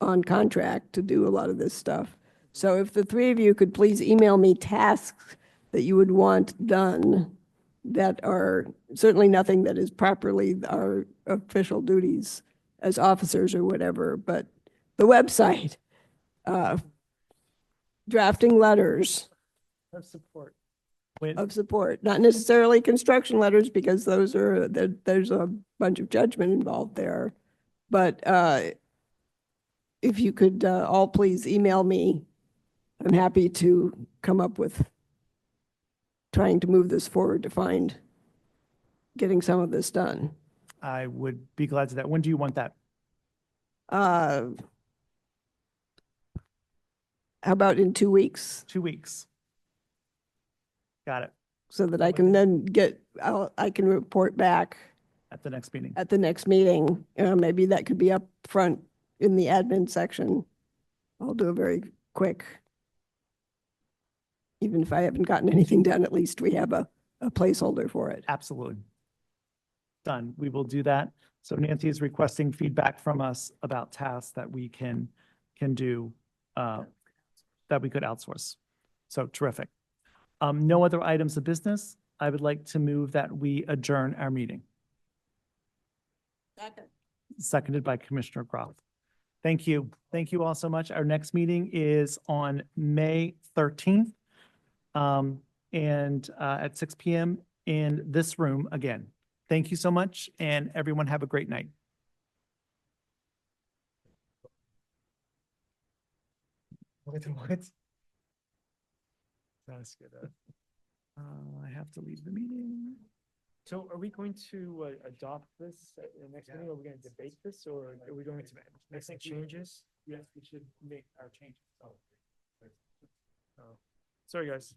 on contract to do a lot of this stuff. So if the 3 of you could please email me tasks that you would want done that are certainly nothing that is properly our official duties as officers or whatever, but the website, drafting letters Of support. of support, not necessarily construction letters, because those are, there's a bunch of judgment involved there. But if you could all please email me, I'm happy to come up with trying to move this forward to find getting some of this done. I would be glad to that. When do you want that? How about in 2 weeks? 2 weeks. Got it. So that I can then I can report back At the next meeting. at the next meeting. Maybe that could be up front in the admin section. I'll do a very quick. Even if I haven't gotten anything done, at least we have a placeholder for it. Absolutely. Done. We will do that. So Nancy is requesting feedback from us about tasks that we can do, that we could outsource. So terrific. No other items of business. I would like to move that we adjourn our meeting. Seconded by Commissioner Groff. Thank you. Thank you all so much. Our next meeting is on May 13th. And at 6 p.m. in this room again. Thank you so much, and everyone have a great night. What? That's good. I have to leave the meeting. So are we going to adopt this at the next meeting, or are we going to debate this, or are we going to make some changes? Yes, we should make our changes. Sorry, guys.